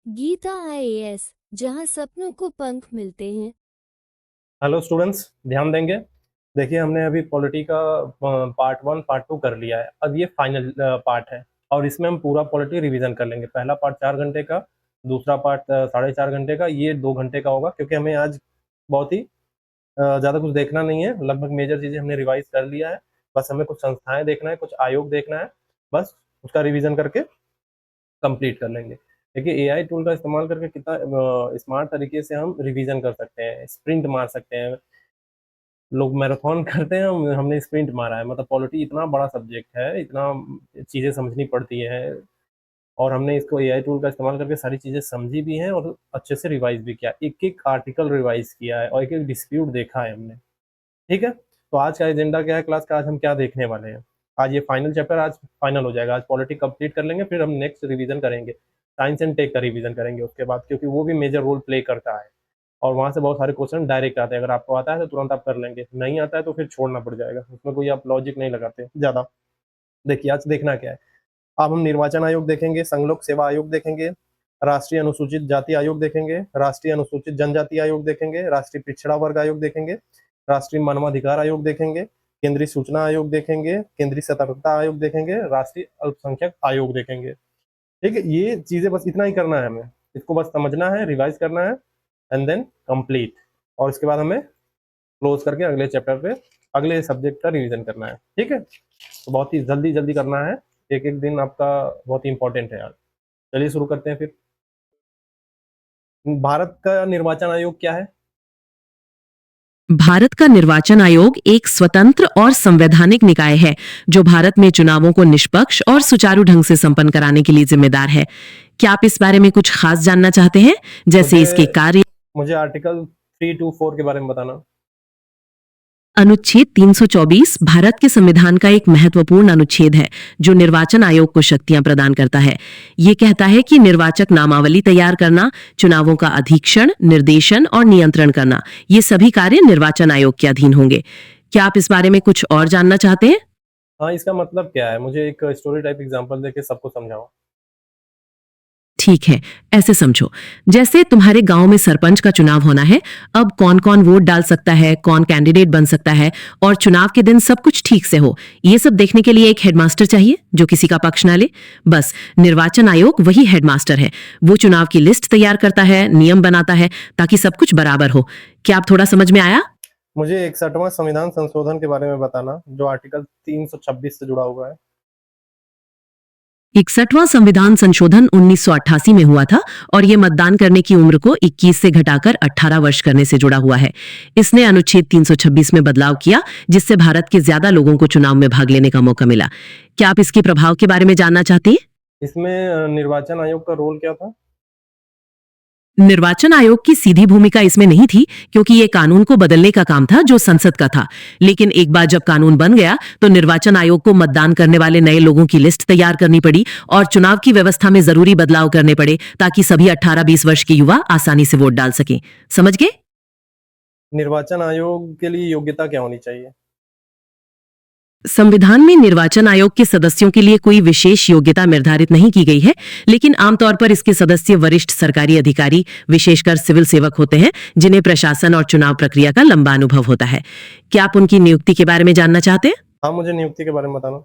Gita IAS, जहां सपनों को पंख मिलते हैं। हेलो स्टूडेंट्स, ध्यान देंगे। देखिए, हमने अभी पॉलिटी का पार्ट 1 पार्ट 2 कर लिया है। अब ये फाइनल पार्ट है और इसमें हम पूरा पॉलिटी रिवीजन कर लेंगे। पहला पार्ट 4 घंटे का, दूसरा पार्ट 4.5 घंटे का, ये 2 घंटे का होगा, क्योंकि हमें आज बहुत ही ज़्यादा कुछ देखना नहीं है। लगभग मेजर चीज़ें हमने रिवाइज कर लिया है। बस हमें कुछ संस्थाएं देखना है, कुछ आयोग देखना है, बस उसका रिवीजन करके कंप्लीट कर लेंगे। देखिए, एआई टूल का इस्तेमाल करके कितना स्मार्ट तरीके से हम रिवीजन कर सकते हैं, स्प्रिंट मार सकते हैं। लोग मैराथन करते हैं, हमने स्प्रिंट मारा है। मतलब पॉलिटी इतना बड़ा सब्जेक्ट है, इतना चीज़ें समझनी पड़ती है, और हमने इसको एआई टूल का इस्तेमाल करके सारी चीज़ें समझी भी हैं और अच्छे से रिवाइज भी किया। एक एक आर्टिकल रिवाइज किया है और एक एक डिस्प्यूट देखा है हमने। ठीक है, तो आज का एजेंडा क्या है क्लास का? आज हम क्या देखने वाले हैं? आज ये फाइनल चैप्टर आज फाइनल हो जाएगा। आज पॉलिटी कंप्लीट कर लेंगे, फिर हम नेक्स्ट रिवीजन करेंगे, साइंस एंड टेक का रिवीजन करेंगे उसके बाद, क्योंकि वो भी मेजर रोल प्ले करता है और वहाँ से बहुत सारे क्वेश्चन डायरेक्ट आते हैं। अगर आपको आता है तो तुरंत आप कर लेंगे, नहीं आता है तो फिर छोड़ना पड़ जाएगा, उसमें कोई आप लॉजिक नहीं लगाते ज़्यादा। देखिए, आज देखना क्या है। अब हम निर्वाचन आयोग देखेंगे, संघ लोक सेवा आयोग देखेंगे, राष्ट्रीय अनुसूचित जाति आयोग देखेंगे, राष्ट्रीय अनुसूचित जनजाति आयोग देखेंगे, राष्ट्रीय पिछड़ा वर्ग आयोग देखेंगे, राष्ट्रीय मानवाधिकार आयोग देखेंगे, केंद्रीय सूचना आयोग देखेंगे, केंद्रीय सतर्कता आयोग देखेंगे, राष्ट्रीय अल्पसंख्यक आयोग देखेंगे। ठीक है, ये चीजें बस इतना ही करना है हमें। इसको बस समझना है, रिवाइज करना है, एंड देन कंप्लीट। और इसके बाद हमें क्लोज करके अगले चैप्टर पे, अगले सब्जेक्ट का रिवीजन करना है। ठीक है, तो बहुत ही जल्दी जल्दी करना है। एक एक दिन आपका बहुत ही इंपॉर्टेंट है यार। चलिए शुरू करते हैं फिर। भारत का निर्वाचन आयोग क्या है? भारत का निर्वाचन आयोग एक स्वतंत्र और संवैधानिक निकाय है जो भारत में चुनावों को निष्पक्ष और सुचारू ढंग से संपन्न कराने के लिए जिम्मेदार है। क्या आप इस बारे में कुछ खास जानना चाहते हैं, जैसे मुझे इसके कार्य? मुझे आर्टिकल 324 के बारे में बताना। अनुच्छेद 324 भारत के संविधान का एक महत्वपूर्ण अनुच्छेद है जो निर्वाचन आयोग को शक्तियां प्रदान करता है। ये कहता है कि निर्वाचक नामावली तैयार करना, चुनावों का अधीक्षण, निर्देशन और नियंत्रण करना, ये सभी कार्य निर्वाचन आयोग के अधीन होंगे। क्या आप इस बारे में कुछ और जानना चाहते हैं? हाँ, इसका मतलब क्या है? मुझे एक स्टोरी टाइप एग्जांपल देके सबको समझाओ। ठीक है, ऐसे समझो, जैसे तुम्हारे गांव में सरपंच का चुनाव होना है। अब कौन कौन वोट डाल सकता है, कौन कैंडिडेट बन सकता है, और चुनाव के दिन सब कुछ ठीक से हो, ये सब देखने के लिए एक हेडमास्टर चाहिए जो किसी का पक्ष ना ले। बस निर्वाचन आयोग वही हेडमास्टर है। वो चुनाव की लिस्ट तैयार करता है, नियम बनाता है, ताकि सब कुछ बराबर हो। क्या आप थोड़ा समझ में आया? मुझे 61वां संविधान संशोधन के बारे में बताना, जो आर्टिकल 326 से जुड़ा हुआ है। 61वां संविधान संशोधन 1988 में हुआ था और ये मतदान करने की उम्र को 21 से घटाकर 18 वर्ष करने से जुड़ा हुआ है। इसने अनुच्छेद 326 में बदलाव किया, जिससे भारत के ज्यादा लोगों को चुनाव में भाग लेने का मौका मिला। क्या आप इसके प्रभाव के बारे में जानना चाहते हैं? इसमें निर्वाचन आयोग का रोल क्या था? निर्वाचन आयोग की सीधी भूमिका इसमें नहीं थी, क्योंकि ये कानून को बदलने का काम था जो संसद का था। लेकिन एक बार जब कानून बन गया तो निर्वाचन आयोग को मतदान करने वाले नए लोगों की लिस्ट तैयार करनी पड़ी और चुनाव की व्यवस्था में जरूरी बदलाव करने पड़े, ताकि सभी 18-20 वर्ष के युवा आसानी से वोट डाल सकें। समझ गए? निर्वाचन आयोग के लिए योग्यता क्या होनी चाहिए? संविधान में निर्वाचन आयोग के सदस्यों के लिए कोई विशेष योग्यता निर्धारित नहीं की गई है, लेकिन आमतौर पर इसके सदस्य वरिष्ठ सरकारी अधिकारी, विशेषकर सिविल सेवक होते हैं, जिन्हें प्रशासन और चुनाव प्रक्रिया का लंबा अनुभव होता है। क्या आप उनकी नियुक्ति के बारे में जानना चाहते हैं? हाँ, मुझे नियुक्ति के बारे में बताना।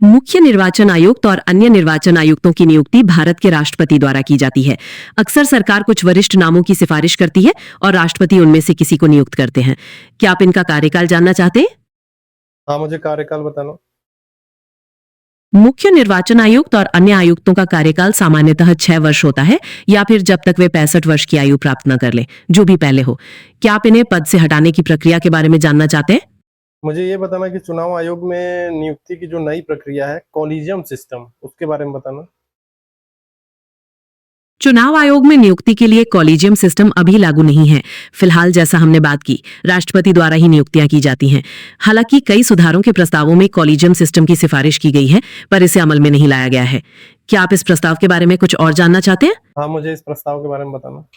मुख्य निर्वाचन आयुक्त और अन्य निर्वाचन आयुक्तों की नियुक्ति भारत के राष्ट्रपति द्वारा की जाती है। अक्सर सरकार कुछ वरिष्ठ नामों की सिफारिश करती है और राष्ट्रपति उनमें से किसी को नियुक्त करते हैं। क्या आप इनका कार्यकाल जानना चाहते हैं? हाँ, मुझे कार्यकाल बताना। मुख्य निर्वाचन आयुक्त और अन्य आयुक्तों का कार्यकाल सामान्यतः 6 वर्ष होता है, या फिर जब तक वे 65 वर्ष की आयु प्राप्त न कर लें, जो भी पहले हो। क्या आप इन्हें पद से हटाने की प्रक्रिया के बारे में जानना चाहते हैं? मुझे ये बताना कि चुनाव आयोग में नियुक्ति की जो नई प्रक्रिया है, कॉलेजियम सिस्टम, उसके बारे में बताना। चुनाव आयोग में नियुक्ति के लिए कॉलेजियम सिस्टम अभी लागू नहीं है। फिलहाल, जैसा हमने बात की, राष्ट्रपति द्वारा ही नियुक्तियां की जाती हैं। हालांकि कई सुधारों के प्रस्तावों में कॉलेजियम सिस्टम की सिफारिश की गई है, पर इसे अमल में नहीं लाया गया है। क्या आप इस प्रस्ताव के बारे में कुछ और जानना चाहते हैं? हाँ, मुझे इस प्रस्ताव के बारे में बताना।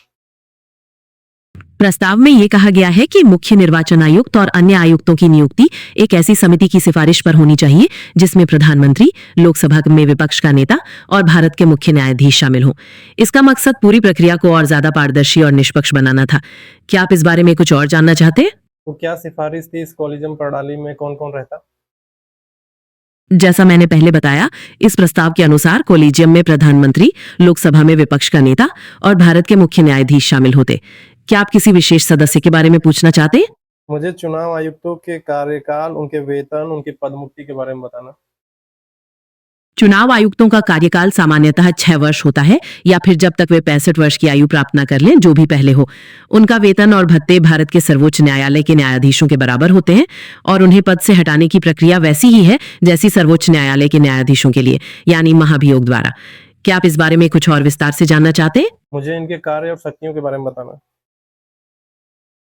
प्रस्ताव में ये कहा गया है कि मुख्य निर्वाचन आयुक्त और अन्य आयुक्तों की नियुक्ति एक ऐसी समिति की सिफारिश पर होनी चाहिए जिसमें प्रधानमंत्री, लोकसभा में विपक्ष का नेता और भारत के मुख्य न्यायाधीश शामिल हों। इसका मकसद पूरी प्रक्रिया को और ज्यादा पारदर्शी और निष्पक्ष बनाना था। क्या आप इस बारे में कुछ और जानना चाहते हैं? तो क्या सिफारिश थी इस कॉलेजियम प्रणाली में कौन कौन रहता? जैसा मैंने पहले बताया, इस प्रस्ताव के अनुसार कॉलेजियम में प्रधानमंत्री, लोकसभा में विपक्ष का नेता और भारत के मुख्य न्यायाधीश शामिल होते। क्या आप किसी विशेष सदस्य के बारे में पूछना चाहते हैं? मुझे चुनाव आयुक्तों के कार्यकाल, उनके वेतन, उनकी पदमुक्ति के बारे में बताना। चुनाव आयुक्तों का कार्यकाल सामान्यतः 6 वर्ष होता है या फिर जब तक वे 65 वर्ष की आयु प्राप्त न कर लें, जो भी पहले हो। उनका वेतन और भत्ते भारत के सर्वोच्च न्यायालय के न्यायाधीशों के बराबर होते हैं और उन्हें पद से हटाने की प्रक्रिया वैसी ही है जैसी सर्वोच्च न्यायालय के न्यायाधीशों के लिए, यानी महाभियोग द्वारा। क्या आप इस बारे में कुछ और विस्तार से जानना चाहते हैं? मुझे इनके कार्य और शक्तियों के बारे में बताना।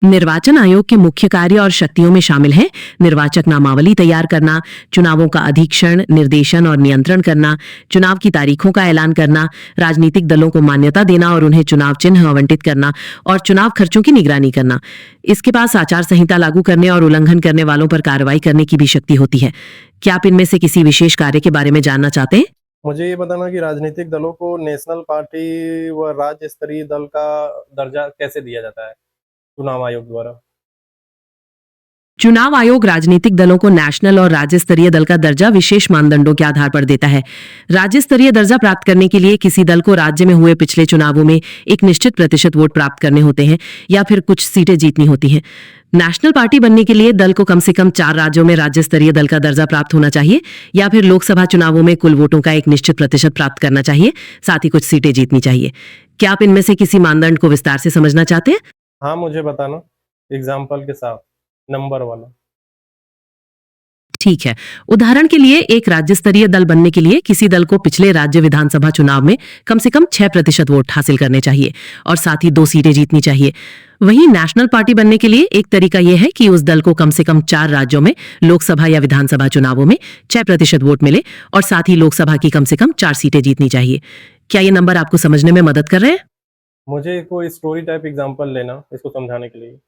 निर्वाचन आयोग के मुख्य कार्य और शक्तियों में शामिल हैं निर्वाचक नामावली तैयार करना, चुनावों का अधीक्षण, निर्देशन और नियंत्रण करना, चुनाव की तारीखों का ऐलान करना, राजनीतिक दलों को मान्यता देना और उन्हें चुनाव चिन्ह आवंटित करना और चुनाव खर्चों की निगरानी करना। इसके पास आचार संहिता लागू करने और उल्लंघन करने वालों पर कार्रवाई करने की भी शक्ति होती है। क्या आप इनमें से किसी विशेष कार्य के बारे में जानना चाहते हैं? मुझे ये बताना कि राजनीतिक दलों को नेशनल पार्टी व राज्य स्तरीय दल का दर्जा कैसे दिया जाता है चुनाव आयोग द्वारा? चुनाव आयोग राजनीतिक दलों को नेशनल और राज्य स्तरीय दल का दर्जा विशेष मानदंडों के आधार पर देता है। राज्य स्तरीय दर्जा प्राप्त करने के लिए किसी दल को राज्य में हुए पिछले चुनावों में एक निश्चित प्रतिशत वोट प्राप्त करने होते हैं या फिर कुछ सीटें जीतनी होती हैं। नेशनल पार्टी बनने के लिए दल को कम से कम 4 राज्यों में राज्य स्तरीय दल का दर्जा प्राप्त होना चाहिए या फिर लोकसभा चुनावों में कुल वोटों का एक निश्चित प्रतिशत प्राप्त करना चाहिए, साथ ही कुछ सीटें जीतनी चाहिए। क्या आप इनमें से किसी मानदंड को विस्तार से समझना चाहते हैं? हाँ, मुझे बताना एग्जाम्पल के साथ, नंबर वाला। ठीक है। उदाहरण के लिए एक राज्य स्तरीय दल बनने के लिए किसी दल को पिछले राज्य विधानसभा चुनाव में कम से कम 6% वोट हासिल करने चाहिए और साथ ही 2 सीटें जीतनी चाहिए। वहीं नेशनल पार्टी बनने के लिए एक तरीका यह है कि उस दल को कम से कम 4 राज्यों में लोकसभा या विधानसभा चुनावों में 6% वोट मिले और साथ ही लोकसभा की कम से कम 4 सीटें जीतनी चाहिए। क्या ये नंबर आपको समझने में मदद कर रहे हैं? मुझे कोई स्टोरी टाइप एग्जांपल लेना इसको समझाने के लिए।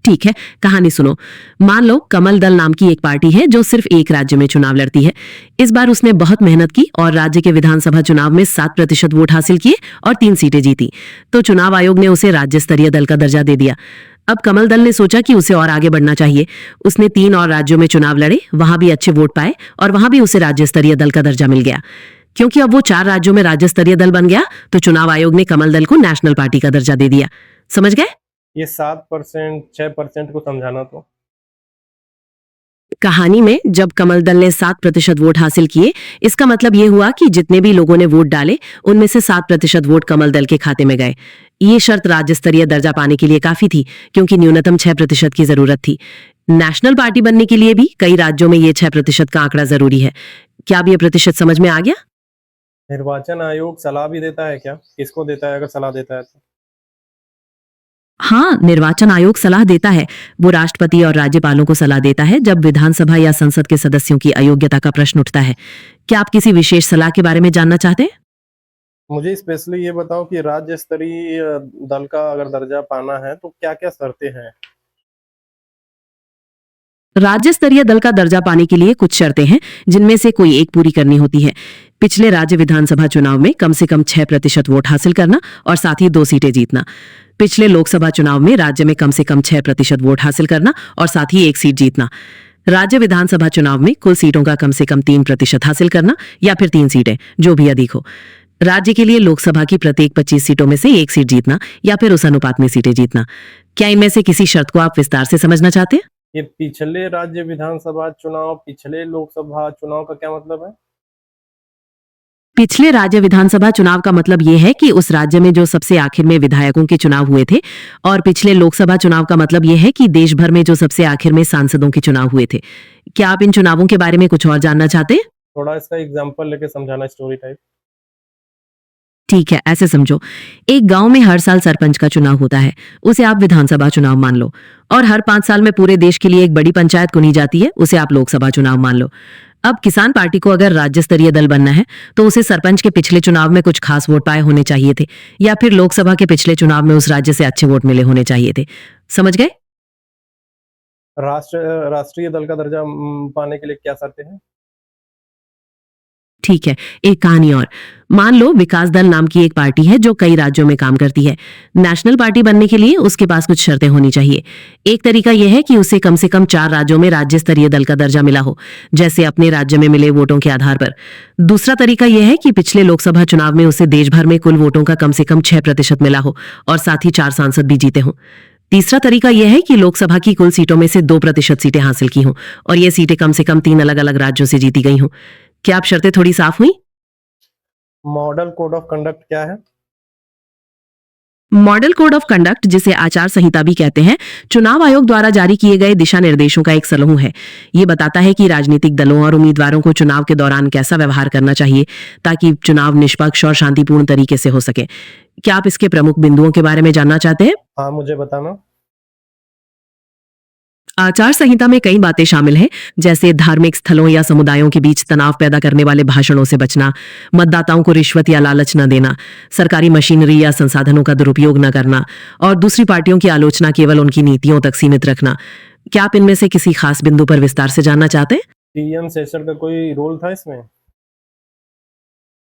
ठीक है, कहानी सुनो। मान लो कमल दल नाम की एक पार्टी है जो सिर्फ एक राज्य में चुनाव लड़ती है। इस बार उसने बहुत मेहनत की और राज्य के विधानसभा चुनाव में 7% वोट हासिल किए और 3 सीटें जीती। तो चुनाव आयोग ने उसे राज्य स्तरीय दल का दर्जा दे दिया। अब कमल दल ने सोचा कि उसे और आगे बढ़ना चाहिए। उसने 3 और राज्यों में चुनाव लड़े, वहां भी अच्छे वोट पाए और वहां भी उसे राज्य स्तरीय दल का दर्जा मिल गया। क्योंकि अब वो 4 राज्यों में राज्य स्तरीय दल बन गया, तो चुनाव आयोग ने कमल दल को नेशनल पार्टी का दर्जा दे दिया। समझ गए? ये 7%, 6% को समझाना तो। कहानी में जब कमल दल ने 7% वोट हासिल किए, इसका मतलब ये हुआ कि जितने भी लोगों ने वोट डाले, उनमें से 7% वोट कमल दल के खाते में गए। ये शर्त राज्य स्तरीय दर्जा पाने के लिए काफी थी, क्योंकि न्यूनतम 6% की जरूरत थी। नेशनल पार्टी बनने के लिए भी कई राज्यों में ये 6% का आंकड़ा जरूरी है। क्या अब ये प्रतिशत समझ में आ गया? निर्वाचन आयोग सलाह भी देता है क्या? किसको देता है अगर सलाह देता है तो? हाँ, निर्वाचन आयोग सलाह देता है। वो राष्ट्रपति और राज्यपालों को सलाह देता है जब विधानसभा या संसद के सदस्यों की अयोग्यता का प्रश्न उठता है। क्या आप किसी विशेष सलाह के बारे में जानना चाहते हैं? मुझे स्पेशली ये बताओ कि राज्य स्तरीय दल का अगर दर्जा पाना है तो क्या क्या शर्तें हैं? राज्य स्तरीय दल का दर्जा पाने के लिए कुछ शर्तें हैं, जिनमें से कोई एक पूरी करनी होती है। पिछले राज्य विधानसभा चुनाव में कम से कम 6% वोट हासिल करना और साथ ही 2 सीटें जीतना। पिछले लोकसभा चुनाव में राज्य में कम से कम 6% वोट हासिल करना और साथ ही 1 सीट जीतना। राज्य विधानसभा चुनाव में कुल सीटों का कम से कम 3% हासिल करना या फिर 3 सीटें, जो भी अधिक हो। राज्य के लिए लोकसभा की प्रत्येक 25 सीटों में से 1 सीट जीतना या फिर उस अनुपात में सीटें जीतना। क्या इनमें से किसी शर्त को आप विस्तार से समझना चाहते हैं? ये पिछले राज्य विधानसभा चुनाव, पिछले लोकसभा चुनाव का क्या मतलब है? पिछले राज्य विधानसभा चुनाव का मतलब ये है कि उस राज्य में जो सबसे आखिर में विधायकों के चुनाव हुए थे, और पिछले लोकसभा चुनाव का मतलब ये है कि देश भर में जो सबसे आखिर में सांसदों के चुनाव हुए थे। क्या आप इन चुनावों के बारे में कुछ और जानना चाहते हैं? थोड़ा इसका एग्जांपल लेके समझाना, स्टोरी टाइप। ठीक है, ऐसे समझो। एक गांव में हर साल सरपंच का चुनाव होता है, उसे आप विधानसभा चुनाव मान लो। और हर 5 साल में पूरे देश के लिए एक बड़ी पंचायत चुनी जाती है, उसे आप लोकसभा चुनाव मान लो। अब किसान पार्टी को अगर राज्य स्तरीय दल बनना है तो उसे सरपंच के पिछले चुनाव में कुछ खास वोट पाए होने चाहिए थे, या फिर लोकसभा के पिछले चुनाव में उस राज्य से अच्छे वोट मिले होने चाहिए थे। समझ गए? राष्ट्रीय दल का दर्जा पाने के लिए क्या शर्तें हैं? ठीक है, एक कहानी और। मान लो विकास दल नाम की एक पार्टी है जो कई राज्यों में काम करती है। नेशनल पार्टी बनने के लिए उसके पास कुछ शर्तें होनी चाहिए। एक तरीका यह है कि उसे कम से कम 4 राज्यों में राज्य स्तरीय दल का दर्जा मिला हो, जैसे अपने राज्य में मिले वोटों के आधार पर। दूसरा तरीका यह है कि पिछले लोकसभा चुनाव में उसे देश भर में कुल वोटों का कम से कम 6% मिला हो और साथ ही 4 सांसद भी जीते हों। तीसरा तरीका यह है कि लोकसभा की कुल सीटों में से 2% सीटें हासिल की हों और ये सीटें कम से कम 3 अलग अलग राज्यों से जीती गई हों। क्या आप शर्तें थोड़ी साफ हुई? मॉडल कोड ऑफ कंडक्ट क्या है? मॉडल कोड ऑफ कंडक्ट, जिसे आचार संहिता भी कहते हैं, चुनाव आयोग द्वारा जारी किए गए दिशा निर्देशों का एक समूह है। ये बताता है कि राजनीतिक दलों और उम्मीदवारों को चुनाव के दौरान कैसा व्यवहार करना चाहिए ताकि चुनाव निष्पक्ष और शांतिपूर्ण तरीके से हो सके। क्या आप इसके प्रमुख बिंदुओं के बारे में जानना चाहते हैं? हाँ, मुझे बताना। आचार संहिता में कई बातें शामिल हैं, जैसे धार्मिक स्थलों या समुदायों के बीच तनाव पैदा करने वाले भाषणों से बचना, मतदाताओं को रिश्वत या लालच न देना, सरकारी मशीनरी या संसाधनों का दुरुपयोग न करना और दूसरी पार्टियों की आलोचना केवल उनकी नीतियों तक सीमित रखना। क्या आप इनमें से किसी खास बिंदु पर विस्तार से जानना चाहते हैं? टीएन शेषन का कोई रोल था इसमें?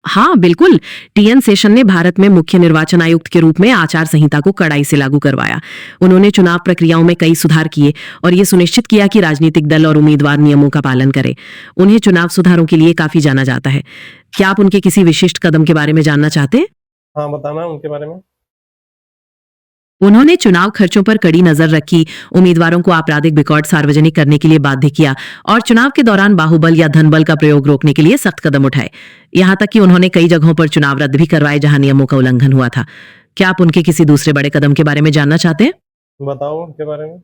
हाँ बिल्कुल। टीएन शेषन ने भारत में मुख्य निर्वाचन आयुक्त के रूप में आचार संहिता को कड़ाई से लागू करवाया। उन्होंने चुनाव प्रक्रियाओं में कई सुधार किए और ये सुनिश्चित किया कि राजनीतिक दल और उम्मीदवार नियमों का पालन करें। उन्हें चुनाव सुधारों के लिए काफी जाना जाता है। क्या आप उनके किसी विशिष्ट कदम के बारे में जानना चाहते हैं? हाँ, बताना उनके बारे में। उन्होंने चुनाव खर्चों पर कड़ी नजर रखी, उम्मीदवारों को आपराधिक रिकॉर्ड सार्वजनिक करने के लिए बाध्य किया और चुनाव के दौरान बाहुबल या धनबल का प्रयोग रोकने के लिए सख्त कदम उठाए। यहां तक कि उन्होंने कई जगहों पर चुनाव रद्द भी करवाए जहां नियमों का उल्लंघन हुआ था। क्या आप उनके किसी दूसरे बड़े कदम के बारे में जानना चाहते हैं? बताओ उनके बारे में।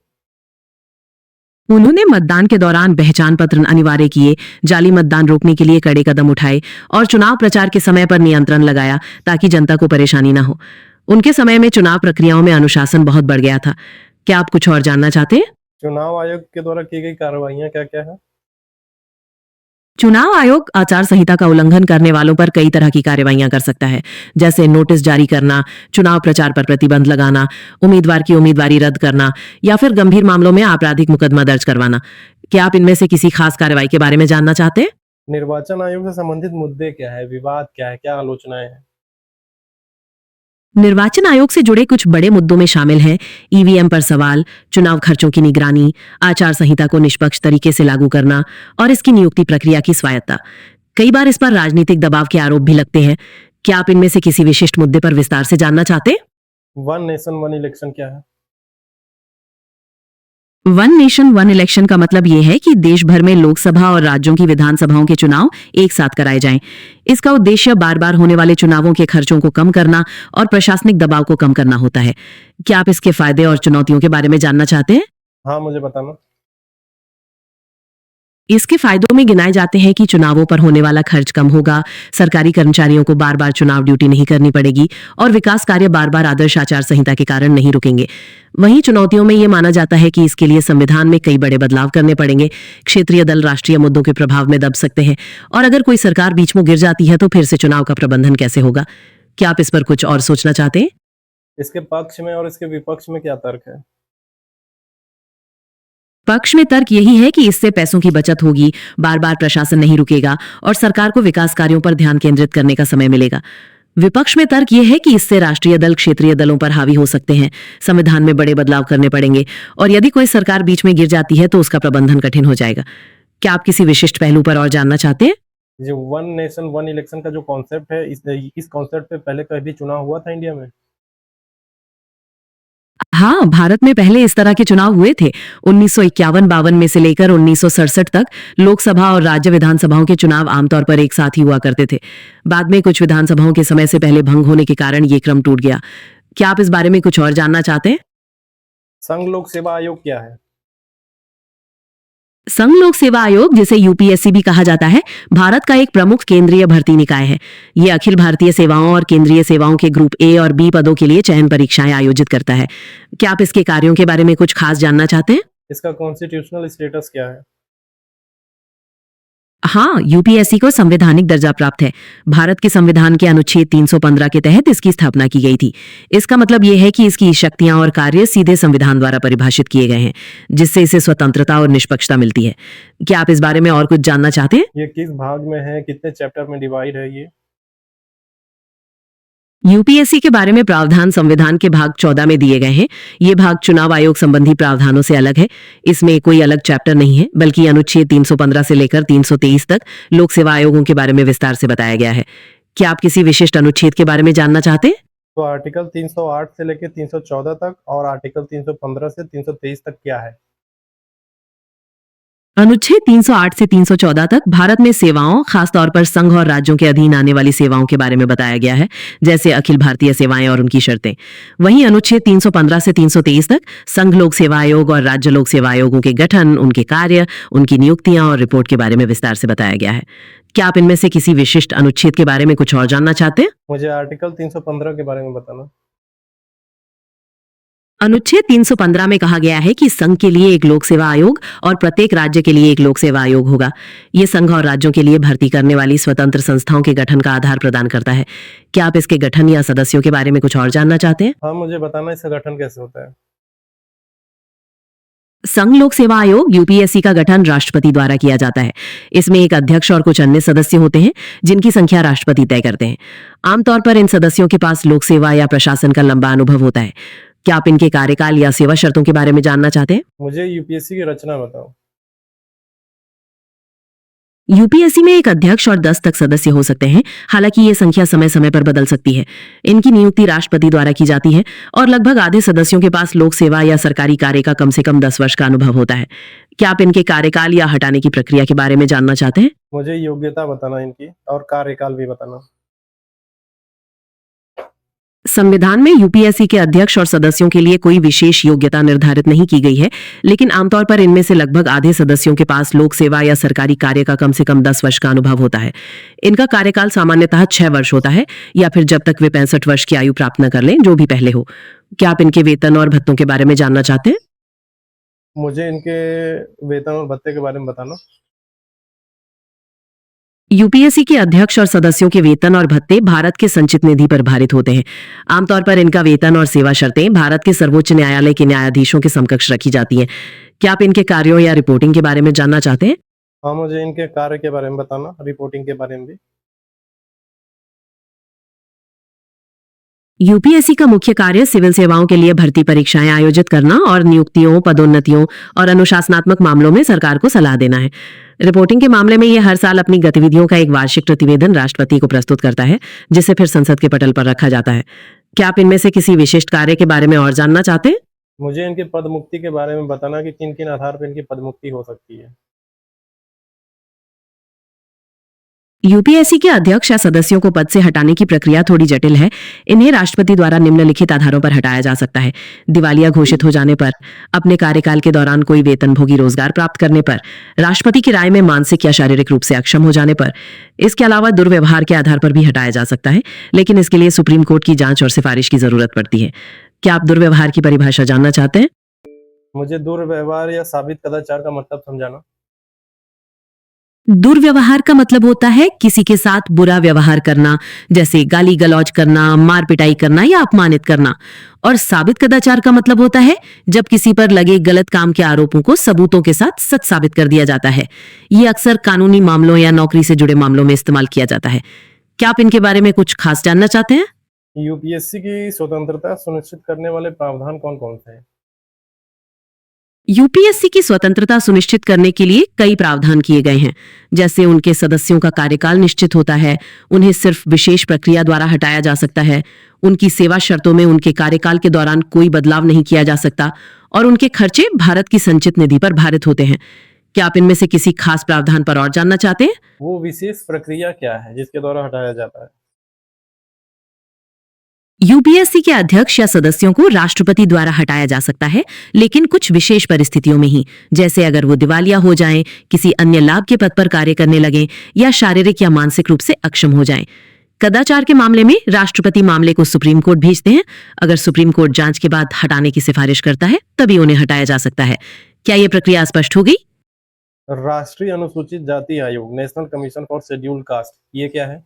उन्होंने मतदान के दौरान पहचान पत्र अनिवार्य किए, जाली मतदान रोकने के लिए कड़े कदम उठाए और चुनाव प्रचार के समय पर नियंत्रण लगाया ताकि जनता को परेशानी न हो। उनके समय में चुनाव प्रक्रियाओं में अनुशासन बहुत बढ़ गया था। क्या आप कुछ और जानना चाहते हैं? चुनाव आयोग के द्वारा की गई कार्रवाइयां क्या क्या है? चुनाव आयोग आचार संहिता का उल्लंघन करने वालों पर कई तरह की कार्रवाइयां कर सकता है, जैसे नोटिस जारी करना, चुनाव प्रचार पर प्रतिबंध लगाना, उम्मीदवार की उम्मीदवारी रद्द करना या फिर गंभीर मामलों में आपराधिक मुकदमा दर्ज करवाना। क्या आप इनमें से किसी खास कार्रवाई के बारे में जानना चाहते हैं? निर्वाचन आयोग से संबंधित मुद्दे क्या है, विवाद क्या है, क्या आलोचनाएं हैं? निर्वाचन आयोग से जुड़े कुछ बड़े मुद्दों में शामिल हैं ईवीएम पर सवाल, चुनाव खर्चों की निगरानी, आचार संहिता को निष्पक्ष तरीके से लागू करना और इसकी नियुक्ति प्रक्रिया की स्वायत्तता। कई बार इस पर राजनीतिक दबाव के आरोप भी लगते हैं। क्या आप इनमें से किसी विशिष्ट मुद्दे पर विस्तार से जानना चाहते हैं? वन नेशन वन इलेक्शन क्या है? वन नेशन वन इलेक्शन का मतलब यह है कि देश भर में लोकसभा और राज्यों की विधानसभाओं के चुनाव एक साथ कराए जाएं। इसका उद्देश्य बार बार होने वाले चुनावों के खर्चों को कम करना और प्रशासनिक दबाव को कम करना होता है। क्या आप इसके फायदे और चुनौतियों के बारे में जानना चाहते हैं? हाँ, मुझे बताना। इसके फायदों में गिनाए जाते हैं कि चुनावों पर होने वाला खर्च कम होगा, सरकारी कर्मचारियों को बार बार चुनाव ड्यूटी नहीं करनी पड़ेगी और विकास कार्य बार बार आदर्श आचार संहिता के कारण नहीं रुकेंगे। वहीं चुनौतियों में ये माना जाता है कि इसके लिए संविधान में कई बड़े बदलाव करने पड़ेंगे, क्षेत्रीय दल राष्ट्रीय मुद्दों के प्रभाव में दब सकते हैं और अगर कोई सरकार बीच में गिर जाती है तो फिर से चुनाव का प्रबंधन कैसे होगा? क्या आप इस पर कुछ और सोचना चाहते हैं? इसके पक्ष में और इसके विपक्ष में क्या तर्क है? पक्ष में तर्क यही है कि इससे पैसों की बचत होगी, बार बार प्रशासन नहीं रुकेगा और सरकार को विकास कार्यों पर ध्यान केंद्रित करने का समय मिलेगा। विपक्ष में तर्क यह है कि इससे राष्ट्रीय दल क्षेत्रीय दलों पर हावी हो सकते हैं, संविधान में बड़े बदलाव करने पड़ेंगे और यदि कोई सरकार बीच में गिर जाती है तो उसका प्रबंधन कठिन हो जाएगा। क्या आप किसी विशिष्ट पहलू पर और जानना चाहते हैं? जो वन नेशन वन इलेक्शन का जो कॉन्सेप्ट है, इस कॉन्सेप्ट पे पहले कभी चुनाव हुआ था इंडिया में? हाँ, भारत में पहले इस तरह के चुनाव हुए थे। 1951-52 में से लेकर 1967 तक लोकसभा और राज्य विधानसभाओं के चुनाव आमतौर पर एक साथ ही हुआ करते थे। बाद में कुछ विधानसभाओं के समय से पहले भंग होने के कारण ये क्रम टूट गया। क्या आप इस बारे में कुछ और जानना चाहते हैं? संघ लोक सेवा आयोग क्या है? संघ लोक सेवा आयोग, जिसे यूपीएससी भी कहा जाता है, भारत का एक प्रमुख केंद्रीय भर्ती निकाय है। ये अखिल भारतीय सेवाओं और केंद्रीय सेवाओं के ग्रुप ए और बी पदों के लिए चयन परीक्षाएं आयोजित करता है। क्या आप इसके कार्यों के बारे में कुछ खास जानना चाहते हैं? इसका कॉन्स्टिट्यूशनल स्टेटस क्या है? हाँ, यूपीएससी को संवैधानिक दर्जा प्राप्त है। भारत के संविधान के अनुच्छेद 315 के तहत इसकी स्थापना की गई थी। इसका मतलब यह है कि इसकी शक्तियां और कार्य सीधे संविधान द्वारा परिभाषित किए गए हैं, जिससे इसे स्वतंत्रता और निष्पक्षता मिलती है। क्या आप इस बारे में और कुछ जानना चाहते हैं? ये किस भाग में है, कितने चैप्टर में डिवाइड है ये? यूपीएससी के बारे में प्रावधान संविधान के भाग 14 में दिए गए हैं। ये भाग चुनाव आयोग संबंधी प्रावधानों से अलग है। इसमें कोई अलग चैप्टर नहीं है, बल्कि अनुच्छेद 315 से लेकर 323 तक लोक सेवा आयोगों के बारे में विस्तार से बताया गया है। क्या आप किसी विशिष्ट अनुच्छेद के बारे में जानना चाहते हैं? तो आर्टिकल 308 से लेकर 314 तक और आर्टिकल 315 से 323 तक क्या है? अनुच्छेद 308 से 314 तक भारत में सेवाओं, खासतौर पर संघ और राज्यों के अधीन आने वाली सेवाओं के बारे में बताया गया है, जैसे अखिल भारतीय सेवाएं और उनकी शर्तें। वहीं अनुच्छेद 315 से 323 तक संघ लोक सेवा आयोग और राज्य लोक सेवा आयोगों के गठन, उनके कार्य, उनकी नियुक्तियां और रिपोर्ट के बारे में विस्तार से बताया गया है। क्या आप इनमें से किसी विशिष्ट अनुच्छेद के बारे में कुछ और जानना चाहते हैं? मुझे आर्टिकल 315 के बारे में बताना। अनुच्छेद 315 में कहा गया है कि संघ के लिए एक लोक सेवा आयोग और प्रत्येक राज्य के लिए एक लोक सेवा आयोग होगा। ये संघ और राज्यों के लिए भर्ती करने वाली स्वतंत्र संस्थाओं के गठन का आधार प्रदान करता है। क्या आप इसके गठन या सदस्यों के बारे में कुछ और जानना चाहते हैं? हाँ, मुझे बताना इसका गठन कैसे होता है। संघ लोक सेवा आयोग यूपीएससी का गठन राष्ट्रपति द्वारा किया जाता है। इसमें एक अध्यक्ष और कुछ अन्य सदस्य होते हैं, जिनकी संख्या राष्ट्रपति तय करते हैं। आमतौर पर इन सदस्यों के पास लोक सेवा या प्रशासन का लंबा अनुभव होता है। क्या आप इनके कार्यकाल या सेवा शर्तों के बारे में जानना चाहते हैं? मुझे यूपीएससी की रचना बताओ। यूपीएससी में एक अध्यक्ष और 10 तक सदस्य हो सकते हैं। हालांकि ये संख्या समय समय पर बदल सकती है। इनकी नियुक्ति राष्ट्रपति द्वारा की जाती है और लगभग आधे सदस्यों के पास लोक सेवा या सरकारी कार्य का कम से कम 10 वर्ष का अनुभव होता है। क्या आप इनके कार्यकाल या हटाने की प्रक्रिया के बारे में जानना चाहते हैं? मुझे योग्यता बताना इनकी और कार्यकाल भी बताना। संविधान में यूपीएससी के अध्यक्ष और सदस्यों के लिए कोई विशेष योग्यता निर्धारित नहीं की गई है, लेकिन आमतौर पर इनमें से लगभग आधे सदस्यों के पास लोक सेवा या सरकारी कार्य का कम से कम 10 वर्ष का अनुभव होता है। इनका कार्यकाल सामान्यतः 6 वर्ष होता है, या फिर जब तक वे 65 वर्ष की आयु प्राप्त न कर लें, जो भी पहले हो। क्या आप इनके वेतन और भत्तों के बारे में जानना चाहते हैं? मुझे इनके वेतन और भत्ते के बारे में बताना। यूपीएससी के अध्यक्ष और सदस्यों के वेतन और भत्ते भारत के संचित निधि पर भारित होते हैं। आमतौर पर इनका वेतन और सेवा शर्तें भारत के सर्वोच्च न्यायालय के न्यायाधीशों के समकक्ष रखी जाती हैं। क्या आप इनके कार्यों या रिपोर्टिंग के बारे में जानना चाहते हैं? हाँ, मुझे इनके कार्य के बारे में बताना, रिपोर्टिंग के बारे में भी। यूपीएससी का मुख्य कार्य सिविल सेवाओं के लिए भर्ती परीक्षाएं आयोजित करना और नियुक्तियों, पदोन्नतियों और अनुशासनात्मक मामलों में सरकार को सलाह देना है। रिपोर्टिंग के मामले में यह हर साल अपनी गतिविधियों का एक वार्षिक प्रतिवेदन राष्ट्रपति को प्रस्तुत करता है, जिसे फिर संसद के पटल पर रखा जाता है। क्या आप इनमें से किसी विशिष्ट कार्य के बारे में और जानना चाहते हैं? मुझे इनके पद मुक्ति के बारे में बताना कि किन किन आधार पर इनकी पद मुक्ति हो सकती है। यूपीएससी के अध्यक्ष या सदस्यों को पद से हटाने की प्रक्रिया थोड़ी जटिल है। इन्हें राष्ट्रपति द्वारा निम्नलिखित आधारों पर हटाया जा सकता है: दिवालिया घोषित हो जाने पर, अपने कार्यकाल के दौरान कोई वेतनभोगी रोजगार प्राप्त करने पर, राष्ट्रपति की राय में मानसिक या शारीरिक रूप से अक्षम हो जाने पर। इसके अलावा दुर्व्यवहार के आधार पर भी हटाया जा सकता है, लेकिन इसके लिए सुप्रीम कोर्ट की जांच और सिफारिश की जरूरत पड़ती है। क्या आप दुर्व्यवहार की परिभाषा जानना चाहते हैं? मुझे दुर्व्यवहार या साबित कदाचार का मतलब समझाना। दुर्व्यवहार का मतलब होता है किसी के साथ बुरा व्यवहार करना, जैसे गाली गलौज करना, मार पिटाई करना या अपमानित करना। और साबित कदाचार का मतलब होता है जब किसी पर लगे गलत काम के आरोपों को सबूतों के साथ सच साबित कर दिया जाता है। ये अक्सर कानूनी मामलों या नौकरी से जुड़े मामलों में इस्तेमाल किया जाता है। क्या आप इनके बारे में कुछ खास जानना चाहते हैं? यूपीएससी की स्वतंत्रता सुनिश्चित करने वाले प्रावधान कौन कौन से हैं? यूपीएससी की स्वतंत्रता सुनिश्चित करने के लिए कई प्रावधान किए गए हैं। जैसे उनके सदस्यों का कार्यकाल निश्चित होता है, उन्हें सिर्फ विशेष प्रक्रिया द्वारा हटाया जा सकता है, उनकी सेवा शर्तों में उनके कार्यकाल के दौरान कोई बदलाव नहीं किया जा सकता, और उनके खर्चे भारत की संचित निधि पर भारित होते हैं। क्या आप इनमें से किसी खास प्रावधान पर और जानना चाहते हैं? वो विशेष प्रक्रिया क्या है जिसके द्वारा हटाया जाता है? यूपीएससी के अध्यक्ष या सदस्यों को राष्ट्रपति द्वारा हटाया जा सकता है, लेकिन कुछ विशेष परिस्थितियों में ही, जैसे अगर वो दिवालिया हो जाएं, किसी अन्य लाभ के पद पर कार्य करने लगें या शारीरिक या मानसिक रूप से अक्षम हो जाएं। कदाचार के मामले में राष्ट्रपति मामले को सुप्रीम कोर्ट भेजते हैं। अगर सुप्रीम कोर्ट जांच के बाद हटाने की सिफारिश करता है, तभी उन्हें हटाया जा सकता है। क्या ये प्रक्रिया स्पष्ट हो गई? राष्ट्रीय अनुसूचित जाति आयोग, national commission for scheduled caste, ये क्या है?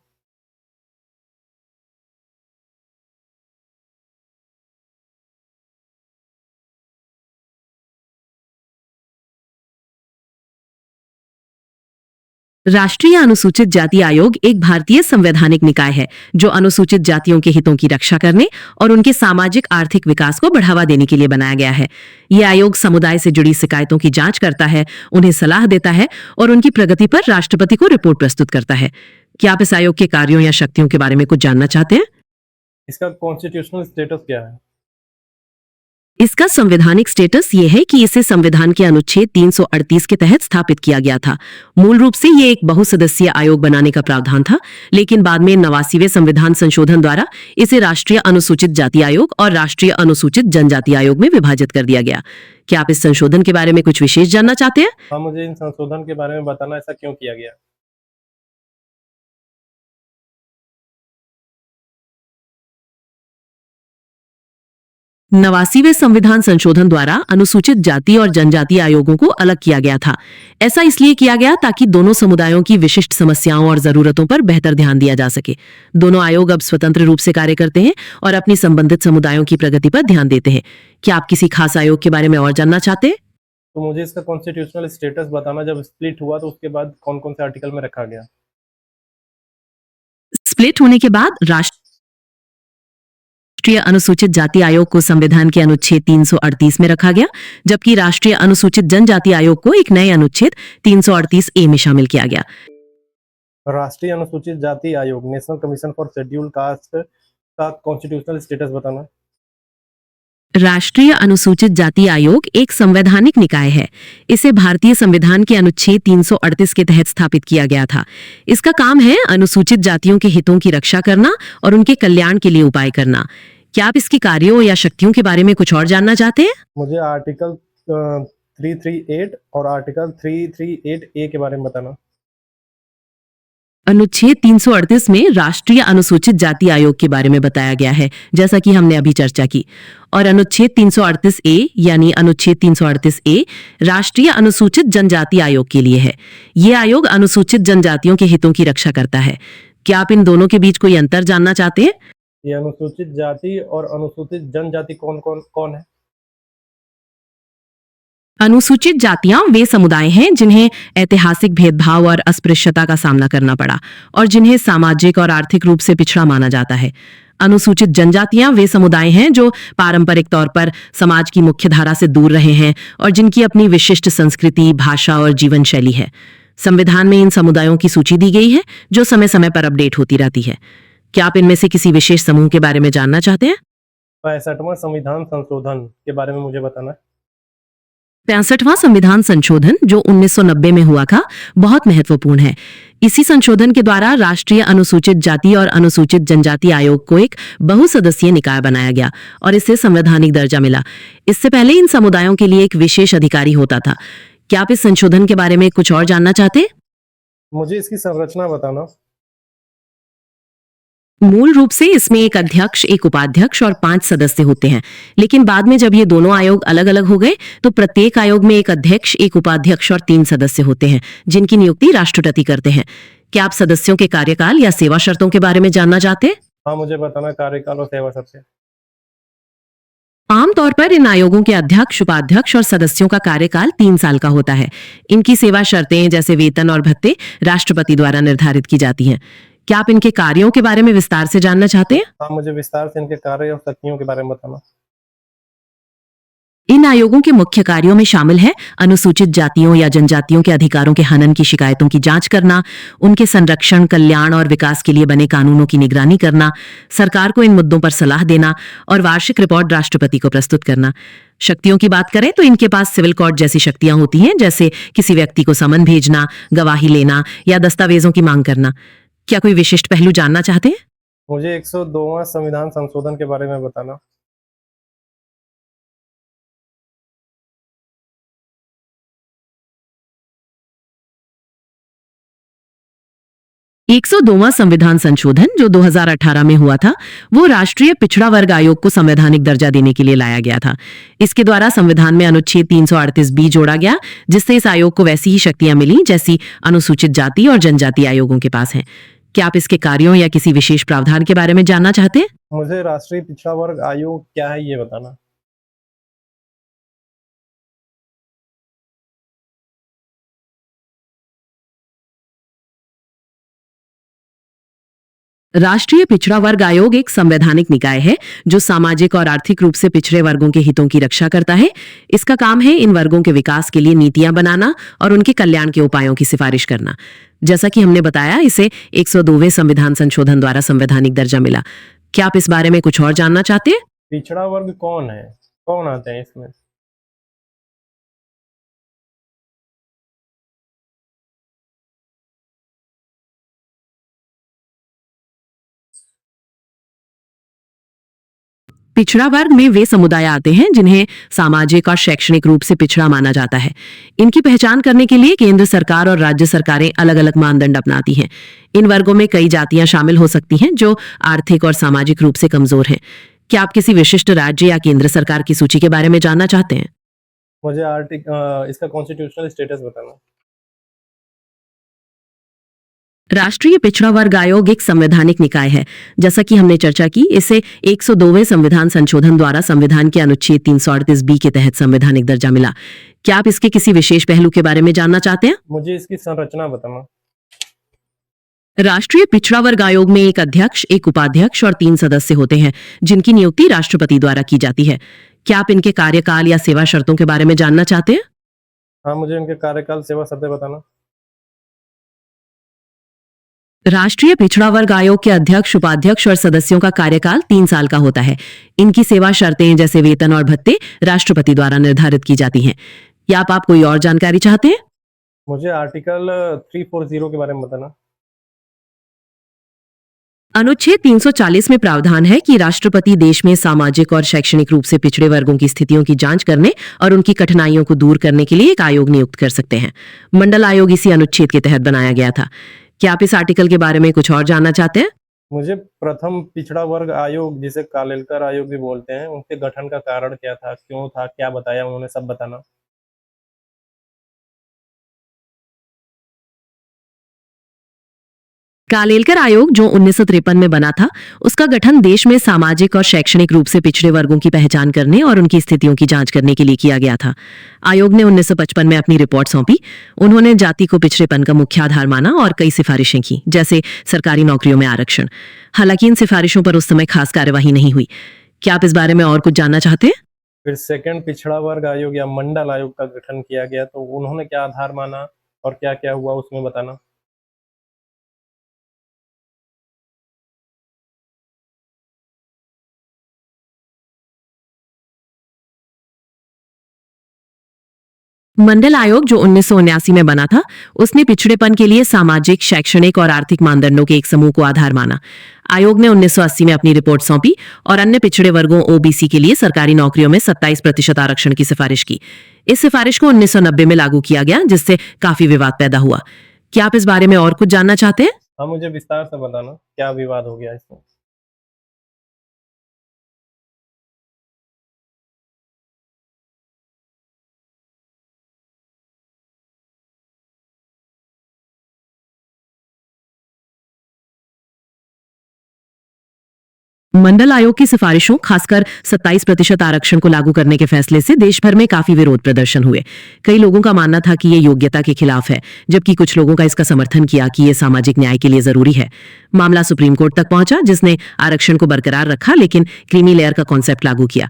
राष्ट्रीय अनुसूचित जाति आयोग एक भारतीय संवैधानिक निकाय है जो अनुसूचित जातियों के हितों की रक्षा करने और उनके सामाजिक आर्थिक विकास को बढ़ावा देने के लिए बनाया गया है। ये आयोग समुदाय से जुड़ी शिकायतों की जांच करता है, उन्हें सलाह देता है और उनकी प्रगति पर राष्ट्रपति को रिपोर्ट प्रस्तुत करता है। क्या आप इस आयोग के कार्यों या शक्तियों के बारे में कुछ जानना चाहते हैं? इसका कॉन्स्टिट्यूशनल स्टेटस क्या है? इसका संवैधानिक स्टेटस ये है कि इसे संविधान के अनुच्छेद 338 के तहत स्थापित किया गया था। मूल रूप से ये एक बहुसदस्यीय आयोग बनाने का प्रावधान था, लेकिन बाद में 89वें संविधान संशोधन द्वारा इसे राष्ट्रीय अनुसूचित जाति आयोग और राष्ट्रीय अनुसूचित जनजाति आयोग में विभाजित कर दिया गया। क्या आप इस संशोधन के बारे में कुछ विशेष जानना चाहते हैं? हाँ, मुझे इन संशोधन के बारे में बताना, ऐसा क्यों किया गया? 89वें संविधान संशोधन द्वारा अनुसूचित जाति और जनजाति आयोगों को अलग किया गया था। ऐसा इसलिए किया गया ताकि दोनों समुदायों की विशिष्ट समस्याओं और जरूरतों पर बेहतर ध्यान दिया जा सके। दोनों आयोग अब स्वतंत्र रूप से कार्य करते हैं और अपनी संबंधित समुदायों की प्रगति पर ध्यान देते हैं। क्या आप किसी खास आयोग के बारे में और जानना चाहते हैं? तो मुझे इसका कॉन्स्टिट्यूशनल स्टेटस बताना, जब स्प्लिट हुआ तो उसके बाद कौन कौन से आर्टिकल में रखा गया? स्प्लिट होने के बाद राष्ट्रीय अनुसूचित जाति आयोग को संविधान के अनुच्छेद 338 में रखा गया, जबकि राष्ट्रीय अनुसूचित जनजाति आयोग को एक नए अनुच्छेद 338 ए में शामिल किया गया। राष्ट्रीय अनुसूचित जाति आयोग, national commission for scheduled caste का कॉन्स्टिट्यूशनल स्टेटस बताना। राष्ट्रीय अनुसूचित जाति आयोग एक संवैधानिक निकाय है। इसे भारतीय संविधान के अनुच्छेद 338 के तहत स्थापित किया गया था। इसका काम है अनुसूचित जातियों के हितों की रक्षा करना और उनके कल्याण के लिए उपाय करना। क्या आप इसके कार्यों या शक्तियों के बारे में कुछ और जानना चाहते हैं? मुझे आर्टिकल 338 और आर्टिकल 338 ए के बारे में बताना। अनुच्छेद 338 में राष्ट्रीय अनुसूचित जाति आयोग के बारे में बताया गया है, जैसा कि हमने अभी चर्चा की। और अनुच्छेद 338 ए यानी अनुच्छेद 338 ए राष्ट्रीय अनुसूचित जनजाति आयोग के लिए है। ये आयोग अनुसूचित जनजातियों के हितों की रक्षा करता है। क्या आप इन दोनों के बीच कोई अंतर जानना चाहते हैं? ये अनुसूचित जाति और अनुसूचित जनजाति कौन कौन कौन है? अनुसूचित जातियां वे समुदाय हैं जिन्हें ऐतिहासिक भेदभाव और अस्पृश्यता का सामना करना पड़ा और जिन्हें सामाजिक और आर्थिक रूप से पिछड़ा माना जाता है। अनुसूचित जनजातियां वे समुदाय हैं जो पारंपरिक तौर पर समाज की मुख्य धारा से दूर रहे हैं और जिनकी अपनी विशिष्ट संस्कृति, भाषा और जीवन शैली है। संविधान में इन समुदायों की सूची दी गई है जो समय समय पर अपडेट होती रहती है। क्या आप इनमें से किसी विशेष समूह के बारे में जानना चाहते हैं? 65वां संविधान संशोधन के बारे में मुझे बताना। 65वां संविधान संशोधन जो 1990 में हुआ था, बहुत महत्वपूर्ण है। इसी संशोधन के द्वारा राष्ट्रीय अनुसूचित जाति और अनुसूचित जनजाति आयोग को एक बहुसदस्यीय निकाय बनाया गया और इसे संवैधानिक दर्जा मिला। इससे पहले इन समुदायों के लिए एक विशेष अधिकारी होता था। क्या आप इस संशोधन के बारे में कुछ और जानना चाहते हैं? मुझे इसकी संरचना बताना। मूल रूप से इसमें एक अध्यक्ष, एक उपाध्यक्ष और 5 सदस्य होते हैं, लेकिन बाद में जब ये दोनों आयोग अलग अलग हो गए तो प्रत्येक आयोग में एक अध्यक्ष, एक उपाध्यक्ष और 3 सदस्य होते हैं जिनकी नियुक्ति राष्ट्रपति करते हैं। क्या आप सदस्यों के कार्यकाल या सेवा शर्तों के बारे में जानना चाहते हैं? हाँ, मुझे बताना कार्यकाल और सेवा शर्तें। आमतौर पर इन आयोगों के अध्यक्ष, उपाध्यक्ष और सदस्यों का कार्यकाल 3 साल का होता है। इनकी सेवा शर्तें जैसे वेतन और भत्ते राष्ट्रपति द्वारा निर्धारित की जाती हैं। क्या आप इनके कार्यों के बारे में विस्तार से जानना चाहते हैं? हाँ, मुझे विस्तार से इनके कार्य और शक्तियों के बारे में बताना। इन आयोगों के मुख्य कार्यों में शामिल है अनुसूचित जातियों या जनजातियों के अधिकारों के हनन की शिकायतों की जांच करना, उनके संरक्षण, कल्याण और विकास के लिए बने कानूनों की निगरानी करना, सरकार को इन मुद्दों पर सलाह देना और वार्षिक रिपोर्ट राष्ट्रपति को प्रस्तुत करना। शक्तियों की बात करें तो इनके पास सिविल कोर्ट जैसी शक्तियां होती हैं, जैसे किसी व्यक्ति को समन भेजना, गवाही लेना या दस्तावेजों की मांग करना। क्या कोई विशिष्ट पहलू जानना चाहते हैं? मुझे 102वां संविधान संशोधन के बारे में बताना। 102वां संविधान संशोधन जो 2018 में हुआ था, वो राष्ट्रीय पिछड़ा वर्ग आयोग को संवैधानिक दर्जा देने के लिए लाया गया था। इसके द्वारा संविधान में अनुच्छेद 338 बी जोड़ा गया, जिससे इस आयोग को वैसी ही शक्तियां मिली जैसी अनुसूचित जाति और जनजाति आयोगों के पास हैं। क्या आप इसके कार्यों या किसी विशेष प्रावधान के बारे में जानना चाहते हैं? मुझे राष्ट्रीय पिछड़ा वर्ग आयोग क्या है ये बताना। राष्ट्रीय पिछड़ा वर्ग आयोग एक संवैधानिक निकाय है जो सामाजिक और आर्थिक रूप से पिछड़े वर्गों के हितों की रक्षा करता है। इसका काम है इन वर्गों के विकास के लिए नीतियां बनाना और उनके कल्याण के उपायों की सिफारिश करना। जैसा कि हमने बताया, इसे 102वें संविधान संशोधन द्वारा संवैधानिक दर्जा मिला। क्या आप इस बारे में कुछ और जानना चाहते हैं? पिछड़ा वर्ग कौन है, कौन आते हैं इसमें? पिछड़ा वर्ग में वे समुदाय आते हैं जिन्हें सामाजिक और शैक्षणिक रूप से पिछड़ा माना जाता है। इनकी पहचान करने के लिए केंद्र सरकार और राज्य सरकारें अलग-अलग मानदंड अपनाती हैं। इन वर्गों में कई जातियां शामिल हो सकती हैं जो आर्थिक और सामाजिक रूप से कमजोर हैं। क्या आप किसी विशिष्ट राज्य या केंद्र सरकार की सूची के बारे में जानना चाहते हैं? मुझे इसका कॉन्स्टिट्यूशनल स्टेटस बताना। राष्ट्रीय पिछड़ा वर्ग आयोग एक संवैधानिक निकाय है। जैसा कि हमने चर्चा की, इसे 102वें संविधान संशोधन द्वारा संविधान के अनुच्छेद 338 बी के तहत संवैधानिक दर्जा मिला। क्या आप इसके किसी विशेष पहलू के बारे में जानना चाहते हैं? मुझे इसकी संरचना बताना। राष्ट्रीय पिछड़ा वर्ग आयोग में एक अध्यक्ष, एक उपाध्यक्ष और 3 सदस्य होते हैं, जिनकी नियुक्ति राष्ट्रपति द्वारा की जाती है। क्या आप इनके कार्यकाल या सेवा शर्तों के बारे में जानना चाहते हैं? हाँ, मुझे इनके कार्यकाल सेवा शर्तें बताना। राष्ट्रीय पिछड़ा वर्ग आयोग के अध्यक्ष, उपाध्यक्ष और सदस्यों का कार्यकाल 3 साल का होता है। इनकी सेवा शर्तें जैसे वेतन और भत्ते राष्ट्रपति द्वारा निर्धारित की जाती हैं। या आप कोई और जानकारी चाहते हैं? मुझे आर्टिकल 340 के बारे में बताना। अनुच्छेद 340 में प्रावधान है कि राष्ट्रपति देश में सामाजिक और शैक्षणिक रूप से पिछड़े वर्गों की स्थितियों की जांच करने और उनकी कठिनाइयों को दूर करने के लिए एक आयोग नियुक्त कर सकते हैं। मंडल आयोग इसी अनुच्छेद के तहत बनाया गया था। क्या आप इस आर्टिकल के बारे में कुछ और जानना चाहते हैं? मुझे प्रथम पिछड़ा वर्ग आयोग, जिसे कालेलकर आयोग भी बोलते हैं, उनके गठन का कारण क्या था, क्यों था, क्या बताया उन्होंने, सब बताना। कालेलकर आयोग जो 1953 में बना था, उसका गठन देश में सामाजिक और शैक्षणिक रूप से पिछड़े वर्गों की पहचान करने और उनकी स्थितियों की जांच करने के लिए किया गया था। आयोग ने 1955 में अपनी रिपोर्ट सौंपी। उन्होंने जाति को पिछड़ेपन का मुख्य आधार माना और कई सिफारिशें की, जैसे सरकारी नौकरियों में आरक्षण। हालांकि इन सिफारिशों पर उस समय खास कार्यवाही नहीं हुई। क्या आप इस बारे में और कुछ जानना चाहते हैं? फिर सेकंड पिछड़ा वर्ग आयोग या मंडल आयोग का गठन किया गया, तो उन्होंने क्या आधार माना और क्या क्या हुआ उसमें बताना। मंडल आयोग जो 1979 में बना था, उसने पिछड़ेपन के लिए सामाजिक, शैक्षणिक और आर्थिक मानदंडों के एक समूह को आधार माना। आयोग ने 1980 में अपनी रिपोर्ट सौंपी और अन्य पिछड़े वर्गों ओबीसी के लिए सरकारी नौकरियों में 27% आरक्षण की सिफारिश की। इस सिफारिश को 1990 में लागू किया गया, जिससे काफी विवाद पैदा हुआ। क्या आप इस बारे में और कुछ जानना चाहते हैं? हाँ, मुझे विस्तार से बताना, क्या विवाद हो गया इसमें। मंडल आयोग की सिफारिशों, खासकर 27% आरक्षण को लागू करने के फैसले से देश भर में काफी विरोध प्रदर्शन हुए। कई लोगों का मानना था कि ये योग्यता के खिलाफ है, जबकि कुछ लोगों का इसका समर्थन किया कि ये सामाजिक न्याय के लिए जरूरी है। मामला सुप्रीम कोर्ट तक पहुंचा, जिसने आरक्षण को बरकरार रखा लेकिन क्रीमी लेयर का कॉन्सेप्ट लागू किया।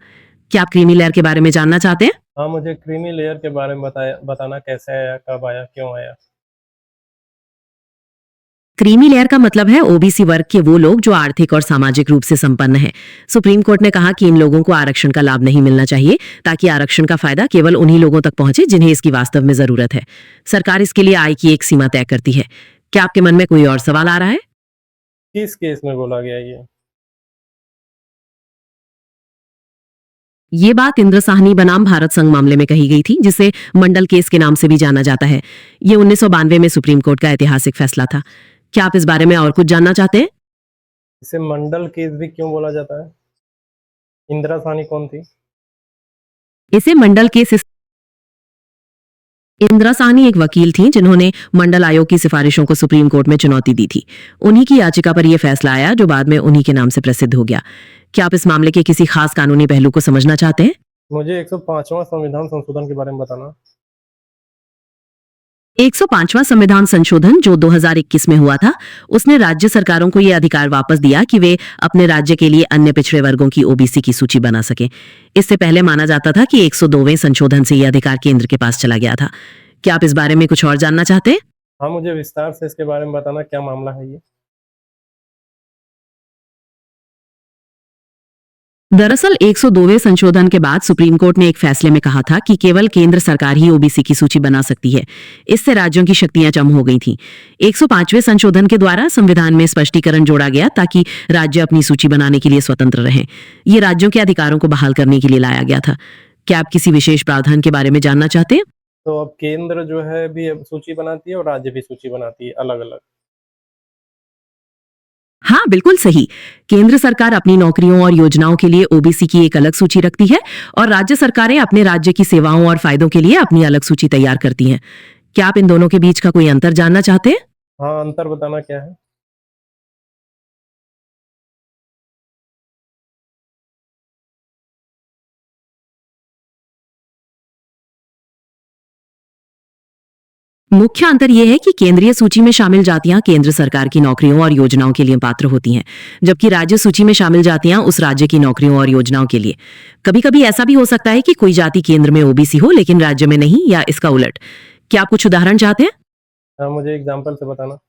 क्या आप क्रीमी लेयर के बारे में जानना चाहते हैं? हाँ, मुझे क्रीमी लेयर के बारे में बताना, कैसे आया, कब आया, क्यों आया। क्रीमी लेयर का मतलब है ओबीसी वर्ग के वो लोग जो आर्थिक और सामाजिक रूप से संपन्न हैं। सुप्रीम कोर्ट ने कहा कि इन लोगों को आरक्षण का लाभ नहीं मिलना चाहिए, ताकि आरक्षण का फायदा केवल उन्हीं लोगों तक पहुंचे जिन्हें इसकी वास्तव में जरूरत है। सरकार इसके लिए आय की एक सीमा तय करती है। क्या आपके मन में कोई और सवाल आ रहा है? किस केस में बोला गया ये? ये बात इंद्र साहनी बनाम भारत संघ मामले में कही गई थी, जिसे मंडल केस के नाम से भी जाना जाता है। ये 1992 में सुप्रीम कोर्ट का ऐतिहासिक फैसला था। क्या आप इस बारे में और कुछ जानना चाहते हैं? इसे मंडल केस भी क्यों बोला जाता है? इंदिरा साहनी कौन थी? इसे मंडल केस इंदिरा साहनी एक वकील थी जिन्होंने मंडल आयोग की सिफारिशों को सुप्रीम कोर्ट में चुनौती दी थी। उन्हीं की याचिका पर यह फैसला आया जो बाद में उन्हीं के नाम से प्रसिद्ध हो गया। क्या आप इस मामले के किसी खास कानूनी पहलू को समझना चाहते हैं? मुझे 105वां संविधान संशोधन के बारे में बताना। 105वां संविधान संशोधन जो 2021 में हुआ था, उसने राज्य सरकारों को यह अधिकार वापस दिया कि वे अपने राज्य के लिए अन्य पिछड़े वर्गों की ओबीसी की सूची बना सकें। इससे पहले माना जाता था कि 102वें संशोधन से यह अधिकार केंद्र के पास चला गया था। क्या आप इस बारे में कुछ और जानना चाहते हैं? हाँ, मुझे विस्तार से इसके बारे में बताना, क्या मामला है ये? दरअसल 102वें संशोधन के बाद सुप्रीम कोर्ट ने एक फैसले में कहा था कि केवल केंद्र सरकार ही ओबीसी की सूची बना सकती है। इससे राज्यों की शक्तियां कम हो गई थीं। 105वें संशोधन के द्वारा संविधान में स्पष्टीकरण जोड़ा गया ताकि राज्य अपनी सूची बनाने के लिए स्वतंत्र रहें। ये राज्यों के अधिकारों को बहाल करने के लिए लाया गया था। क्या आप किसी विशेष प्रावधान के बारे में जानना चाहते हैं? तो अब केंद्र जो है भी अब सूची बनाती है और राज्य भी सूची बनाती है अलग-अलग। हाँ, बिल्कुल सही। केंद्र सरकार अपनी नौकरियों और योजनाओं के लिए ओबीसी की एक अलग सूची रखती है और राज्य सरकारें अपने राज्य की सेवाओं और फायदों के लिए अपनी अलग सूची तैयार करती हैं। क्या आप इन दोनों के बीच का कोई अंतर जानना चाहते हैं? हाँ, अंतर बताना क्या है? मुख्य अंतर यह है कि केंद्रीय सूची में शामिल जातियां केंद्र सरकार की नौकरियों और योजनाओं के लिए पात्र होती हैं, जबकि राज्य सूची में शामिल जातियां उस राज्य की नौकरियों और योजनाओं के लिए। कभी-कभी ऐसा भी हो सकता है कि कोई जाति केंद्र में ओबीसी हो लेकिन राज्य में नहीं, या इसका उलट। क्या आप कुछ उदाहरण चाहते हैं? हाँ, मुझे एग्जाम्पल से बताना।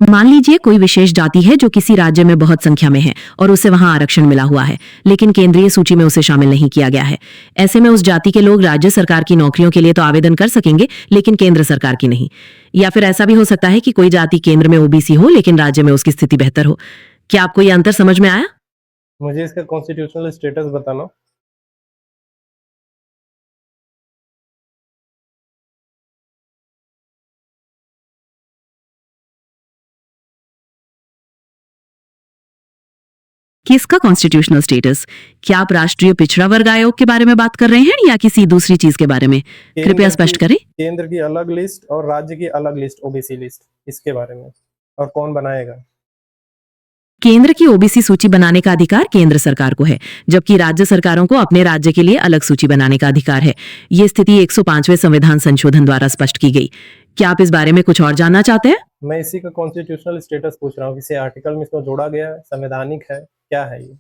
मान लीजिए कोई विशेष जाति है जो किसी राज्य में बहुत संख्या में है और उसे वहां आरक्षण मिला हुआ है, लेकिन केंद्रीय सूची में उसे शामिल नहीं किया गया है। ऐसे में उस जाति के लोग राज्य सरकार की नौकरियों के लिए तो आवेदन कर सकेंगे, लेकिन केंद्र सरकार की नहीं। या फिर ऐसा भी हो सकता है कि कोई जाति केंद्र में ओबीसी हो लेकिन राज्य में उसकी स्थिति बेहतर हो। क्या आपको यह अंतर समझ में आया? मुझे इसका कॉन्स्टिट्यूशनल स्टेटस बताना। किसका कॉन्स्टिट्यूशनल स्टेटस? क्या आप राष्ट्रीय पिछड़ा वर्ग आयोग के बारे में बात कर रहे हैं या किसी दूसरी चीज के बारे में? कृपया स्पष्ट करें। केंद्र की अलग लिस्ट और राज्य की अलग लिस्ट, ओबीसी लिस्ट, इसके बारे में। और कौन बनाएगा? केंद्र की ओबीसी सूची बनाने का अधिकार केंद्र सरकार को है, जबकि राज्य सरकारों को अपने राज्य के लिए अलग सूची बनाने का अधिकार है। ये स्थिति 105वें संविधान संशोधन द्वारा स्पष्ट की गई। क्या आप इस बारे में कुछ और जानना चाहते हैं? मैं इसी का कॉन्स्टिट्यूशनल स्टेटस पूछ रहा हूँ, किसी आर्टिकल में इसको जोड़ा गया है, संवैधानिक है, क्या है ये?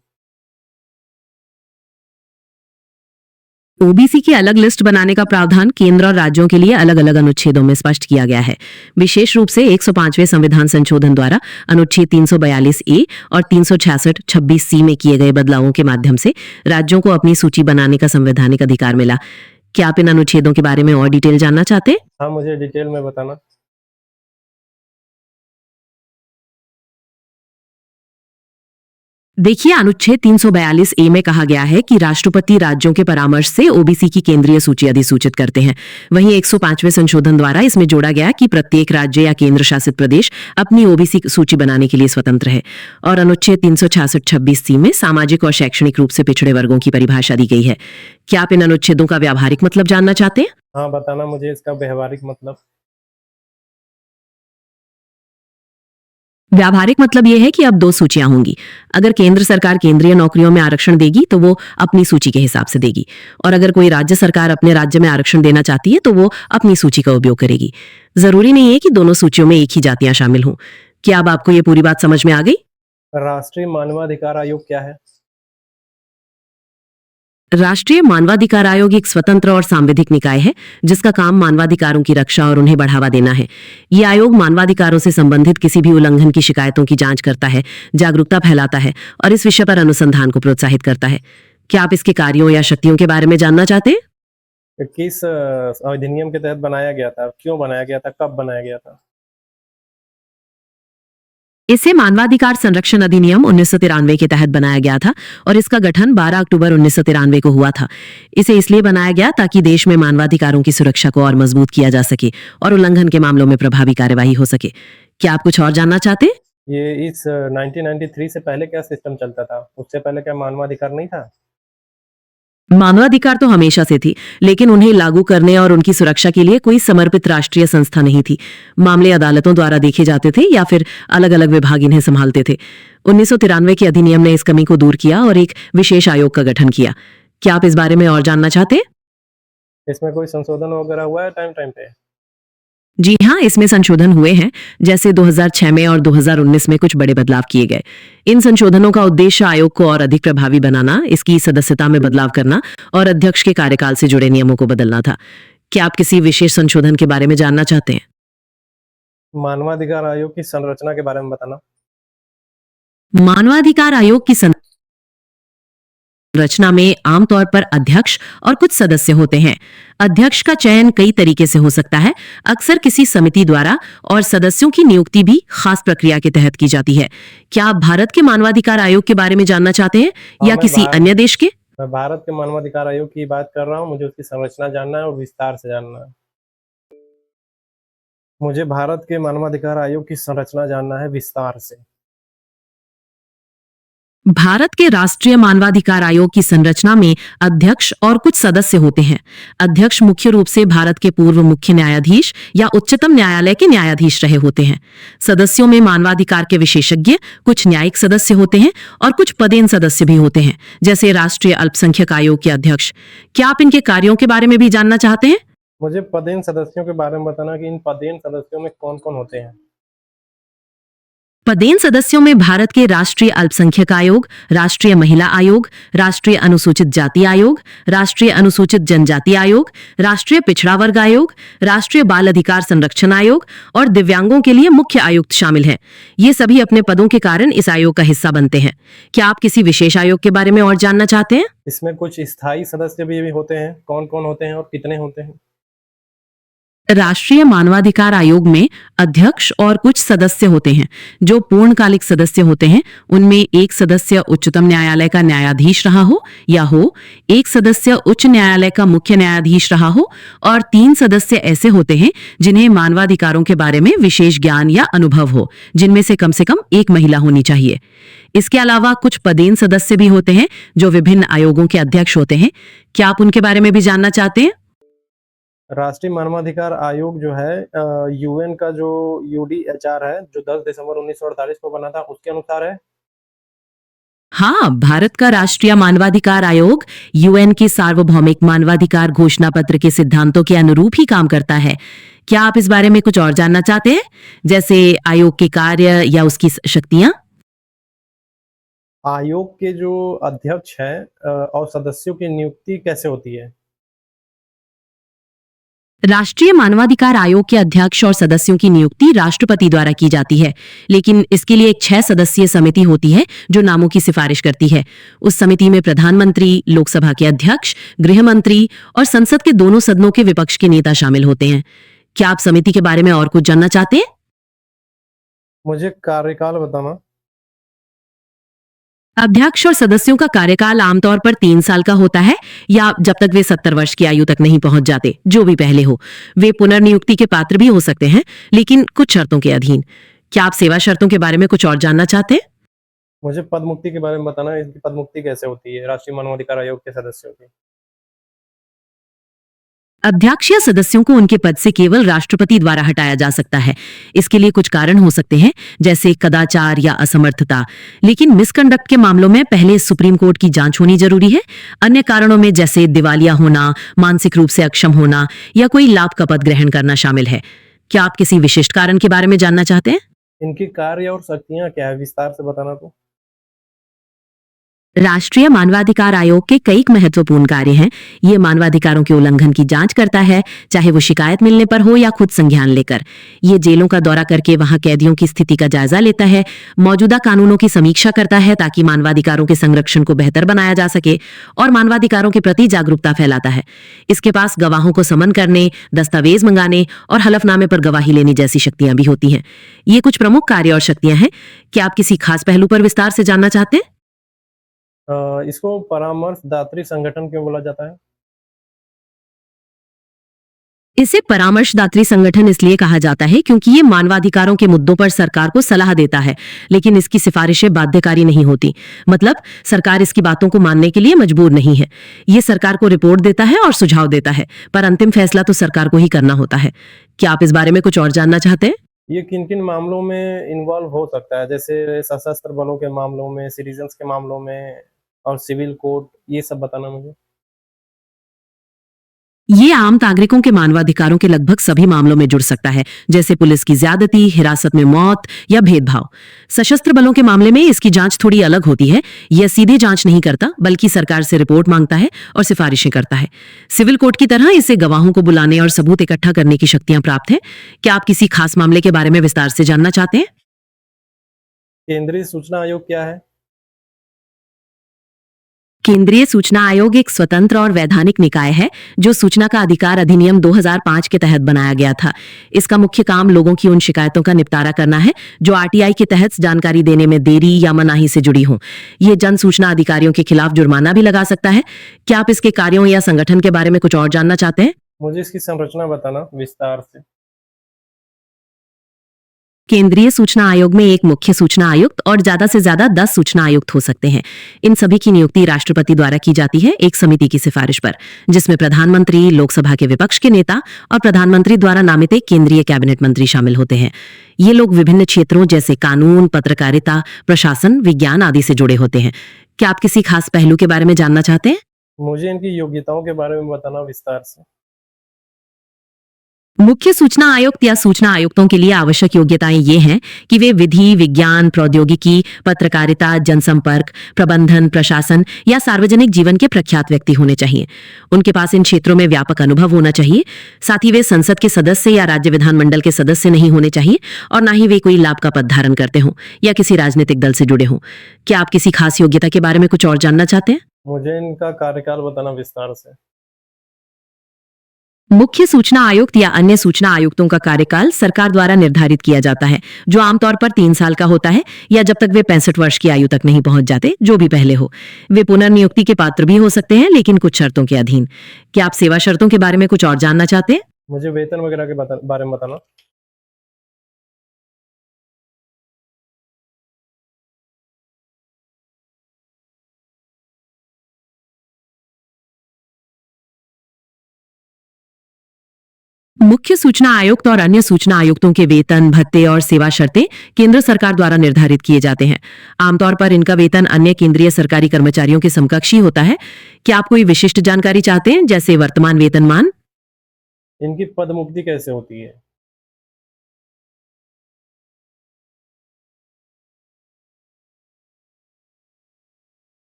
ओबीसी की अलग लिस्ट बनाने का प्रावधान केंद्र और राज्यों के लिए अलग अलग अनुच्छेदों में स्पष्ट किया गया है। विशेष रूप से 105वें संविधान संशोधन द्वारा अनुच्छेद 342A और 366(26)C में किए गए बदलावों के माध्यम से राज्यों को अपनी सूची बनाने का संवैधानिक अधिकार मिला। क्या आप इन अनुच्छेदों के बारे में और डिटेल जानना चाहते हैं? हाँ, मुझे डिटेल में बताना। देखिए, अनुच्छेद 342A में कहा गया है कि राष्ट्रपति राज्यों के परामर्श से ओबीसी की केंद्रीय सूची अधिसूचित करते हैं। वहीं 105वें संशोधन द्वारा इसमें जोड़ा गया कि प्रत्येक राज्य या केंद्र शासित प्रदेश अपनी ओबीसी सूची बनाने के लिए स्वतंत्र है। और अनुच्छेद 366(26)C में सामाजिक और शैक्षणिक रूप से पिछड़े वर्गों की परिभाषा दी गई है। क्या आप इन अनुच्छेदों का व्यावहारिक मतलब जानना चाहते हैं? हाँ, बताना मुझे इसका व्यवहारिक मतलब। व्यावहारिक मतलब यह है कि अब दो सूचियां होंगी। अगर केंद्र सरकार केंद्रीय नौकरियों में आरक्षण देगी तो वो अपनी सूची के हिसाब से देगी, और अगर कोई राज्य सरकार अपने राज्य में आरक्षण देना चाहती है तो वो अपनी सूची का उपयोग करेगी। जरूरी नहीं है कि दोनों सूचियों में एक ही जातियां शामिल हों। क्या अब आपको ये पूरी बात समझ में आ गई? राष्ट्रीय मानवाधिकार आयोग क्या है? राष्ट्रीय मानवाधिकार आयोग एक स्वतंत्र और सांविधिक निकाय है जिसका काम मानवाधिकारों की रक्षा और उन्हें बढ़ावा देना है। ये आयोग मानवाधिकारों से संबंधित किसी भी उल्लंघन की शिकायतों की जांच करता है, जागरूकता फैलाता है और इस विषय पर अनुसंधान को प्रोत्साहित करता है। क्या आप इसके कार्यों या शक्तियों के बारे में जानना चाहते हैं? किस अधिनियम के तहत बनाया गया था, क्यों बनाया गया था, कब बनाया गया था? इसे मानवाधिकार संरक्षण अधिनियम 1993 के तहत बनाया गया था और इसका गठन 12 अक्टूबर 1993 को हुआ था। इसे इसलिए बनाया गया ताकि देश में मानवाधिकारों की सुरक्षा को और मजबूत किया जा सके और उल्लंघन के मामलों में प्रभावी कार्यवाही हो सके। क्या आप कुछ और जानना चाहते हैं? ये इस 1993 से पहले क्या सिस्टम चलता था? उससे पहले क्या मानवाधिकार नहीं था? मानवाधिकार तो हमेशा से थी, लेकिन उन्हें लागू करने और उनकी सुरक्षा के लिए कोई समर्पित राष्ट्रीय संस्था नहीं थी। मामले अदालतों द्वारा देखे जाते थे या फिर अलग अलग विभाग इन्हें संभालते थे। 1993 के अधिनियम ने इस कमी को दूर किया और एक विशेष आयोग का गठन किया। क्या आप इस बारे में और जानना चाहते हैं? इसमें कोई संशोधन वगैरह हुआ है टाइम टाइम पे? जी हाँ, इसमें संशोधन हुए हैं। जैसे 2006 में और 2019 में कुछ बड़े बदलाव किए गए। इन संशोधनों का उद्देश्य आयोग को और अधिक प्रभावी बनाना, इसकी सदस्यता में बदलाव करना और अध्यक्ष के कार्यकाल से जुड़े नियमों को बदलना था। क्या आप किसी विशेष संशोधन के बारे में जानना चाहते हैं? मानवाधिकार आयोग की संरचना के बारे में बताना। मानवाधिकार आयोग की संरचना में आमतौर पर अध्यक्ष और कुछ सदस्य होते हैं। अध्यक्ष का चयन कई तरीके से हो सकता है, अक्सर किसी समिति द्वारा, और सदस्यों की नियुक्ति भी खास प्रक्रिया के तहत की जाती है। क्या आप भारत के मानवाधिकार आयोग के बारे में जानना चाहते हैं या मैं किसी अन्य देश के? मैं भारत के मानवाधिकार आयोग की बात कर रहा हूँ। मुझे उसकी संरचना जानना है और विस्तार से जानना है। मुझे भारत के मानवाधिकार आयोग की संरचना जानना है विस्तार से। भारत के राष्ट्रीय मानवाधिकार आयोग की संरचना में अध्यक्ष और कुछ सदस्य होते हैं। अध्यक्ष मुख्य रूप से भारत के पूर्व मुख्य न्यायाधीश या उच्चतम न्यायालय के न्यायाधीश रहे होते हैं। सदस्यों में मानवाधिकार के विशेषज्ञ, कुछ न्यायिक सदस्य होते हैं और कुछ पदेन सदस्य भी होते हैं, जैसे राष्ट्रीय अल्पसंख्यक आयोग के अध्यक्ष। क्या आप इनके कार्यों के बारे में भी जानना चाहते हैं? मुझे पदेन सदस्यों के बारे में बताना कि इन पदेन सदस्यों में कौन कौन होते हैं। पदेन सदस्यों में भारत के राष्ट्रीय अल्पसंख्यक आयोग, राष्ट्रीय महिला आयोग, राष्ट्रीय अनुसूचित जाति आयोग, राष्ट्रीय अनुसूचित जनजाति आयोग, राष्ट्रीय पिछड़ा वर्ग आयोग, राष्ट्रीय बाल अधिकार संरक्षण आयोग और दिव्यांगों के लिए मुख्य आयुक्त शामिल हैं। ये सभी अपने पदों के कारण इस आयोग का हिस्सा बनते हैं। क्या आप किसी विशेष आयोग के बारे में और जानना चाहते हैं? इसमें कुछ स्थायी सदस्य भी होते हैं। कौन कौन होते हैं और कितने होते हैं? राष्ट्रीय मानवाधिकार आयोग में अध्यक्ष और कुछ सदस्य होते हैं जो पूर्णकालिक सदस्य होते हैं। उनमें एक सदस्य उच्चतम न्यायालय का न्यायाधीश रहा हो, एक सदस्य उच्च न्यायालय का मुख्य न्यायाधीश रहा हो, और 3 सदस्य ऐसे होते हैं जिन्हें मानवाधिकारों के बारे में विशेष ज्ञान या अनुभव हो, जिनमें से कम एक महिला होनी चाहिए। इसके अलावा कुछ पदेन सदस्य भी होते हैं जो विभिन्न आयोगों के अध्यक्ष होते हैं। क्या आप उनके बारे में भी जानना चाहते हैं? राष्ट्रीय मानवाधिकार आयोग जो है यूएन का जो यूडीएचआर है, जो 10 दिसंबर 1948 को बना था, उसके अनुसार है। हाँ, भारत का राष्ट्रीय मानवाधिकार आयोग यूएन के सार्वभौमिक मानवाधिकार घोषणा पत्र के सिद्धांतों के अनुरूप ही काम करता है। क्या आप इस बारे में कुछ और जानना चाहते हैं, जैसे आयोग के कार्य या उसकी शक्तियां? आयोग के जो अध्यक्ष हैं और सदस्यों की नियुक्ति कैसे होती है? राष्ट्रीय मानवाधिकार आयोग के अध्यक्ष और सदस्यों की नियुक्ति राष्ट्रपति द्वारा की जाती है, लेकिन इसके लिए एक 6 सदस्यीय समिति होती है जो नामों की सिफारिश करती है। उस समिति में प्रधानमंत्री, लोकसभा के अध्यक्ष, गृह मंत्री और संसद के दोनों सदनों के विपक्ष के नेता शामिल होते हैं। क्या आप समिति के बारे में और कुछ जानना चाहते हैं? मुझे कार्यकाल बताना। अध्यक्ष और सदस्यों का कार्यकाल आमतौर पर 3 साल का होता है, या जब तक वे 70 वर्ष की आयु तक नहीं पहुंच जाते, जो भी पहले हो। वे पुनर्नियुक्ति के पात्र भी हो सकते हैं, लेकिन कुछ शर्तों के अधीन। क्या आप सेवा शर्तों के बारे में कुछ और जानना चाहते हैं? मुझे पदमुक्ति के बारे में बताना। इनकी पदमुक्ति कैसे होती है राष्ट्रीय मानवाधिकार आयोग के सदस्यों की? अध्यक्ष या सदस्यों को उनके पद से केवल राष्ट्रपति द्वारा हटाया जा सकता है। इसके लिए कुछ कारण हो सकते हैं, जैसे कदाचार या असमर्थता, लेकिन मिसकंडक्ट के मामलों में पहले सुप्रीम कोर्ट की जांच होनी जरूरी है। अन्य कारणों में जैसे दिवालिया होना, मानसिक रूप से अक्षम होना या कोई लाभ का पद ग्रहण करना शामिल है। क्या आप किसी विशिष्ट कारण के बारे में जानना चाहते हैं? इनकी कार्य और शक्तियां क्या है, विस्तार से बताना। तो राष्ट्रीय मानवाधिकार आयोग के कई महत्वपूर्ण कार्य हैं। ये मानवाधिकारों के उल्लंघन की जांच करता है, चाहे वो शिकायत मिलने पर हो या खुद संज्ञान लेकर। ये जेलों का दौरा करके वहां कैदियों की स्थिति का जायजा लेता है, मौजूदा कानूनों की समीक्षा करता है ताकि मानवाधिकारों के संरक्षण को बेहतर बनाया जा सके, और मानवाधिकारों के प्रति जागरूकता फैलाता है। इसके पास गवाहों को समन करने, दस्तावेज मंगाने और हलफनामे पर गवाही लेने जैसी शक्तियां भी होती हैं। ये कुछ प्रमुख कार्य और शक्तियां हैं। क्या आप किसी खास पहलू पर विस्तार से जानना चाहते हैं? इसको परामर्शदात्री संगठन क्यों बोला जाता है? इसे परामर्शदात्री संगठन इसलिए कहा जाता है क्योंकि ये मानवाधिकारों के मुद्दों पर सरकार को सलाह देता है, लेकिन इसकी सिफारिशें बाध्यकारी नहीं होती। मतलब सरकार इसकी बातों को मानने के लिए मजबूर नहीं है। ये सरकार को रिपोर्ट देता है और सुझाव देता है, पर अंतिम फैसला तो सरकार को ही करना होता है। क्या आप इस बारे में कुछ और जानना चाहते हैं? ये किन-किन मामलों में इन्वॉल्व हो सकता है? जैसे सशस्त्र बलों के मामलों में, सिटीजन्स के मामलों में और सिविल कोर्ट, ये सब बताना मुझे। ये आम नागरिकों के मानवाधिकारों के लगभग सभी मामलों में जुड़ सकता है, जैसे पुलिस की ज्यादती, हिरासत में मौत या भेदभाव। सशस्त्र बलों के मामले में इसकी जांच थोड़ी अलग होती है। यह सीधे जांच नहीं करता, बल्कि सरकार से रिपोर्ट मांगता है और सिफारिशें करता है। सिविल कोर्ट की तरह इसे गवाहों को बुलाने और सबूत इकट्ठा करने की शक्तियां प्राप्त हैं। क्या आप किसी खास मामले के बारे में विस्तार से जानना चाहते हैं? केंद्रीय सूचना आयोग क्या है? केंद्रीय सूचना आयोग एक स्वतंत्र और वैधानिक निकाय है जो सूचना का अधिकार अधिनियम 2005 के तहत बनाया गया था। इसका मुख्य काम लोगों की उन शिकायतों का निपटारा करना है जो आरटीआई के तहत जानकारी देने में देरी या मनाही से जुड़ी हों। ये जन सूचना अधिकारियों के खिलाफ जुर्माना भी लगा सकता है। क्या आप इसके कार्यों या संगठन के बारे में कुछ और जानना चाहते हैं? मुझे इसकी संरचना बताना विस्तार से। केंद्रीय सूचना आयोग में एक मुख्य सूचना आयुक्त और ज्यादा से ज्यादा 10 सूचना आयुक्त हो सकते हैं। इन सभी की नियुक्ति राष्ट्रपति द्वारा की जाती है एक समिति की सिफारिश पर, जिसमें प्रधानमंत्री, लोकसभा के विपक्ष के नेता और प्रधानमंत्री द्वारा नामित एक केंद्रीय कैबिनेट मंत्री शामिल होते हैं। ये लोग विभिन्न क्षेत्रों जैसे कानून, पत्रकारिता, प्रशासन, विज्ञान आदि से जुड़े होते हैं। क्या आप किसी खास पहलू के बारे में जानना चाहते हैं? मुझे इनकी योग्यताओं के बारे में बताना विस्तार से। मुख्य सूचना आयुक्त या सूचना आयुक्तों के लिए आवश्यक योग्यताएं ये हैं कि वे विधि, विज्ञान, प्रौद्योगिकी, पत्रकारिता, जनसंपर्क, प्रबंधन, प्रशासन या सार्वजनिक जीवन के प्रख्यात व्यक्ति होने चाहिए। उनके पास इन क्षेत्रों में व्यापक अनुभव होना चाहिए। साथ ही वे संसद के सदस्य या राज्य विधानमंडल के सदस्य नहीं होने चाहिए, और न ही वे कोई लाभ का पद धारण करते हों या किसी राजनीतिक दल से जुड़े हों। क्या आप किसी खास योग्यता के बारे में कुछ और जानना चाहते हैं? मुझे इनका कार्यकाल बताना विस्तार से। मुख्य सूचना आयुक्त या अन्य सूचना आयुक्तों का कार्यकाल सरकार द्वारा निर्धारित किया जाता है, जो आमतौर पर 3 साल का होता है, या जब तक वे 65 वर्ष की आयु तक नहीं पहुंच जाते, जो भी पहले हो। वे पुनर्नियुक्ति के पात्र भी हो सकते हैं, लेकिन कुछ शर्तों के अधीन। क्या आप सेवा शर्तों के बारे में कुछ और जानना चाहते हैं? मुझे वेतन वगैरह के बारे में बताना। मुख्य सूचना आयुक्त और अन्य सूचना आयुक्तों के वेतन, भत्ते और सेवा शर्तें केंद्र सरकार द्वारा निर्धारित किए जाते हैं। आमतौर पर इनका वेतन अन्य केंद्रीय सरकारी कर्मचारियों के समकक्ष ही होता है। क्या आप कोई विशिष्ट जानकारी चाहते हैं, जैसे वर्तमान वेतनमान? इनकी पदमुक्ति कैसे होती है?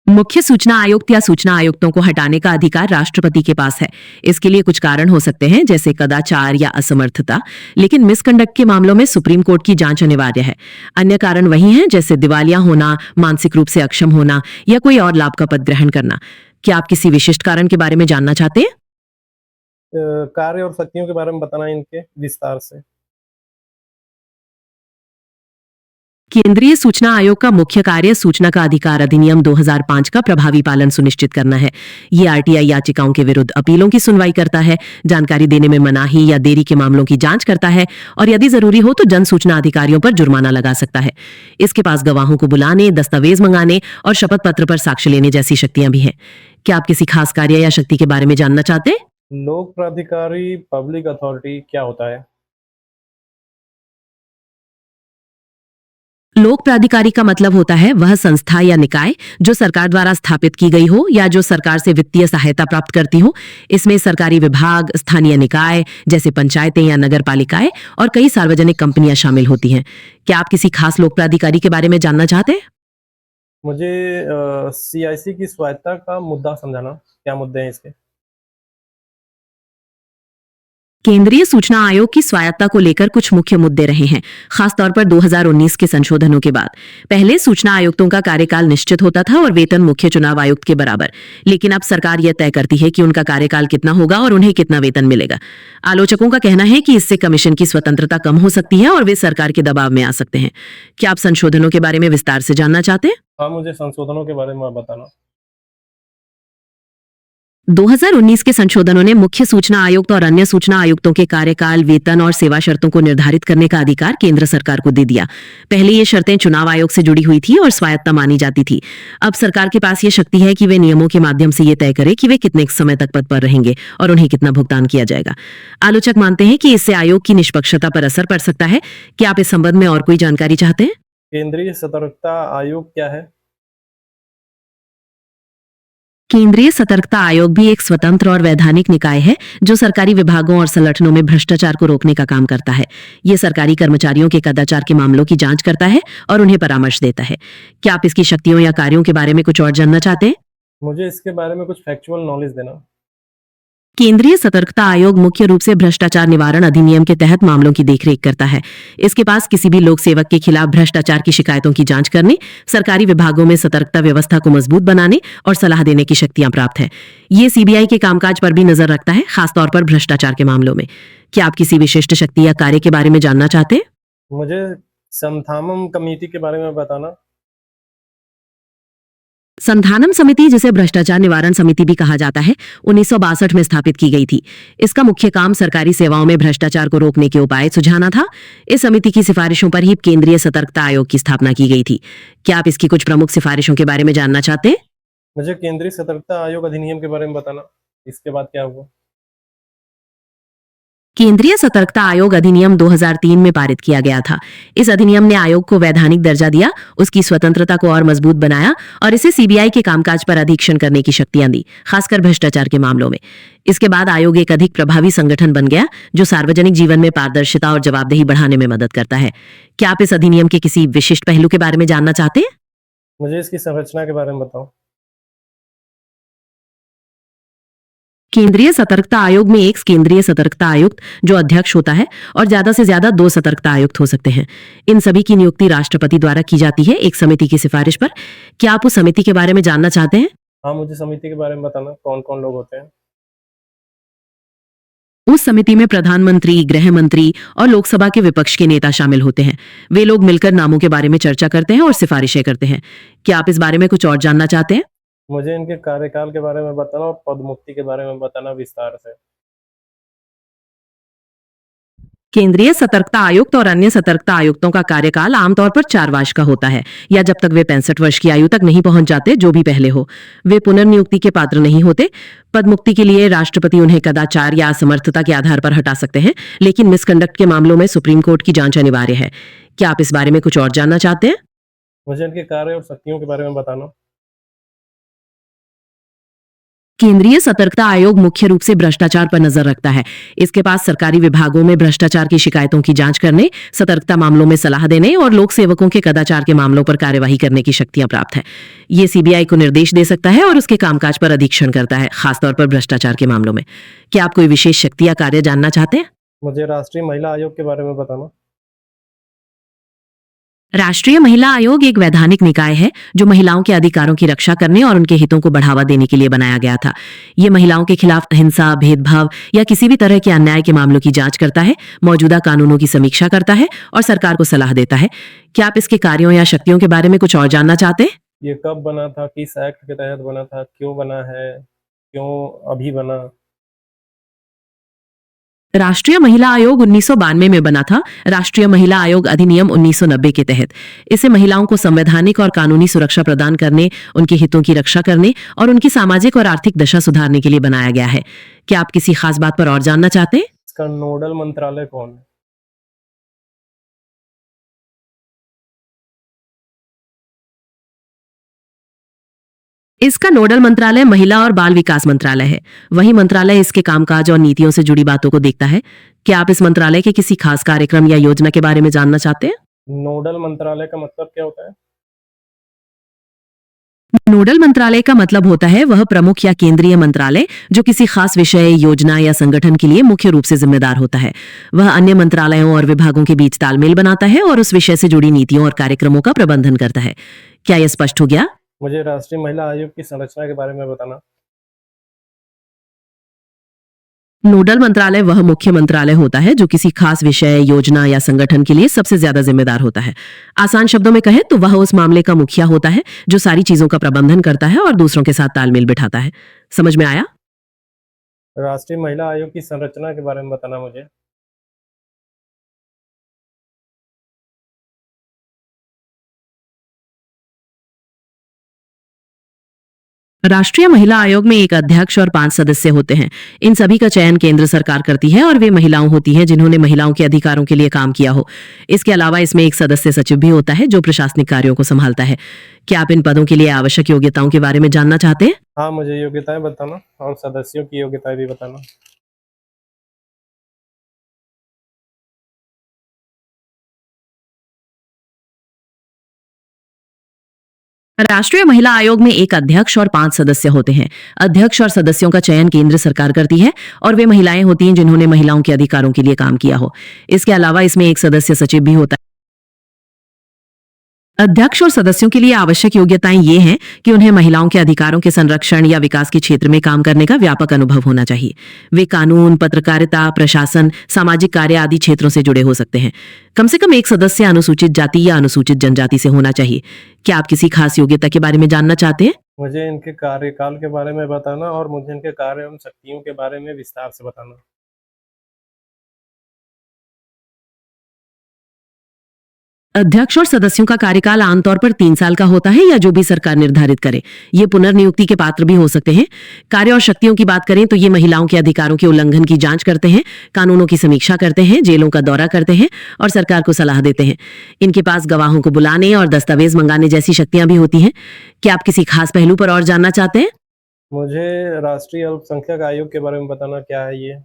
मुख्य सूचना आयुक्त या सूचना आयुक्तों को हटाने का अधिकार राष्ट्रपति के पास है। इसके लिए कुछ कारण हो सकते हैं, जैसे कदाचार या असमर्थता, लेकिन मिसकंडक्ट के मामलों में सुप्रीम कोर्ट की जांच अनिवार्य है। अन्य कारण वही हैं, जैसे दिवालिया होना, मानसिक रूप से अक्षम होना या कोई और लाभ का पद ग्रहण करना। क्या आप किसी विशिष्ट कारण के बारे में जानना चाहते हैं? कार्य और शक्तियों के बारे में बताना इनके विस्तार से। केंद्रीय सूचना आयोग का मुख्य कार्य सूचना का अधिकार अधिनियम 2005 का प्रभावी पालन सुनिश्चित करना है। ये आरटीआई याचिकाओं के विरुद्ध अपीलों की सुनवाई करता है, जानकारी देने में मनाही या देरी के मामलों की जांच करता है, और यदि जरूरी हो तो जन सूचना अधिकारियों पर जुर्माना लगा सकता है। इसके पास गवाहों को बुलाने, दस्तावेज मंगाने और शपथ पत्र पर साक्ष्य लेने जैसी शक्तियां भी हैं। क्या आप किसी खास कार्य या शक्ति के बारे में जानना चाहते हैं? लोक प्राधिकारी पब्लिक अथॉरिटी क्या होता है? लोक प्राधिकारी का मतलब होता है वह संस्था या निकाय जो सरकार द्वारा स्थापित की गई हो या जो सरकार से वित्तीय सहायता प्राप्त करती हो। इसमें सरकारी विभाग, स्थानीय निकाय जैसे पंचायतें या नगर पालिकाएं और कई सार्वजनिक कंपनियां शामिल होती हैं। क्या आप किसी खास लोक प्राधिकारी के बारे में जानना चाहते हैं? मुझे सीआईसी की स्वायत्ता का मुद्दा समझाना, क्या मुद्दे हैं इसके। केंद्रीय सूचना आयोग की स्वायत्ता को लेकर कुछ मुख्य मुद्दे रहे हैं, खासतौर पर 2019 के संशोधनों के बाद। पहले सूचना आयुक्तों का कार्यकाल निश्चित होता था और वेतन मुख्य चुनाव आयुक्त के बराबर, लेकिन अब सरकार यह तय करती है कि उनका कार्यकाल कितना होगा और उन्हें कितना वेतन मिलेगा। आलोचकों का कहना है कि इससे कमीशन की स्वतंत्रता कम हो सकती है और वे सरकार के दबाव में आ सकते हैं। क्या आप संशोधनों के बारे में विस्तार से जानना चाहते हैं? हाँ, मुझे संशोधनों के बारे में बताना। 2019 के संशोधनों ने मुख्य सूचना आयुक्त और अन्य सूचना आयुक्तों के कार्यकाल, वेतन और सेवा शर्तों को निर्धारित करने का अधिकार केंद्र सरकार को दे दिया। पहले ये शर्तें चुनाव आयोग से जुड़ी हुई थी और स्वायत्ता मानी जाती थी। अब सरकार के पास ये शक्ति है कि वे नियमों के माध्यम से ये तय करे कि वे कितने समय तक पद पर रहेंगे और उन्हें कितना भुगतान किया जाएगा। आलोचक मानते हैं कि इससे आयोग की निष्पक्षता पर असर पड़ सकता है। क्या आप इस संबंध में और कोई जानकारी चाहते हैं? केंद्रीय सतर्कता आयोग क्या है? केंद्रीय सतर्कता आयोग भी एक स्वतंत्र और वैधानिक निकाय है जो सरकारी विभागों और संगठनों में भ्रष्टाचार को रोकने का काम करता है। ये सरकारी कर्मचारियों के कदाचार के मामलों की जांच करता है और उन्हें परामर्श देता है। क्या आप इसकी शक्तियों या कार्यों के बारे में कुछ और जानना चाहते हैं? मुझे इसके बारे में कुछ फैक्चुअल नॉलेज देना। केंद्रीय सतर्कता आयोग मुख्य रूप से भ्रष्टाचार निवारण अधिनियम के तहत मामलों की देखरेख करता है। इसके पास किसी भी लोक सेवक के खिलाफ भ्रष्टाचार की शिकायतों की जांच करने, सरकारी विभागों में सतर्कता व्यवस्था को मजबूत बनाने और सलाह देने की शक्तियां प्राप्त है। ये सीबीआई के कामकाज पर भी नजर रखता है, खासतौर पर भ्रष्टाचार के मामलों में। क्या आप किसी विशिष्ट शक्ति या कार्य के बारे में जानना चाहते हैं? मुझे संथानम कमेटी के बारे में बताना। संधानम समिति, जिसे भ्रष्टाचार निवारण समिति भी कहा जाता है, 1962 में स्थापित की गई थी। इसका मुख्य काम सरकारी सेवाओं में भ्रष्टाचार को रोकने के उपाय सुझाना था। इस समिति की सिफारिशों पर ही केंद्रीय सतर्कता आयोग की स्थापना की गई थी। क्या आप इसकी कुछ प्रमुख सिफारिशों के बारे में जानना चाहते हैं? मुझे केंद्रीय सतर्कता आयोग अधिनियम के बारे में बताना, इसके बाद क्या हुआ। केंद्रीय सतर्कता आयोग अधिनियम 2003 में पारित किया गया था। इस अधिनियम ने आयोग को वैधानिक दर्जा दिया, उसकी स्वतंत्रता को और मजबूत बनाया और इसे सीबीआई के कामकाज पर अधीक्षण करने की शक्तियां दी, खासकर भ्रष्टाचार के मामलों में। इसके बाद आयोग एक अधिक प्रभावी संगठन बन गया जो सार्वजनिक जीवन में पारदर्शिता और जवाबदेही बढ़ाने में मदद करता है। क्या आप इस अधिनियम के किसी विशिष्ट पहलू के बारे में जानना चाहते हैं? मुझे इसकी संरचना के बारे में बताओ। केंद्रीय सतर्कता आयोग में एक केंद्रीय सतर्कता आयुक्त जो अध्यक्ष होता है और ज्यादा से ज्यादा 2 सतर्कता आयुक्त हो सकते हैं। इन सभी की नियुक्ति राष्ट्रपति द्वारा की जाती है, एक समिति की सिफारिश पर। क्या आप उस समिति के बारे में जानना चाहते हैं? हाँ, मुझे समिति के बारे में बताना, कौन कौन लोग होते हैं। उस समिति में प्रधानमंत्री, गृह मंत्री और लोकसभा के विपक्ष के नेता शामिल होते हैं। वे लोग मिलकर नामों के बारे में चर्चा करते हैं और सिफारिशें करते हैं। क्या आप इस बारे में कुछ और जानना चाहते हैं? मुझे इनके कार्यकाल के बारे में बताना और पदमुक्ति के बारे में बताना विस्तार से। केंद्रीय सतर्कता आयुक्त और अन्य सतर्कता आयुक्तों का कार्यकाल आमतौर पर 4 वर्ष का होता है, या जब तक वे 65 वर्ष की आयु तक नहीं पहुंच जाते, जो भी पहले हो। वे पुनर्नियुक्ति के पात्र नहीं होते। पदमुक्ति के लिए राष्ट्रपति उन्हें कदाचार या असमर्थता के आधार पर हटा सकते हैं, लेकिन मिसकंडक्ट के मामलों में सुप्रीम कोर्ट की जांच अनिवार्य है। क्या आप इस बारे में कुछ और जानना चाहते हैं? मुझे इनके कार्य और शक्तियों के बारे में बताना। केंद्रीय सतर्कता आयोग मुख्य रूप से भ्रष्टाचार पर नजर रखता है। इसके पास सरकारी विभागों में भ्रष्टाचार की शिकायतों की जांच करने, सतर्कता मामलों में सलाह देने और लोक सेवकों के कदाचार के मामलों पर कार्यवाही करने की शक्तियां प्राप्त है। ये सीबीआई को निर्देश दे सकता है और उसके कामकाज पर अधीक्षण करता है, खासतौर पर भ्रष्टाचार के मामलों में। क्या आप कोई विशेष शक्ति या कार्य जानना चाहते हैं? मुझे राष्ट्रीय महिला आयोग के बारे में बताना। राष्ट्रीय महिला आयोग एक वैधानिक निकाय है जो महिलाओं के अधिकारों की रक्षा करने और उनके हितों को बढ़ावा देने के लिए बनाया गया था। ये महिलाओं के खिलाफ हिंसा, भेदभाव या किसी भी तरह के अन्याय के मामलों की जांच करता है, मौजूदा कानूनों की समीक्षा करता है और सरकार को सलाह देता है। क्या आप इसके कार्यों या शक्तियों के बारे में कुछ और जानना चाहते हैं? ये कब बना था, किस एक्ट के तहत बना था, क्यों बना है, क्यों अभी बना। राष्ट्रीय महिला आयोग 1992 में बना था, राष्ट्रीय महिला आयोग अधिनियम 1990 के तहत। इसे महिलाओं को संवैधानिक और कानूनी सुरक्षा प्रदान करने, उनके हितों की रक्षा करने और उनकी सामाजिक और आर्थिक दशा सुधारने के लिए बनाया गया है। क्या आप किसी खास बात पर और जानना चाहते हैं? इसका नोडल मंत्रालय कौन है? इसका नोडल मंत्रालय महिला और बाल विकास मंत्रालय है। वही मंत्रालय इसके कामकाज और नीतियों से जुड़ी बातों को देखता है। क्या आप इस मंत्रालय के किसी खास कार्यक्रम या योजना के बारे में जानना चाहते हैं? नोडल मंत्रालय का मतलब क्या होता है? नोडल मंत्रालय का मतलब होता है वह प्रमुख या केंद्रीय मंत्रालय जो किसी खास विषय, योजना या संगठन के लिए मुख्य रूप से जिम्मेदार होता है। वह अन्य मंत्रालयों और विभागों के बीच तालमेल बनाता है और उस विषय से जुड़ी नीतियों और कार्यक्रमों का प्रबंधन करता है। क्या यह स्पष्ट हो गया? मुझे राष्ट्रीय महिला आयोग की संरचना के बारे में बताना। नोडल मंत्रालय वह मुख्य मंत्रालय होता है जो किसी खास विषय, योजना या संगठन के लिए सबसे ज्यादा जिम्मेदार होता है। आसान शब्दों में कहें तो वह उस मामले का मुखिया होता है जो सारी चीजों का प्रबंधन करता है और दूसरों के साथ तालमेल बिठाता है। समझ में आया? राष्ट्रीय महिला आयोग की संरचना के बारे में बताना मुझे। राष्ट्रीय महिला आयोग में एक अध्यक्ष और 5 सदस्य होते हैं। इन सभी का चयन केंद्र सरकार करती है और वे महिलाओं होती हैं जिन्होंने महिलाओं के अधिकारों के लिए काम किया हो। इसके अलावा इसमें एक सदस्य सचिव भी होता है जो प्रशासनिक कार्यों को संभालता है। क्या आप इन पदों के लिए आवश्यक योग्यताओं के बारे में जानना चाहते हैं? हाँ, मुझे योग्यताएं बताना और सदस्यों की योग्यताएं भी बताना। राष्ट्रीय महिला आयोग में एक अध्यक्ष और 5 सदस्य होते हैं। अध्यक्ष और सदस्यों का चयन केंद्र सरकार करती है और वे महिलाएं होती हैं जिन्होंने महिलाओं के अधिकारों के लिए काम किया हो। इसके अलावा इसमें एक सदस्य सचिव भी होता है। अध्यक्ष और सदस्यों के लिए आवश्यक योग्यताएं ये हैं कि उन्हें महिलाओं के अधिकारों के संरक्षण या विकास के क्षेत्र में काम करने का व्यापक अनुभव होना चाहिए। वे कानून, पत्रकारिता, प्रशासन, सामाजिक कार्य आदि क्षेत्रों से जुड़े हो सकते हैं। कम से कम एक सदस्य अनुसूचित जाति या अनुसूचित जनजाति से होना चाहिए। क्या आप किसी खास योग्यता के बारे में जानना चाहते हैं? मुझे इनके कार्यकाल के बारे में बताना और मुझे इनके कार्य एवं शक्तियों के बारे में विस्तार से बताना। अध्यक्ष और सदस्यों का कार्यकाल आमतौर पर 3 साल का होता है या जो भी सरकार निर्धारित करे। ये पुनर्नियुक्ति के पात्र भी हो सकते हैं। कार्य और शक्तियों की बात करें तो ये महिलाओं के अधिकारों के उल्लंघन की जांच करते हैं, कानूनों की समीक्षा करते हैं, जेलों का दौरा करते हैं और सरकार को सलाह देते हैं। इनके पास गवाहों को बुलाने और दस्तावेज मंगाने जैसी शक्तियां भी होती हैं। क्या आप किसी खास पहलू पर और जानना चाहते हैं? मुझे राष्ट्रीय अल्पसंख्यक आयोग के बारे में बताना, क्या है ये?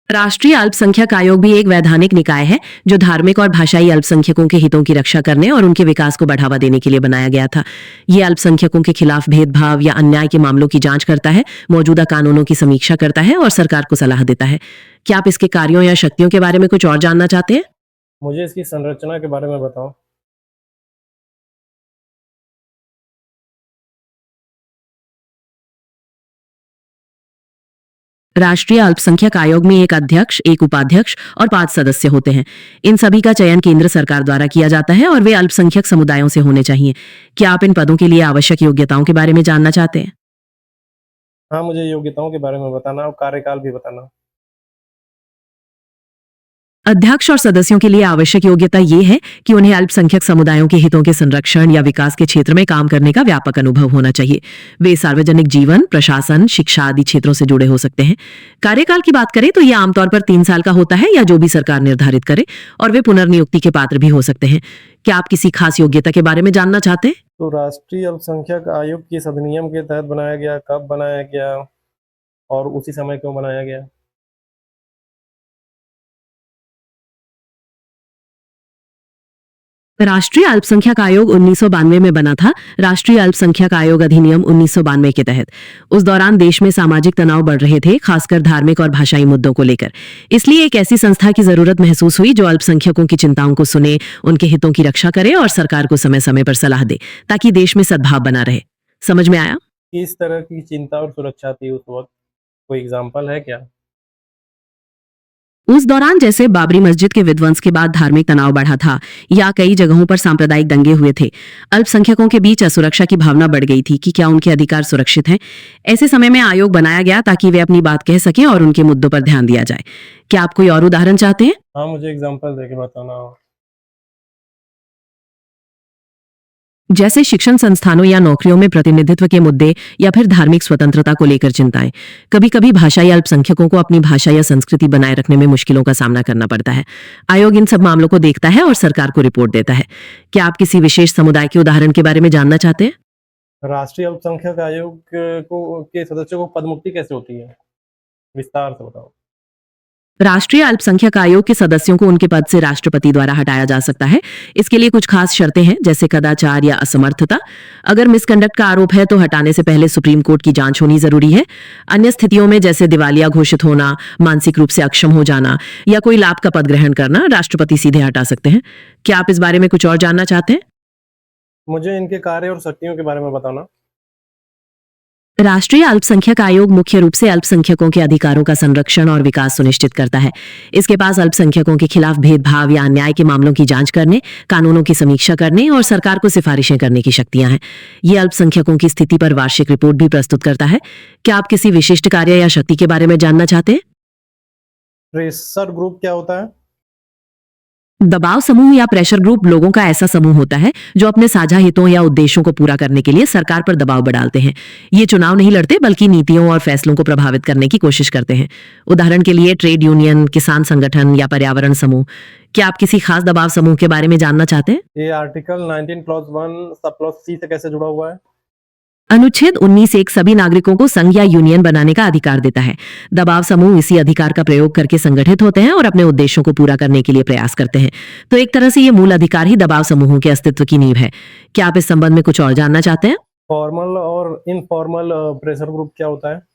राष्ट्रीय अल्पसंख्यक आयोग भी एक वैधानिक निकाय है जो धार्मिक और भाषाई अल्पसंख्यकों के हितों की रक्षा करने और उनके विकास को बढ़ावा देने के लिए बनाया गया था। ये अल्पसंख्यकों के खिलाफ भेदभाव या अन्याय के मामलों की जांच करता है, मौजूदा कानूनों की समीक्षा करता है और सरकार को सलाह देता है। क्या आप इसके कार्यों या शक्तियों के बारे में कुछ और जानना चाहते हैं? मुझे इसकी संरचना के बारे में बताओ। राष्ट्रीय अल्पसंख्यक आयोग में एक अध्यक्ष, एक उपाध्यक्ष और 5 सदस्य होते हैं। इन सभी का चयन केंद्र सरकार द्वारा किया जाता है और वे अल्पसंख्यक समुदायों से होने चाहिए। क्या आप इन पदों के लिए आवश्यक योग्यताओं के बारे में जानना चाहते हैं? हाँ, मुझे योग्यताओं के बारे में बताना और कार्यकाल भी बताना। अध्यक्ष और सदस्यों के लिए आवश्यक योग्यता ये है कि उन्हें अल्पसंख्यक समुदायों के हितों के संरक्षण या विकास के क्षेत्र में काम करने का व्यापक अनुभव होना चाहिए। वे सार्वजनिक जीवन, प्रशासन, शिक्षा आदि क्षेत्रों से जुड़े हो सकते हैं। कार्यकाल की बात करें तो ये आमतौर पर 3 साल का होता है या जो भी सरकार निर्धारित करे और वे पुनर्नियुक्ति के पात्र भी हो सकते हैं। क्या आप किसी खास योग्यता के बारे में जानना चाहते हैं? तो राष्ट्रीय अल्पसंख्यक आयोग किस अधिनियम के तहत बनाया गया, कब बनाया गया और उसी समय क्यों बनाया गया? राष्ट्रीय अल्पसंख्यक आयोग 1992 में बना था। राष्ट्रीय अल्पसंख्यक आयोग अधिनियम 1992 के तहत उस दौरान देश में सामाजिक तनाव बढ़ रहे थे, खासकर धार्मिक और भाषाई मुद्दों को लेकर। इसलिए एक ऐसी संस्था की जरूरत महसूस हुई जो अल्पसंख्यकों की चिंताओं को सुने, उनके हितों की रक्षा करे और सरकार को समय समय पर सलाह दे ताकि देश में सद्भाव बना रहे। समझ में आया? किस तरह की चिंता और सुरक्षा थी उस वक्त? कोई एग्जाम्पल है क्या? उस दौरान जैसे बाबरी मस्जिद के विध्वंस के बाद धार्मिक तनाव बढ़ा था या कई जगहों पर सांप्रदायिक दंगे हुए थे, अल्पसंख्यकों के बीच असुरक्षा की भावना बढ़ गई थी कि क्या उनके अधिकार सुरक्षित हैं। ऐसे समय में आयोग बनाया गया ताकि वे अपनी बात कह सकें और उनके मुद्दों पर ध्यान दिया जाए। क्या आप कोई और उदाहरण चाहते हैं? हाँ, मुझे एग्जाम्पल देके बताना। जैसे शिक्षण संस्थानों या नौकरियों में प्रतिनिधित्व के मुद्दे या फिर धार्मिक स्वतंत्रता को लेकर चिंताएं। कभी कभी भाषाई अल्पसंख्यकों को अपनी भाषा या संस्कृति बनाए रखने में मुश्किलों का सामना करना पड़ता है। आयोग इन सब मामलों को देखता है और सरकार को रिपोर्ट देता है। क्या आप किसी विशेष समुदाय के उदाहरण के बारे में जानना चाहते हैं? राष्ट्रीय अल्पसंख्यक आयोग को के सदस्यों को पदमुक्ति कैसे होती है? विस्तार से बताओ। राष्ट्रीय अल्पसंख्यक आयोग के सदस्यों को उनके पद से राष्ट्रपति द्वारा हटाया जा सकता है। इसके लिए कुछ खास शर्तें हैं, जैसे कदाचार या असमर्थता। अगर मिसकंडक्ट का आरोप है तो हटाने से पहले सुप्रीम कोर्ट की जांच होनी जरूरी है। अन्य स्थितियों में, जैसे दिवालिया घोषित होना, मानसिक रूप से अक्षम हो जाना या कोई लाभ का पद ग्रहण करना, राष्ट्रपति सीधे हटा सकते हैं। क्या आप इस बारे में कुछ और जानना चाहते हैं? मुझे इनके कार्य और शक्तियों के बारे में बताना। राष्ट्रीय अल्पसंख्यक आयोग मुख्य रूप से अल्पसंख्यकों के अधिकारों का संरक्षण और विकास सुनिश्चित करता है। इसके पास अल्पसंख्यकों के खिलाफ भेदभाव या अन्याय के मामलों की जांच करने, कानूनों की समीक्षा करने और सरकार को सिफारिशें करने की शक्तियां हैं। ये अल्पसंख्यकों की स्थिति पर वार्षिक रिपोर्ट भी प्रस्तुत करता है। क्या आप किसी विशिष्ट कार्य या शक्ति के बारे में जानना चाहते हैं? प्रेशर ग्रुप क्या होता है? दबाव समूह या प्रेशर ग्रुप लोगों का ऐसा समूह होता है जो अपने साझा हितों या उद्देश्यों को पूरा करने के लिए सरकार पर दबाव डालते हैं। ये चुनाव नहीं लड़ते, बल्कि नीतियों और फैसलों को प्रभावित करने की कोशिश करते हैं। उदाहरण के लिए ट्रेड यूनियन, किसान संगठन या पर्यावरण समूह। क्या आप किसी खास दबाव समूह के बारे में जानना चाहते हैं? ये article 19 clause 1 sub clause C से कैसे जुड़ा हुआ है? अनुच्छेद 19(1) सभी नागरिकों को संघ या यूनियन बनाने का अधिकार देता है। दबाव समूह इसी अधिकार का प्रयोग करके संगठित होते हैं और अपने उद्देश्यों को पूरा करने के लिए प्रयास करते हैं। तो एक तरह से ये मूल अधिकार ही दबाव समूहों के अस्तित्व की नींव है। क्या आप इस संबंध में कुछ और जानना चाहते हैं? फॉर्मल और इनफॉर्मल प्रेशर ग्रुप क्या होता है?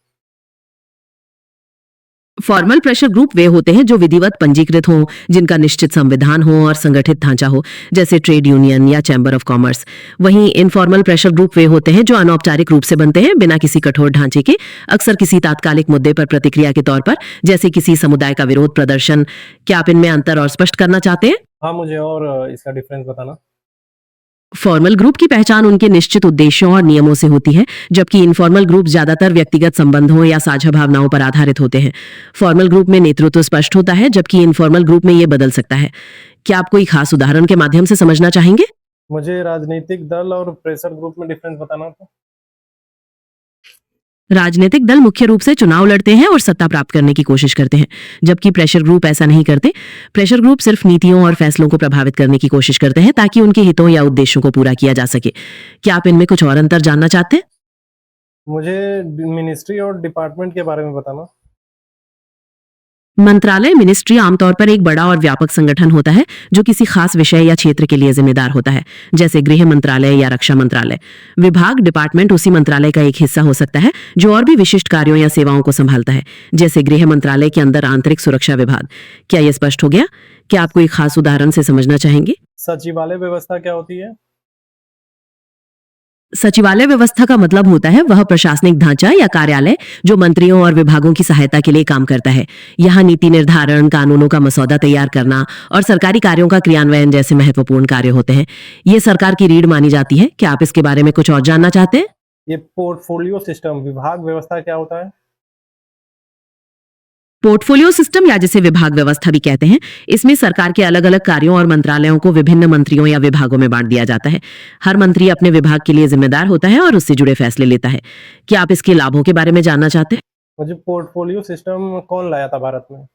फॉर्मल प्रेशर ग्रुप वे होते हैं जो विधिवत पंजीकृत हों, जिनका निश्चित संविधान हो और संगठित ढांचा हो, जैसे ट्रेड यूनियन या चैम्बर ऑफ कॉमर्स। वहीं इनफॉर्मल प्रेशर ग्रुप वे होते हैं जो अनौपचारिक रूप से बनते हैं, बिना किसी कठोर ढांचे के, अक्सर किसी तात्कालिक मुद्दे पर प्रतिक्रिया के तौर पर, जैसे किसी समुदाय का विरोध प्रदर्शन। क्या आप इनमें अंतर और स्पष्ट करना चाहते हैं? हाँ, मुझे और इसका डिफरेंस बताना। फॉर्मल ग्रुप की पहचान उनके निश्चित उद्देश्यों और नियमों से होती है, जबकि इनफॉर्मल ग्रुप ज्यादातर व्यक्तिगत संबंधों या साझा भावनाओं पर आधारित होते हैं। फॉर्मल ग्रुप में नेतृत्व स्पष्ट होता है, जबकि इनफॉर्मल ग्रुप में ये बदल सकता है। क्या आप कोई खास उदाहरण के माध्यम से समझना चाहेंगे? मुझे राजनीतिक दल और प्रेशर ग्रुप में डिफरेंस बताना था। राजनीतिक दल मुख्य रूप से चुनाव लड़ते हैं और सत्ता प्राप्त करने की कोशिश करते हैं, जबकि प्रेशर ग्रुप ऐसा नहीं करते। प्रेशर ग्रुप सिर्फ नीतियों और फैसलों को प्रभावित करने की कोशिश करते हैं ताकि उनके हितों या उद्देश्यों को पूरा किया जा सके। क्या आप इनमें कुछ और अंतर जानना चाहते हैं? मुझे मिनिस्ट्री और डिपार्टमेंट के बारे में बताना। मंत्रालय, मिनिस्ट्री आमतौर पर एक बड़ा और व्यापक संगठन होता है जो किसी खास विषय या क्षेत्र के लिए जिम्मेदार होता है, जैसे गृह मंत्रालय या रक्षा मंत्रालय। विभाग, डिपार्टमेंट उसी मंत्रालय का एक हिस्सा हो सकता है जो और भी विशिष्ट कार्यों या सेवाओं को संभालता है, जैसे गृह मंत्रालय के अंदर आंतरिक सुरक्षा विभाग। क्या यह स्पष्ट हो गया? क्या आप कोई खास उदाहरण से समझना चाहेंगे? सचिवालय व्यवस्था क्या होती है? सचिवालय व्यवस्था का मतलब होता है वह प्रशासनिक ढांचा या कार्यालय जो मंत्रियों और विभागों की सहायता के लिए काम करता है। यहाँ नीति निर्धारण, कानूनों का मसौदा तैयार करना और सरकारी कार्यों का क्रियान्वयन जैसे महत्वपूर्ण कार्य होते हैं। ये सरकार की रीढ़ मानी जाती है। क्या आप इसके बारे में कुछ और जानना चाहते हैं? ये पोर्टफोलियो सिस्टम विभाग व्यवस्था क्या होता है? पोर्टफोलियो सिस्टम या जिसे विभाग व्यवस्था भी कहते हैं, इसमें सरकार के अलग अलग कार्यों और मंत्रालयों को विभिन्न मंत्रियों या विभागों में बांट दिया जाता है। हर मंत्री अपने विभाग के लिए जिम्मेदार होता है और उससे जुड़े फैसले लेता है। क्या आप इसके लाभों के बारे में जानना चाहते हैं? मुझे पोर्टफोलियो सिस्टम कौन लाया था भारत में?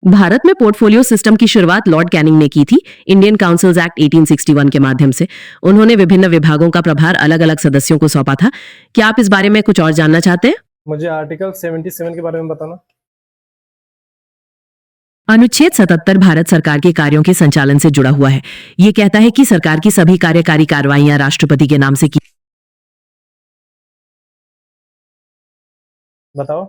भारत में पोर्टफोलियो सिस्टम की शुरुआत लॉर्ड कैनिंग ने की थी, इंडियन काउंसिल्स एक्ट 1861 के माध्यम से। उन्होंने विभिन्न विभागों का प्रभार अलग अलग सदस्यों को सौंपा था। क्या आप इस बारे में कुछ और जानना चाहते हैं? मुझे आर्टिकल 77 के बारे में बताना। अनुच्छेद 77 भारत सरकार के कार्यों के संचालन से जुड़ा हुआ है। ये कहता है कि सरकार की सभी कार्यकारी कार्रवाइयां राष्ट्रपति के नाम से की। बताओ।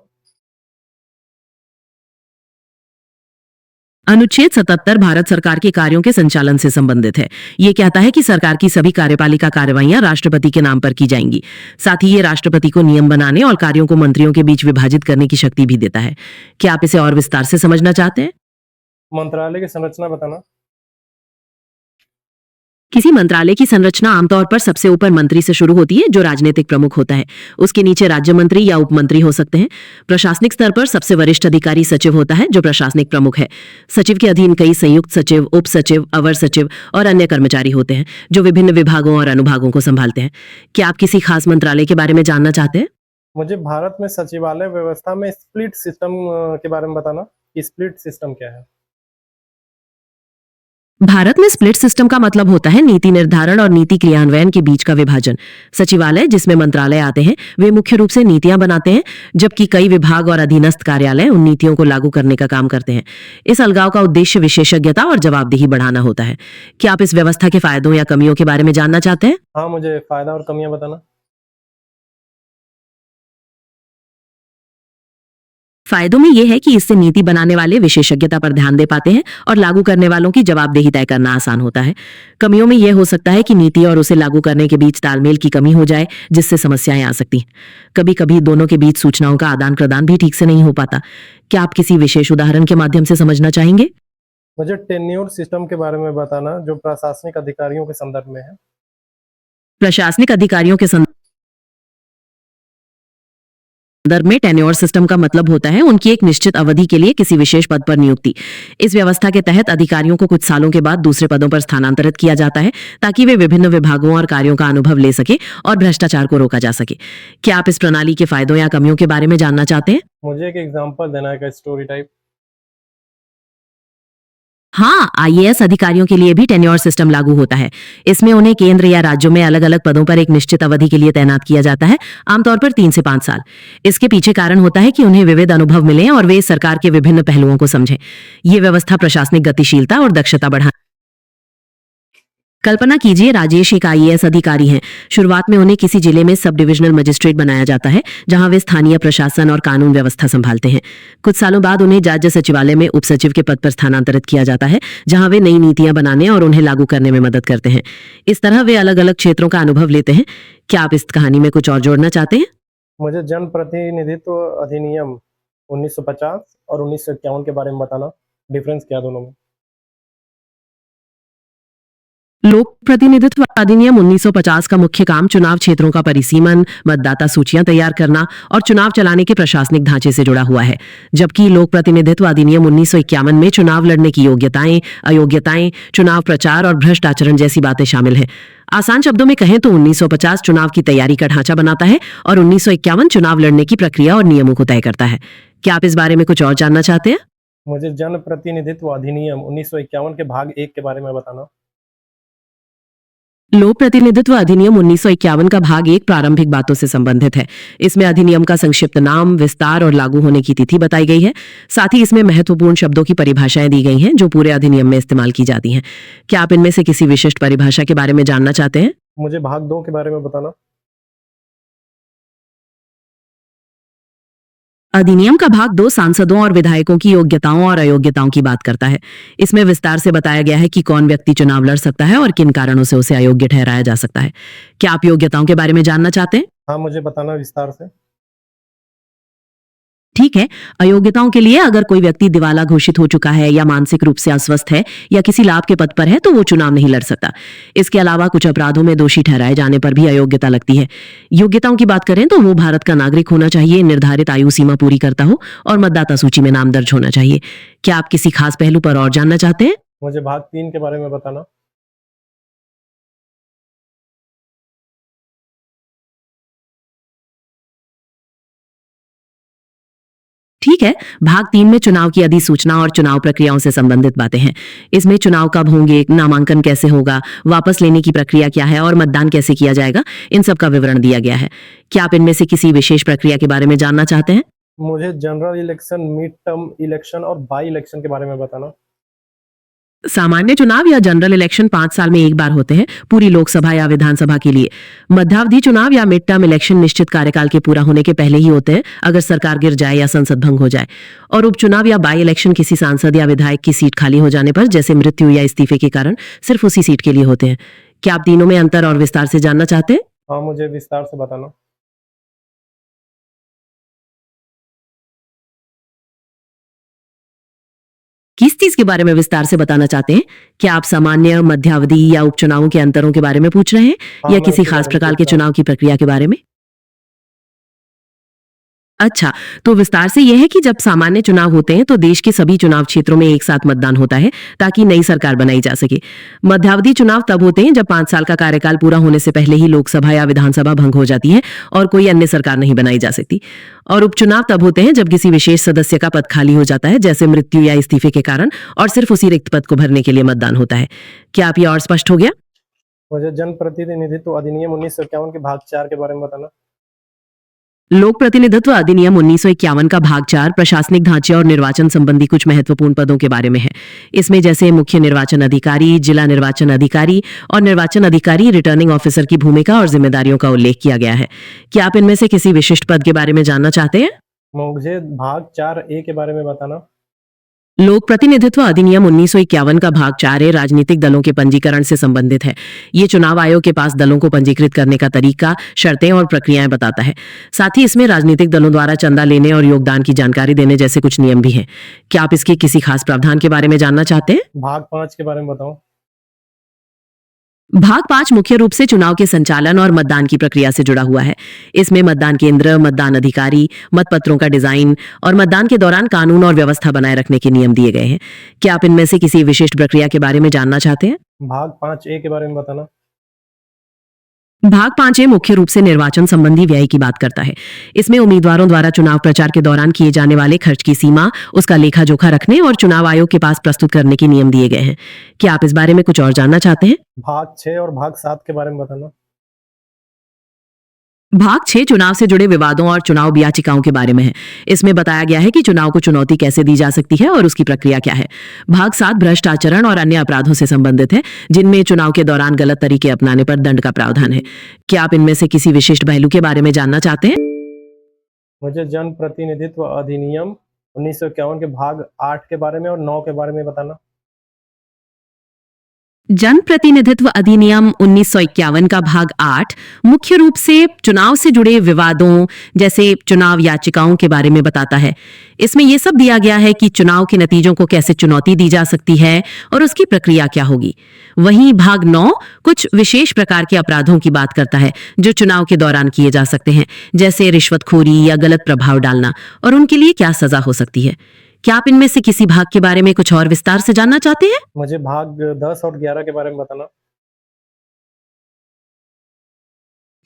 अनुच्छेद 77 भारत सरकार के कार्यों के संचालन से संबंधित है। ये कहता है कि सरकार की सभी कार्यपालिका कार्रवाइयां राष्ट्रपति के नाम पर की जाएंगी। साथ ही ये राष्ट्रपति को नियम बनाने और कार्यों को मंत्रियों के बीच विभाजित करने की शक्ति भी देता है। क्या आप इसे और विस्तार से समझना चाहते हैं? मंत्रालय की संरचना बताना। किसी मंत्रालय की संरचना आमतौर पर सबसे ऊपर मंत्री से शुरू होती है, जो राजनीतिक प्रमुख होता है। उसके नीचे राज्य मंत्री या उप मंत्री हो सकते हैं। प्रशासनिक स्तर पर सबसे वरिष्ठ अधिकारी सचिव होता है, जो प्रशासनिक प्रमुख है। सचिव के अधीन कई संयुक्त सचिव, उप सचिव, अवर सचिव और अन्य कर्मचारी होते हैं, जो विभिन्न विभागों और अनुभागों को संभालते हैं। क्या आप किसी खास मंत्रालय के बारे में जानना चाहते हैं? मुझे भारत में सचिवालय व्यवस्था में स्प्लिट सिस्टम के बारे में बताना कि स्प्लिट सिस्टम क्या है? भारत में स्प्लिट सिस्टम का मतलब होता है नीति निर्धारण और नीति क्रियान्वयन के बीच का विभाजन। सचिवालय, जिसमें मंत्रालय आते हैं, वे मुख्य रूप से नीतियां बनाते हैं, जबकि कई विभाग और अधीनस्थ कार्यालय उन नीतियों को लागू करने का काम करते हैं। इस अलगाव का उद्देश्य विशेषज्ञता और जवाबदेही बढ़ाना होता है। क्या आप इस व्यवस्था के फायदों या कमियों के बारे में जानना चाहते हैं? हाँ, मुझे फायदा और कमियां बताना। फायदों में यह है कि इससे नीति बनाने वाले विशेषज्ञता पर ध्यान दे पाते हैं और लागू करने वालों की जवाबदेही तय करना आसान होता है। कमियों में यह हो सकता है कि नीति और उसे लागू करने के बीच तालमेल की कमी हो जाए, जिससे समस्याएं आ सकती हैं। कभी कभी दोनों के बीच सूचनाओं का आदान प्रदान भी ठीक से नहीं हो पाता। क्या आप किसी विशेष उदाहरण के माध्यम से समझना चाहेंगे? मुझे टेन्योर सिस्टम के बारे में बताना, जो प्रशासनिक अधिकारियों के संदर्भ में है। प्रशासनिक अधिकारियों के संदर्भ में टेन्योर सिस्टम का मतलब होता है उनकी एक निश्चित अवधि के लिए किसी विशेष पद पर नियुक्ति। इस व्यवस्था के तहत अधिकारियों को कुछ सालों के बाद दूसरे पदों पर स्थानांतरित किया जाता है, ताकि वे विभिन्न विभागों और कार्यों का अनुभव ले सके और भ्रष्टाचार को रोका जा सके। क्या आप इस प्रणाली के फायदों या कमियों के बारे में जानना चाहते हैं? मुझे एक एग्जांपल देना है, स्टोरी टाइप। हाँ, आईएएस अधिकारियों के लिए भी टेन्योर सिस्टम लागू होता है। इसमें उन्हें केंद्र या राज्यों में अलग अलग पदों पर एक निश्चित अवधि के लिए तैनात किया जाता है, आमतौर पर 3 से 5 साल। इसके पीछे कारण होता है कि उन्हें विविध अनुभव मिले और वे सरकार के विभिन्न पहलुओं को समझें। ये व्यवस्था प्रशासनिक गतिशीलता और दक्षता बढ़ा। कल्पना कीजिए, राजेश एक आईएएस अधिकारी हैं। शुरुआत में उन्हें किसी जिले में सब डिविजनल मजिस्ट्रेट बनाया जाता है, जहां वे स्थानीय प्रशासन और कानून व्यवस्था संभालते हैं। कुछ सालों बाद उन्हें राज्य सचिवालय में उप सचिव के पद पर स्थानांतरित किया जाता है, जहां वे नई नीतियां बनाने और उन्हें लागू करने में मदद करते हैं। इस तरह वे अलग अलग क्षेत्रों का अनुभव लेते हैं। क्या आप इस कहानी में कुछ और जोड़ना चाहते हैं? मुझे जनप्रतिनिधित्व अधिनियम 1950 और 1951 के बारे में बताना, डिफरेंस क्या दोनों में। लोक प्रतिनिधित्व अधिनियम 1950 का मुख्य काम चुनाव क्षेत्रों का परिसीमन, मतदाता सूचियां तैयार करना और चुनाव चलाने के प्रशासनिक ढांचे से जुड़ा हुआ है, जबकि लोक प्रतिनिधित्व अधिनियम 1951 में चुनाव लड़ने की योग्यताएं, अयोग्यताएं, चुनाव प्रचार और भ्रष्ट आचरण जैसी बातें शामिल हैं। आसान शब्दों में कहें तो 1950 चुनाव की तैयारी का ढांचा बनाता है और 1951 चुनाव लड़ने की प्रक्रिया और नियमों को तय करता है। क्या आप इस बारे में कुछ और जानना चाहते हैं? मुझे जनप्रतिनिधित्व अधिनियम 1951 के भाग 1 के बारे में बताना। लोक प्रतिनिधित्व अधिनियम 1951 का भाग 1 प्रारंभिक बातों से संबंधित है। इसमें अधिनियम का संक्षिप्त नाम, विस्तार और लागू होने की तिथि बताई गई है। साथ ही इसमें महत्वपूर्ण शब्दों की परिभाषाएं दी गई हैं, जो पूरे अधिनियम में इस्तेमाल की जाती हैं। क्या आप इनमें से किसी विशिष्ट परिभाषा के बारे में जानना चाहते हैं? मुझे भाग 2 के बारे में बताना। अधिनियम का भाग 2 सांसदों और विधायकों की योग्यताओं और अयोग्यताओं की बात करता है। इसमें विस्तार से बताया गया है कि कौन व्यक्ति चुनाव लड़ सकता है और किन कारणों से उसे अयोग्य ठहराया जा सकता है। क्या आप योग्यताओं के बारे में जानना चाहते हैं? हाँ, मुझे बताना विस्तार से। ठीक है। अयोग्यताओं के लिए अगर कोई व्यक्ति दिवाला घोषित हो चुका है या मानसिक रूप से अस्वस्थ है या किसी लाभ के पद पर है, तो वो चुनाव नहीं लड़ सकता। इसके अलावा कुछ अपराधों में दोषी ठहराए जाने पर भी अयोग्यता लगती है। योग्यताओं की बात करें तो वो भारत का नागरिक होना चाहिए, निर्धारित आयु सीमा पूरी करता हो और मतदाता सूची में नाम दर्ज होना चाहिए। क्या आप किसी खास पहलू पर और जानना चाहते हैं? मुझे भाग 3 के बारे में बताना। ठीक है। भाग 3 में चुनाव की अधिसूचना और चुनाव प्रक्रियाओं से संबंधित बातें हैं। इसमें चुनाव कब होंगे, नामांकन कैसे होगा, वापस लेने की प्रक्रिया क्या है और मतदान कैसे किया जाएगा, इन सब का विवरण दिया गया है। क्या आप इनमें से किसी विशेष प्रक्रिया के बारे में जानना चाहते हैं? मुझे general election, mid term election और बाई इलेक्शन के बारे में बताना। सामान्य चुनाव या जनरल इलेक्शन 5 साल में एक बार होते हैं, पूरी लोकसभा या विधानसभा के लिए। मध्यावधि चुनाव या मिड टर्म इलेक्शन निश्चित कार्यकाल के पूरा होने के पहले ही होते हैं, अगर सरकार गिर जाए या संसद भंग हो जाए। और उपचुनाव या बाई इलेक्शन किसी सांसद या विधायक की सीट खाली हो जाने पर, जैसे मृत्यु या इस्तीफे के कारण, सिर्फ उसी सीट के लिए होते हैं। क्या आप तीनों में अंतर और विस्तार से जानना चाहते हैं? हाँ, मुझे विस्तार से बताना। किस चीज के बारे में विस्तार से बताना चाहते हैं? क्या आप सामान्य, मध्यावधि या उपचुनावों के अंतरों के बारे में पूछ रहे हैं, हाँ, या मैं किसी उसके खास बारे में प्रकार पूछ के रहा हूँ। चुनाव की प्रक्रिया के बारे में? अच्छा, तो विस्तार से यह है कि जब सामान्य चुनाव होते हैं तो देश के सभी चुनाव क्षेत्रों में एक साथ मतदान होता है ताकि नई सरकार बनाई जा सके। मध्यावधि चुनाव तब होते हैं जब 5 साल का कार्यकाल पूरा होने से पहले ही लोकसभा या विधानसभा भंग हो जाती है और कोई अन्य सरकार नहीं बनाई जा सकती। और उपचुनाव तब होते हैं जब किसी विशेष सदस्य का पद खाली हो जाता है, जैसे मृत्यु या इस्तीफे के कारण, और सिर्फ उसी रिक्त पद को भरने के लिए मतदान होता है। क्या आप ये और स्पष्ट हो गया? मुझे जनप्रतिनिधित्व अधिनियम 1951 के भाग 4 के बारे में बताना। लोक प्रतिनिधित्व अधिनियम 1951 का भाग 4 प्रशासनिक ढांचे और निर्वाचन संबंधी कुछ महत्वपूर्ण पदों के बारे में है। इसमें जैसे मुख्य निर्वाचन अधिकारी, जिला निर्वाचन अधिकारी और निर्वाचन अधिकारी, रिटर्निंग ऑफिसर की भूमिका और जिम्मेदारियों का उल्लेख किया गया है। क्या आप इनमें से किसी विशिष्ट पद के बारे में जानना चाहते हैं? मुझे भाग 4A के बारे में बताना। लोक प्रतिनिधित्व अधिनियम 1951 का भाग 4 राजनीतिक दलों के पंजीकरण से संबंधित है। ये चुनाव आयोग के पास दलों को पंजीकृत करने का तरीका, शर्तें और प्रक्रियाएं बताता है। साथ ही इसमें राजनीतिक दलों द्वारा चंदा लेने और योगदान की जानकारी देने जैसे कुछ नियम भी हैं। क्या आप इसके किसी खास प्रावधान के बारे में जानना चाहते हैं? भाग 5 के बारे में बताओ। भाग 5 मुख्य रूप से चुनाव के संचालन और मतदान की प्रक्रिया से जुड़ा हुआ है। इसमें मतदान केंद्र, मतदान अधिकारी, मतपत्रों का डिजाइन और मतदान के दौरान कानून और व्यवस्था बनाए रखने के नियम दिए गए हैं। क्या आप इनमें से किसी विशिष्ट प्रक्रिया के बारे में जानना चाहते हैं? भाग 5A के बारे में बताना। भाग 5 मुख्य रूप से निर्वाचन संबंधी व्यय की बात करता है। इसमें उम्मीदवारों द्वारा चुनाव प्रचार के दौरान किए जाने वाले खर्च की सीमा, उसका लेखा जोखा रखने और चुनाव आयोग के पास प्रस्तुत करने के नियम दिए गए हैं। क्या आप इस बारे में कुछ और जानना चाहते हैं? भाग 6 और भाग 7 के बारे में बताना। भाग 6 चुनाव से जुड़े विवादों और चुनाव याचिकाओं के बारे में है। इसमें बताया गया है कि चुनाव को चुनौती कैसे दी जा सकती है और उसकी प्रक्रिया क्या है। भाग 7 भ्रष्ट आचरण और अन्य अपराधों से संबंधित है, जिनमें चुनाव के दौरान गलत तरीके अपनाने पर दंड का प्रावधान है। क्या आप इनमें से किसी विशिष्ट पहलू के बारे में जानना चाहते हैं? मुझे जनप्रतिनिधित्व अधिनियम 1951 के भाग 8 के बारे में और 9 के बारे में बताना। जनप्रतिनिधित्व अधिनियम 1951 का भाग 8 मुख्य रूप से चुनाव से जुड़े विवादों जैसे चुनाव याचिकाओं के बारे में बताता है। इसमें यह सब दिया गया है कि चुनाव के नतीजों को कैसे चुनौती दी जा सकती है और उसकी प्रक्रिया क्या होगी। वहीं भाग 9 कुछ विशेष प्रकार के अपराधों की बात करता है जो चुनाव के दौरान किए जा सकते हैं, जैसे रिश्वतखोरी या गलत प्रभाव डालना, और उनके लिए क्या सजा हो सकती है। क्या आप इनमें से किसी भाग के बारे में कुछ और विस्तार से जानना चाहते हैं? मुझे भाग 10 और 11 के बारे में बताना।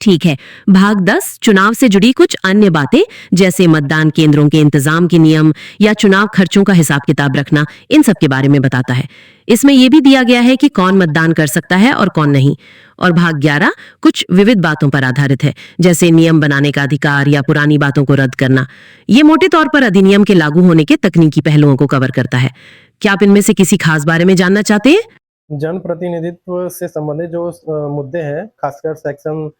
ठीक है। भाग 10 चुनाव से जुड़ी कुछ अन्य बातें जैसे मतदान केंद्रों के इंतजाम के नियम या चुनाव खर्चों का हिसाब किताब रखना, इन सब के बारे में बताता है। इसमें यह भी दिया गया है कि कौन मतदान कर सकता है और कौन नहीं। और भाग 11 कुछ विविध बातों पर आधारित है, जैसे नियम बनाने का अधिकार या पुरानी बातों को रद्द करना। ये मोटे तौर पर अधिनियम के लागू होने के तकनीकी पहलुओं को कवर करता है। क्या आप इनमें से किसी खास बारे में जानना चाहते हैं? जनप्रतिनिधित्व से संबंधित जो मुद्दे हैं, खासकर सेक्शन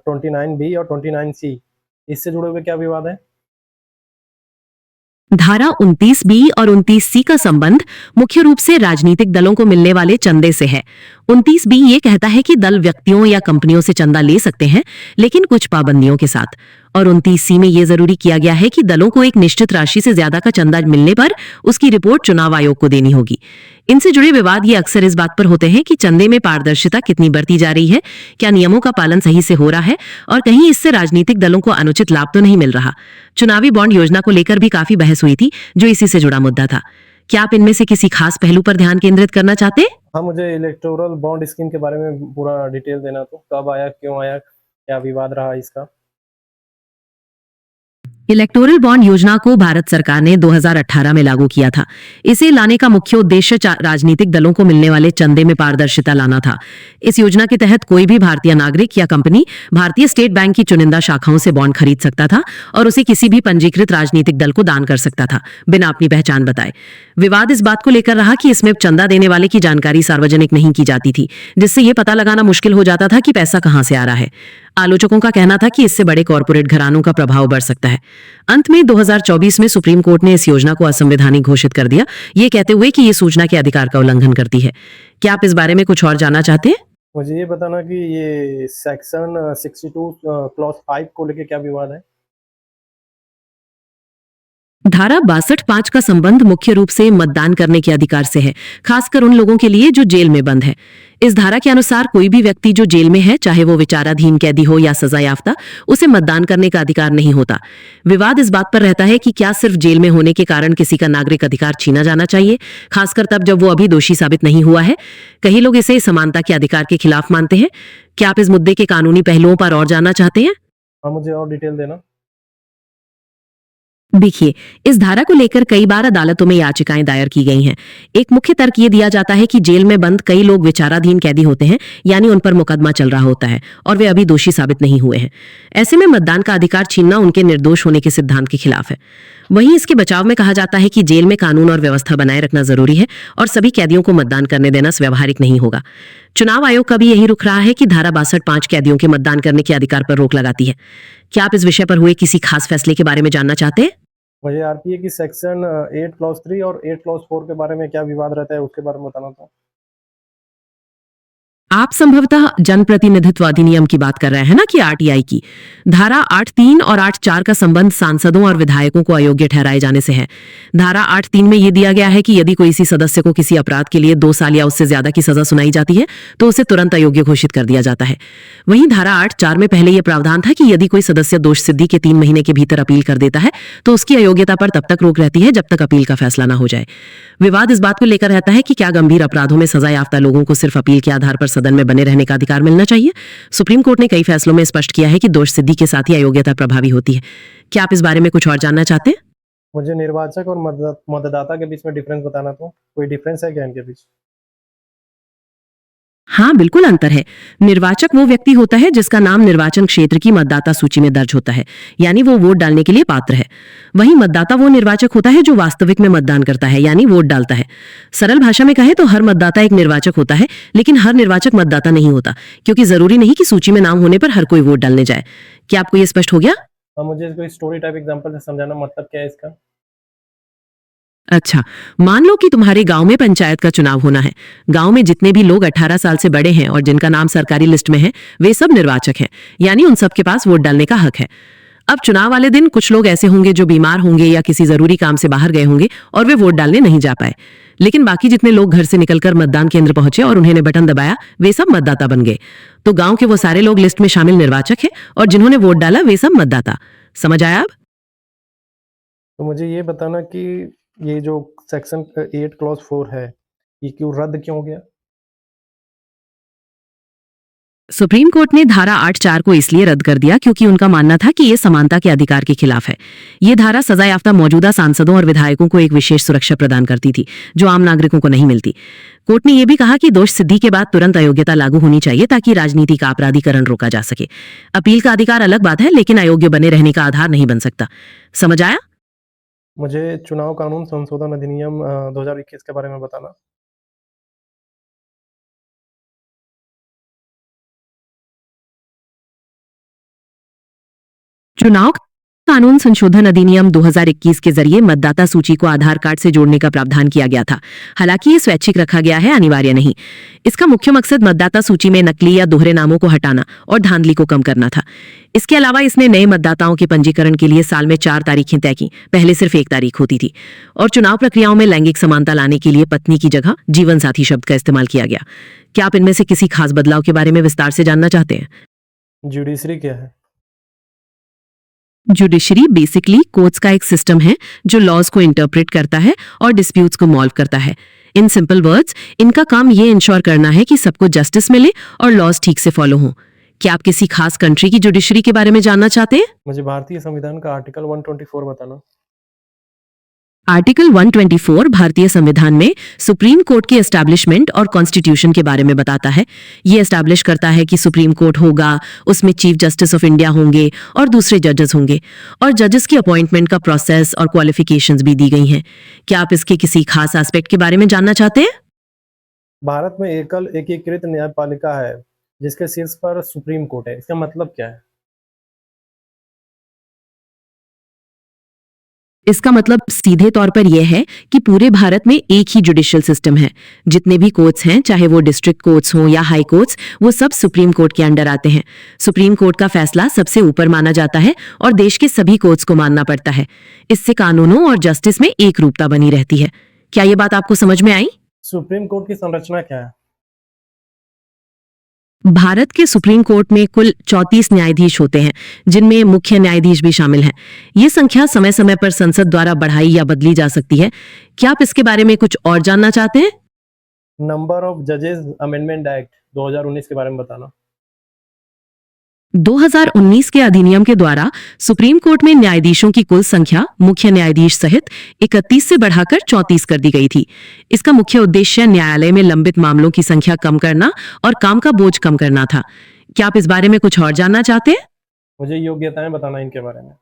29B और 29C, इससे जुड़े हुए क्या विवाद है? धारा 29B और 29C का संबंध मुख्य रूप से राजनीतिक दलों को मिलने वाले चंदे से है। 29B ये कहता है कि दल व्यक्तियों या कंपनियों से चंदा ले सकते हैं, लेकिन कुछ पाबंदियों के साथ। और 29C में यह जरूरी किया गया है कि दलों को एक निश्चित राशि से ज्यादा का चंदा मिलने पर उसकी रिपोर्ट चुनाव आयोग को देनी होगी। इनसे जुड़े विवाद ये अक्सर इस बात पर होते हैं कि चंदे में पारदर्शिता कितनी बढ़ती जा रही है, क्या नियमों का पालन सही से हो रहा है, और कहीं इससे राजनीतिक दलों को अनुचित लाभ तो नहीं मिल रहा। चुनावी बॉन्ड योजना को लेकर भी काफी बहस हुई थी, जो इसी से जुड़ा मुद्दा था। क्या आप इनमें से किसी खास पहलू पर ध्यान केंद्रित करना चाहते हैं? हाँ, मुझे इलेक्टोरल बॉन्ड स्कीम के बारे में पूरा डिटेल देना, तो कब आया, क्यों आया, क्या विवाद रहा इसका। इलेक्टोरल बॉन्ड योजना को भारत सरकार ने 2018 में लागू किया था। इसे लाने का मुख्य उद्देश्य राजनीतिक दलों को मिलने वाले चंदे में पारदर्शिता लाना था। इस योजना के तहत कोई भी भारतीय नागरिक या कंपनी भारतीय स्टेट बैंक की चुनिंदा शाखाओं से बॉन्ड खरीद सकता था और उसे किसी भी पंजीकृत राजनीतिक दल को दान कर सकता था, बिना अपनी पहचान बताए। विवाद इस बात को लेकर रहा कि इसमें चंदा देने वाले की जानकारी सार्वजनिक नहीं की जाती थी, जिससे यह पता लगाना मुश्किल हो जाता था कि पैसा कहां से आ रहा है। आलोचकों का कहना था कि इससे बड़े कॉरपोरेट घरानों का प्रभाव बढ़ सकता है। अंत में 2024 में सुप्रीम कोर्ट ने इस योजना को असंवैधानिक घोषित कर दिया, ये कहते हुए कि ये सूचना के अधिकार का उल्लंघन करती है। क्या आप इस बारे में कुछ और जानना चाहते हैं? मुझे ये बताना कि ये सेक्शन 62 क्लॉज 5 को लेके क्या विवाद है? धारा 62(5) का संबंध मुख्य रूप से मतदान करने के अधिकार से है, खासकर उन लोगों के लिए जो जेल में बंद है। इस धारा के अनुसार कोई भी व्यक्ति जो जेल में है, चाहे वो विचाराधीन कैदी हो या सजायाफ्ता, उसे मतदान करने का अधिकार नहीं होता। विवाद इस बात पर रहता है कि क्या सिर्फ जेल में होने के कारण किसी का नागरिक अधिकार छीना जाना चाहिए, खासकर तब जब वो अभी दोषी साबित नहीं हुआ है। कई लोग इसे समानता के अधिकार के खिलाफ मानते हैं। क्या आप इस मुद्दे के कानूनी पहलुओं पर और जानना चाहते हैं? हाँ, मुझे और डिटेल देना। देखिए, इस धारा को लेकर कई बार अदालतों में याचिकाएं दायर की गई हैं। एक मुख्य तर्क ये दिया जाता है कि जेल में बंद कई लोग विचाराधीन कैदी होते हैं, यानी उन पर मुकदमा चल रहा होता है और वे अभी दोषी साबित नहीं हुए हैं। ऐसे में मतदान का अधिकार छीनना उनके निर्दोष होने के सिद्धांत के खिलाफ है। वहीं इसके बचाव में कहा जाता है कि जेल में कानून और व्यवस्था बनाए रखना जरूरी है और सभी कैदियों को मतदान करने देना व्यवहारिक नहीं होगा। चुनाव आयोग का भी यही रुख रहा है कि धारा 62(5) कैदियों के मतदान करने के अधिकार पर रोक लगाती है। क्या आप इस विषय पर हुए किसी खास फैसले के बारे में जानना चाहते हैं? मुझे आरपीए की सेक्शन 8 क्लॉज 3 और 8 क्लॉज 4 के बारे में क्या विवाद रहता है उसके बारे में बताना था। आप संभवतः जनप्रतिनिधित्व अधिनियम की बात कर रहे हैं ना, कि आरटीआई की। धारा 8(3) और 8(4) का संबंध सांसदों और विधायकों को अयोग्य ठहराए जाने से है। धारा 8(3) में यह दिया गया है कि यदि कोई सदस्य को किसी अपराध के लिए 2 साल या उससे ज्यादा की सजा सुनाई जाती है तो उसे तुरंत अयोग्य घोषित कर दिया जाता है। वहीं धारा 8(4) में पहले यह प्रावधान था कि यदि कोई सदस्य दोष सिद्धि के 3 महीने के भीतर अपील कर देता है तो उसकी अयोग्यता पर तब तक रोक रहती है जब तक अपील का फैसला न हो जाए। विवाद इस बात को लेकर रहता है कि क्या गंभीर अपराधों में सजा याफ्ता लोगों को सिर्फ अपील के आधार पर सदन में बने रहने का अधिकार मिलना चाहिए। सुप्रीम कोर्ट ने कई फैसलों में स्पष्ट किया है कि दोष सिद्धि के साथ ही अयोग्यता प्रभावी होती है। क्या आप इस बारे में कुछ और जानना चाहते हैं? मुझे निर्वाचक और मतदाता के बीच में डिफरेंस बताना था। कोई डिफरेंस है क्या इनके बीच? हाँ, बिल्कुल अंतर है। निर्वाचक वो व्यक्ति होता है जिसका नाम निर्वाचन क्षेत्र की मतदाता सूची में दर्ज होता है, यानी वो वोट डालने के लिए पात्र है। वहीं मतदाता वो निर्वाचक होता है जो वास्तविक में मतदान करता है, यानी वोट डालता है। सरल भाषा में कहें तो हर मतदाता एक निर्वाचक होता है, लेकिन हर निर्वाचक मतदाता नहीं होता, क्योंकि जरूरी नहीं कि सूची में नाम होने पर हर कोई वोट डालने जाए। क्या आपको ये स्पष्ट हो गया? मुझे कोई स्टोरी टाइप एग्जांपल से समझाना, मतलब क्या है इसका? अच्छा, मान लो कि तुम्हारे गांव में पंचायत का चुनाव होना है। गांव में जितने भी लोग 18 साल से बड़े हैं और जिनका नाम सरकारी लिस्ट में है, वे सब निर्वाचक हैं, यानी उन सब के पास वोट डालने का हक है। अब चुनाव वाले दिन कुछ लोग ऐसे होंगे जो बीमार होंगे या किसी जरूरी काम से बाहर गए होंगे और वे वोट डालने नहीं जा पाए, लेकिन बाकी जितने लोग घर से निकलकर मतदान केंद्र पहुंचे और उन्होंने बटन दबाया, वे सब मतदाता बन गए। तो गांव के वो सारे लोग लिस्ट में शामिल निर्वाचक हैं और जिन्होंने वोट डाला वे सब मतदाता। समझ आया अब? तो मुझे ये बताना कि ये जो सेक्शन 8 क्लॉज 4 है, ये क्यों रद्द क्यों हो गया? सुप्रीम कोर्ट ने धारा 8(4) को इसलिए रद्द कर दिया क्योंकि उनका मानना था कि ये समानता के अधिकार के खिलाफ है। ये धारा सजा याफ्ता मौजूदा सांसदों और विधायकों को एक विशेष सुरक्षा प्रदान करती थी, जो आम नागरिकों को नहीं मिलती। कोर्ट ने यह भी कहा कि दोष सिद्धि के बाद तुरंत अयोग्यता लागू होनी चाहिए ताकि राजनीति का अपराधीकरण रोका जा सके। अपील का अधिकार अलग बात है, लेकिन अयोग्य बने रहने का आधार नहीं बन सकता। समझ आया? मुझे चुनाव कानून संशोधन अधिनियम 2021 के बारे में बताना। चुनाव कानून संशोधन अधिनियम 2021 के जरिए मतदाता सूची को आधार कार्ड से जोड़ने का प्रावधान किया गया था। हालांकि ये स्वैच्छिक रखा गया है, अनिवार्य नहीं। इसका मुख्य मकसद मतदाता सूची में नकली या दोहरे नामों को हटाना और धांधली को कम करना था। इसके अलावा इसने नए मतदाताओं के पंजीकरण के लिए साल में 4 तारीखें तय की, पहले सिर्फ 1 तारीख होती थी। और चुनाव प्रक्रियाओं में लैंगिक समानता लाने के लिए पत्नी की जगह जीवन साथी शब्द का इस्तेमाल किया गया। क्या आप इनमें से किसी खास बदलाव के बारे में विस्तार से जानना चाहते हैं? जुडिशरी क्या है? जुडिशरी बेसिकली कोर्ट्स का एक सिस्टम है जो लॉज को इंटरप्रेट करता है और डिस्प्यूट्स को मॉल्व करता है। इन सिंपल वर्ड्स, इनका काम ये इंश्योर करना है कि सबको जस्टिस मिले और लॉज ठीक से फॉलो हों। क्या आप किसी खास कंट्री की जुडिशरी के बारे में जानना चाहते हैं? मुझे भारतीय संविधान का आर्टिकल 124 बताना। आर्टिकल 124 भारतीय संविधान में सुप्रीम कोर्ट की एस्टैब्लिशमेंट और कॉन्स्टिट्यूशन के बारे में बताता है। ये एस्टैब्लिश करता है कि सुप्रीम कोर्ट होगा, उसमें चीफ जस्टिस ऑफ इंडिया होंगे और दूसरे जजेस होंगे, और जजेस की अपॉइंटमेंट का प्रोसेस और क्वालिफिकेशंस भी दी गई हैं। क्या आप इसके किसी खास एस्पेक्ट के बारे में जानना चाहते हैं? भारत में एकल एकीकृत न्यायपालिका है जिसके शीर्ष पर सुप्रीम कोर्ट है, इसका मतलब क्या है? इसका मतलब सीधे तौर पर यह है कि पूरे भारत में एक ही जुडिशियल सिस्टम है। जितने भी कोर्ट्स हैं, चाहे वो डिस्ट्रिक्ट कोर्ट्स हों या हाई कोर्ट्स, वो सब सुप्रीम कोर्ट के अंडर आते हैं। सुप्रीम कोर्ट का फैसला सबसे ऊपर माना जाता है और देश के सभी कोर्ट्स को मानना पड़ता है। इससे कानूनों और जस्टिस में एक रूपता बनी रहती है। क्या ये बात आपको समझ में आई? सुप्रीम कोर्ट की संरचना क्या है? भारत के सुप्रीम कोर्ट में कुल 34 न्यायाधीश होते हैं, जिनमें मुख्य न्यायाधीश भी शामिल हैं। ये संख्या समय समय पर संसद द्वारा बढ़ाई या बदली जा सकती है। क्या आप इसके बारे में कुछ और जानना चाहते हैं? नंबर ऑफ जजेस अमेंडमेंट एक्ट 2019 के बारे में बताना। 2019 के अधिनियम के द्वारा सुप्रीम कोर्ट में न्यायाधीशों की कुल संख्या मुख्य न्यायाधीश सहित 31 से बढ़ाकर 34 कर दी गई थी। इसका मुख्य उद्देश्य न्यायालय में लंबित मामलों की संख्या कम करना और काम का बोझ कम करना था। क्या आप इस बारे में कुछ और जानना चाहते हैं? मुझे योग्यताएं बताना इनके बारे में।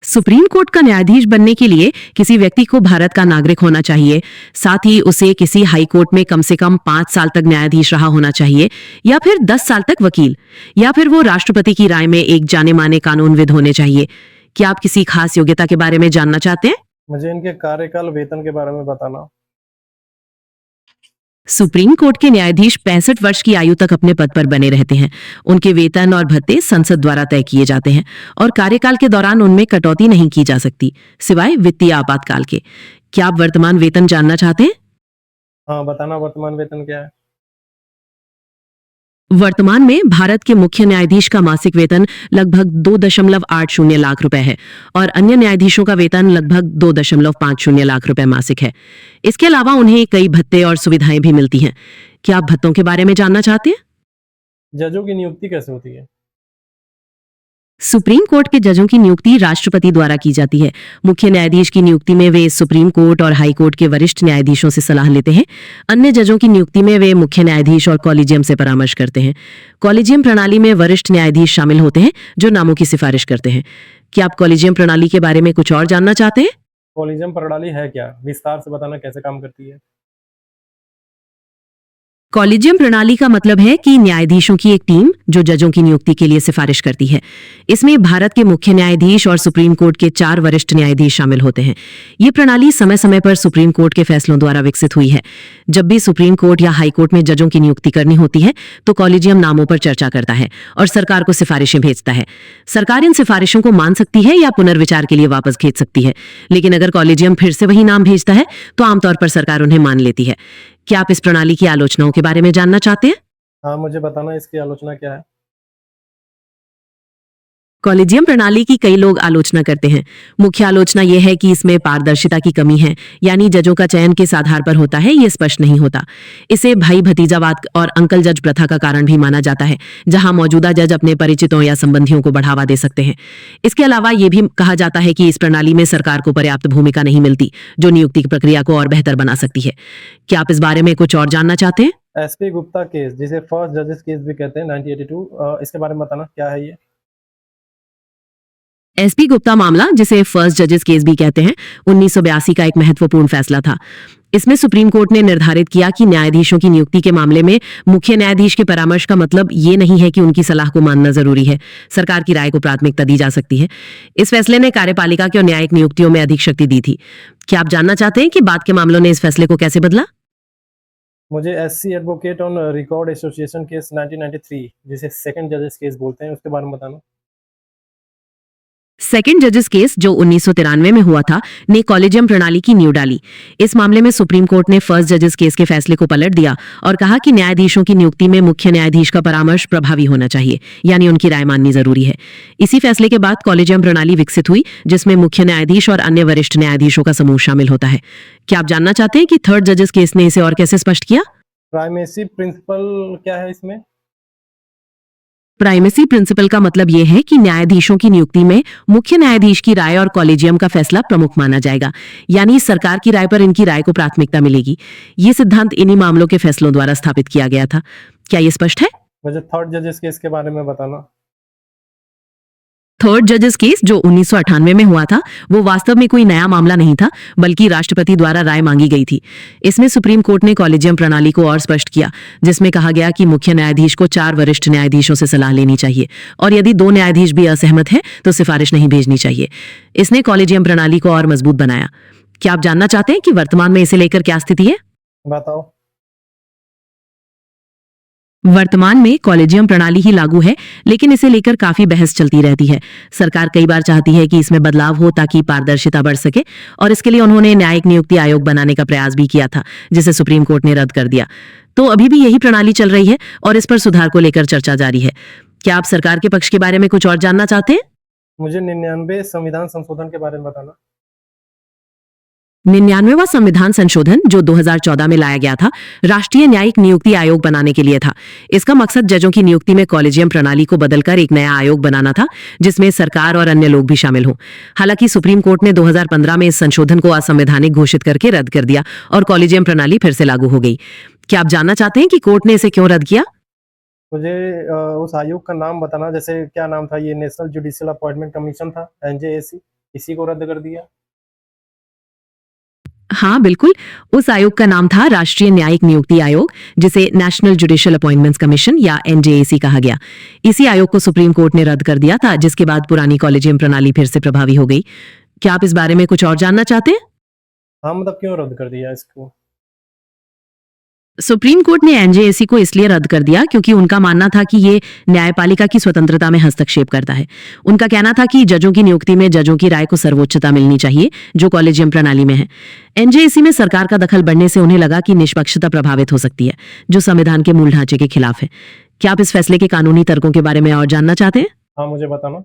सुप्रीम कोर्ट का न्यायाधीश बनने के लिए किसी व्यक्ति को भारत का नागरिक होना चाहिए। साथ ही उसे किसी हाई कोर्ट में कम से कम 5 साल तक न्यायाधीश रहा होना चाहिए, या फिर 10 साल तक वकील, या फिर वो राष्ट्रपति की राय में एक जाने माने कानूनविद होने चाहिए। क्या आप किसी खास योग्यता के बारे में जानना चाहते हैं? मुझे इनके कार्यकाल वेतन के बारे में बताना। सुप्रीम कोर्ट के न्यायाधीश 65 वर्ष की आयु तक अपने पद पर बने रहते हैं। उनके वेतन और भत्ते संसद द्वारा तय किए जाते हैं और कार्यकाल के दौरान उनमें कटौती नहीं की जा सकती, सिवाय वित्तीय आपातकाल के। क्या आप वर्तमान वेतन जानना चाहते हैं? हाँ, बताना वर्तमान वेतन क्या है? वर्तमान में भारत के मुख्य न्यायाधीश का मासिक वेतन लगभग 2.80 लाख रुपए है और अन्य न्यायाधीशों का वेतन लगभग 2.50 लाख रुपए मासिक है। इसके अलावा उन्हें कई भत्ते और सुविधाएं भी मिलती हैं। क्या आप भत्तों के बारे में जानना चाहते हैं? जजों की नियुक्ति कैसे होती है? सुप्रीम कोर्ट के जजों की नियुक्ति राष्ट्रपति द्वारा की जाती है। मुख्य न्यायाधीश की नियुक्ति में वे सुप्रीम कोर्ट और हाई कोर्ट के वरिष्ठ न्यायाधीशों से सलाह लेते हैं। अन्य जजों की नियुक्ति में वे मुख्य न्यायाधीश और कॉलेजियम से परामर्श करते हैं। कॉलेजियम प्रणाली में वरिष्ठ न्यायाधीश शामिल होते हैं जो नामों की सिफारिश करते हैं। क्या आप कॉलेजियम प्रणाली के बारे में कुछ और जानना चाहते हैं? कॉलेजियम प्रणाली है क्या? विस्तार से बताना कैसे काम करती है? कॉलेजियम प्रणाली का मतलब है कि न्यायाधीशों की एक टीम जो जजों की नियुक्ति के लिए सिफारिश करती है। इसमें भारत के मुख्य न्यायाधीश और सुप्रीम कोर्ट के 4 वरिष्ठ न्यायाधीश शामिल होते हैं। ये प्रणाली समय समय पर सुप्रीम कोर्ट के फैसलों द्वारा विकसित हुई है। जब भी सुप्रीम कोर्ट या हाई कोर्ट में जजों की नियुक्ति करनी होती है तो कॉलेजियम नामों पर चर्चा करता है और सरकार को सिफारिशें भेजता है। सरकार इन सिफारिशों को मान सकती है या पुनर्विचार के लिए वापस भेज सकती है, लेकिन अगर कॉलेजियम फिर से वही नाम भेजता है तो आमतौर पर सरकार उन्हें मान लेती है। क्या आप इस प्रणाली की आलोचनाओं के बारे में जानना चाहते हैं? हाँ, मुझे बताना इसकी आलोचना क्या है? कॉलेजियम प्रणाली की कई लोग आलोचना करते हैं। मुख्य आलोचना यह है कि इसमें पारदर्शिता की कमी है, यानी जजों का चयन किस आधार पर होता है ये स्पष्ट नहीं होता। इसे भाई भतीजावाद और अंकल जज प्रथा का कारण भी माना जाता है, जहां मौजूदा जज अपने परिचितों या संबंधियों को बढ़ावा दे सकते हैं। इसके अलावा यह भी कहा जाता है कि इस प्रणाली में सरकार को पर्याप्त भूमिका नहीं मिलती, जो नियुक्ति की प्रक्रिया को और बेहतर बना सकती है। क्या आप इस बारे में कुछ और जानना चाहते हैं? एसपी गुप्ता केस, जिसे फर्स्ट जजेस केस भी कहते हैं, 1982, इसके बारे में बताना क्या है ये? एसपी गुप्ता मामला, जिसे फर्स्ट जजेस केस भी कहते हैं, 1982 का एक महत्वपूर्ण फैसला था। इसमें सुप्रीम कोर्ट ने निर्धारित किया कि न्यायाधीशों की नियुक्ति के मामले में मुख्य न्यायाधीश के परामर्श का मतलब ये नहीं है कि उनकी सलाह को मानना जरूरी है। सरकार की राय को प्राथमिकता दी जा सकती है। इस फैसले ने कार्यपालिका की और न्यायिक नियुक्तियों में अधिक शक्ति दी थी। क्या आप जानना चाहते हैं कि बाद के मामलों ने इस फैसले को कैसे बदला? मुझे SC advocate on record association case 1993, जिसे सेकंड जजेस केस बोलते हैं, उसके बारे में बताना। सेकंड जजेस केस, जो 1993 में हुआ था, ने कॉलेजियम प्रणाली की नींव डाली। इस मामले में सुप्रीम कोर्ट ने फर्स्ट जजेस केस के फैसले को पलट दिया और कहा कि न्यायाधीशों की नियुक्ति में मुख्य न्यायाधीश का परामर्श प्रभावी होना चाहिए, यानी उनकी राय माननी जरूरी है। इसी फैसले के बाद कॉलेजियम प्रणाली विकसित हुई, जिसमें मुख्य न्यायाधीश और अन्य वरिष्ठ न्यायाधीशों का समूह शामिल होता है। क्या आप जानना चाहते हैं कि थर्ड जजेस केस ने इसे और कैसे स्पष्ट किया? प्राइमेसी प्रिंसिपल क्या है इसमें? प्राइमेसी प्रिंसिपल का मतलब यह है कि न्यायाधीशों की नियुक्ति में मुख्य न्यायाधीश की राय और कॉलेजियम का फैसला प्रमुख माना जाएगा, यानी सरकार की राय पर इनकी राय को प्राथमिकता मिलेगी। ये सिद्धांत इन्हीं मामलों के फैसलों द्वारा स्थापित किया गया था। क्या ये स्पष्ट है? मुझे थर्ड जजेस केस के बारे में बताना। थर्ड जजेस केस जो 1998 में हुआ था वो वास्तव में कोई नया मामला नहीं था, बल्कि राष्ट्रपति द्वारा राय मांगी गई थी। इसमें सुप्रीम कोर्ट ने कॉलेजियम प्रणाली को और स्पष्ट किया, जिसमें कहा गया कि मुख्य न्यायाधीश को 4 वरिष्ठ न्यायाधीशों से सलाह लेनी चाहिए और यदि 2 न्यायाधीश भी असहमत हैं तो सिफारिश नहीं भेजनी चाहिए। इसने कॉलेजियम प्रणाली को और मजबूत बनाया। क्या आप जानना चाहते हैं कि वर्तमान में इसे लेकर क्या स्थिति है? बताओ। वर्तमान में कॉलेजियम प्रणाली ही लागू है, लेकिन इसे लेकर काफी बहस चलती रहती है। सरकार कई बार चाहती है कि इसमें बदलाव हो ताकि पारदर्शिता बढ़ सके, और इसके लिए उन्होंने न्यायिक नियुक्ति आयोग बनाने का प्रयास भी किया था, जिसे सुप्रीम कोर्ट ने रद्द कर दिया। तो अभी भी यही प्रणाली चल रही है और इस पर सुधार को लेकर चर्चा जारी है। क्या आप सरकार के पक्ष के बारे में कुछ और जानना चाहते हैं? मुझे 99 संविधान संशोधन के बारे में बताना। 99वां संविधान संशोधन जो 2014 में लाया गया था, राष्ट्रीय न्यायिक नियुक्ति आयोग बनाने के लिए था। इसका मकसद जजों की नियुक्ति में कॉलेजियम प्रणाली को बदलकर एक नया आयोग बनाना था, जिसमें सरकार और अन्य लोग भी शामिल हों। हालांकि सुप्रीम कोर्ट ने 2015 में इस संशोधन को असंवैधानिक घोषित करके रद्द कर दिया और कॉलेजियम प्रणाली फिर से लागू हो गई। क्या आप जानना चाहते हैं कि कोर्ट ने इसे क्यों रद्द किया? मुझे उस आयोग का नाम बताना, जैसे क्या नाम था? ये नेशनल जुडिशियल अपॉइंटमेंट कमीशन था, NJAC, इसी को रद्द कर दिया। हाँ बिल्कुल, उस आयोग का नाम था राष्ट्रीय न्यायिक नियुक्ति आयोग, जिसे नेशनल जुडिशियल अपॉइंटमेंट्स कमीशन या NJAC कहा गया। इसी आयोग को सुप्रीम कोर्ट ने रद्द कर दिया था, जिसके बाद पुरानी कॉलेजियम प्रणाली फिर से प्रभावी हो गई। क्या आप इस बारे में कुछ और जानना चाहते हैं? हाँ, मतलब क्यों रद्द कर दिया इसको? सुप्रीम कोर्ट ने NJAC को इसलिए रद्द कर दिया क्योंकि उनका मानना था कि ये न्यायपालिका की स्वतंत्रता में हस्तक्षेप करता है। उनका कहना था कि जजों की नियुक्ति में जजों की राय को सर्वोच्चता मिलनी चाहिए, जो कॉलेजियम प्रणाली में है। NJAC में सरकार का दखल बढ़ने से उन्हें लगा कि निष्पक्षता प्रभावित हो सकती है, जो संविधान के मूल ढांचे के खिलाफ है। क्या आप इस फैसले के कानूनी तर्कों के बारे में और जानना चाहते हैं? हाँ, मुझे बताना।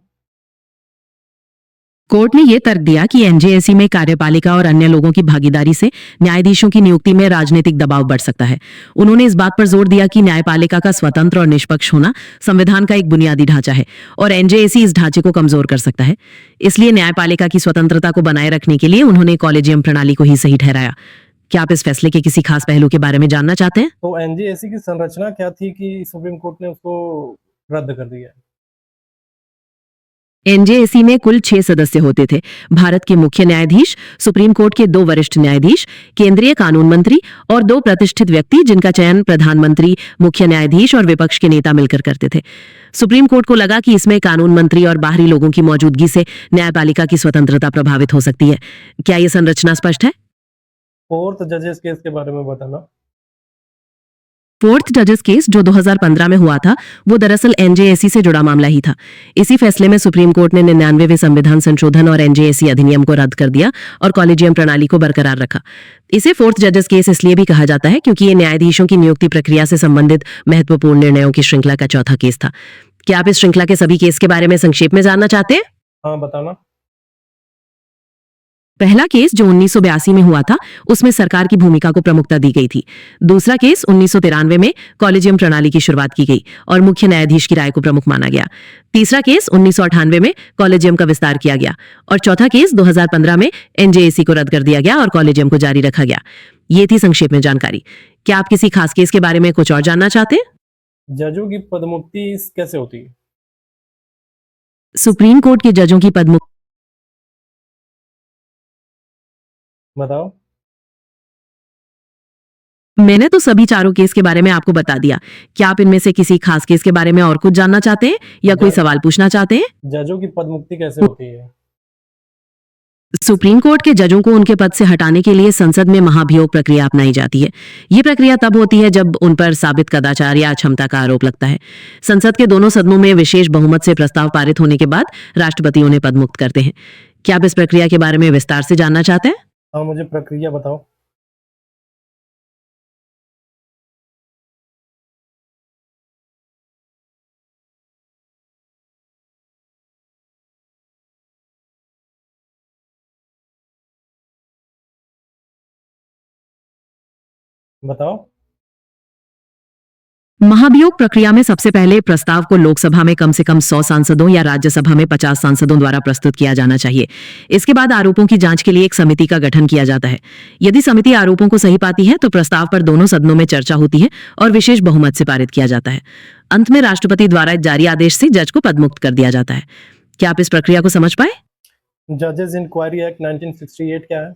कोर्ट ने यह तर्क दिया कि NJAC में कार्यपालिका और अन्य लोगों की भागीदारी से न्यायाधीशों की नियुक्ति में राजनीतिक दबाव बढ़ सकता है। उन्होंने इस बात पर जोर दिया कि न्यायपालिका का स्वतंत्र और निष्पक्ष होना संविधान का एक बुनियादी ढांचा है और NJAC इस ढांचे को कमजोर कर सकता है। इसलिए न्यायपालिका की स्वतंत्रता को बनाए रखने के लिए उन्होंने कॉलेजियम प्रणाली को ही सही ठहराया। क्या आप इस फैसले के किसी खास पहलू के बारे में जानना चाहते हैं? तो NJAC की संरचना क्या थी कि सुप्रीम कोर्ट ने उसको रद्द कर दिया? NJAC में कुल 6 सदस्य होते थे। भारत के मुख्य न्यायाधीश, सुप्रीम कोर्ट के 2 वरिष्ठ न्यायाधीश, केंद्रीय कानून मंत्री और 2 प्रतिष्ठित व्यक्ति, जिनका चयन प्रधानमंत्री, मुख्य न्यायाधीश और विपक्ष के नेता मिलकर करते थे। सुप्रीम कोर्ट को लगा कि इसमें कानून मंत्री और बाहरी लोगों की मौजूदगी से न्यायपालिका की स्वतंत्रता प्रभावित हो सकती है। क्या यह संरचना स्पष्ट है? 4th जजेस केस के बारे में बताना। 4th जजेस केस जो 2015 में हुआ था, वो दरअसल NJAC से जुड़ा मामला ही था। इसी फैसले में सुप्रीम कोर्ट ने 99वें संविधान संशोधन और NJAC अधिनियम को रद्द कर दिया और कॉलेजियम प्रणाली को बरकरार रखा। इसे 4th जजेस केस इसलिए भी कहा जाता है क्योंकि ये न्यायाधीशों की नियुक्ति प्रक्रिया से संबंधित महत्वपूर्ण निर्णयों की श्रृंखला का चौथा केस था। क्या आप इस श्रृंखला के सभी केस के बारे में संक्षेप में जानना चाहते हैं? हाँ, बताना। पहला केस जो 1982 में हुआ था, उसमें सरकार की भूमिका को प्रमुखता दी गई थी। दूसरा केस 1993 में कॉलेजियम प्रणाली की शुरुआत की गई और मुख्य न्यायाधीश की राय को प्रमुख माना गया। तीसरा केस 1998 में कॉलेजियम का विस्तार किया गया और चौथा केस 2015 में NJAC को रद्द कर दिया गया और कॉलेजियम को जारी रखा गया। ये थी संक्षेप में जानकारी। क्या आप किसी खास केस के बारे में कुछ और जानना चाहते हैं? जजों की पदमुक्ति कैसे होती है? सुप्रीम कोर्ट के जजों की पदमुक्ति बताओ। मैंने तो सभी चारों केस के बारे में आपको बता दिया। क्या आप इनमें से किसी खास केस के बारे में और कुछ जानना चाहते हैं या कोई सवाल पूछना चाहते हैं? जजों की पदमुक्ति कैसे होती है? सुप्रीम कोर्ट के जजों को उनके पद से हटाने के लिए संसद में महाभियोग प्रक्रिया अपनाई जाती है। ये प्रक्रिया तब होती है जब उन पर साबित कदाचार या अक्षमता का आरोप लगता है। संसद के दोनों सदनों में विशेष बहुमत से प्रस्ताव पारित होने के बाद राष्ट्रपति उन्हें पदमुक्त करते हैं। क्या आप इस प्रक्रिया के बारे में विस्तार से जानना चाहते हैं? हाँ, मुझे प्रक्रिया बताओ। बताओ। महाभियोग प्रक्रिया में सबसे पहले प्रस्ताव को लोकसभा में कम से कम 100 सांसदों या राज्यसभा में 50 सांसदों द्वारा प्रस्तुत किया जाना चाहिए। इसके बाद आरोपों की जांच के लिए एक समिति का गठन किया जाता है। यदि समिति आरोपों को सही पाती है तो प्रस्ताव पर दोनों सदनों में चर्चा होती है और विशेष बहुमत से पारित किया जाता है। अंत में राष्ट्रपति द्वारा जारी आदेश से जज को पदमुक्त कर दिया जाता है। क्या आप इस प्रक्रिया को समझ पाए? जजेस इंक्वायरी एक्ट 1968 क्या है?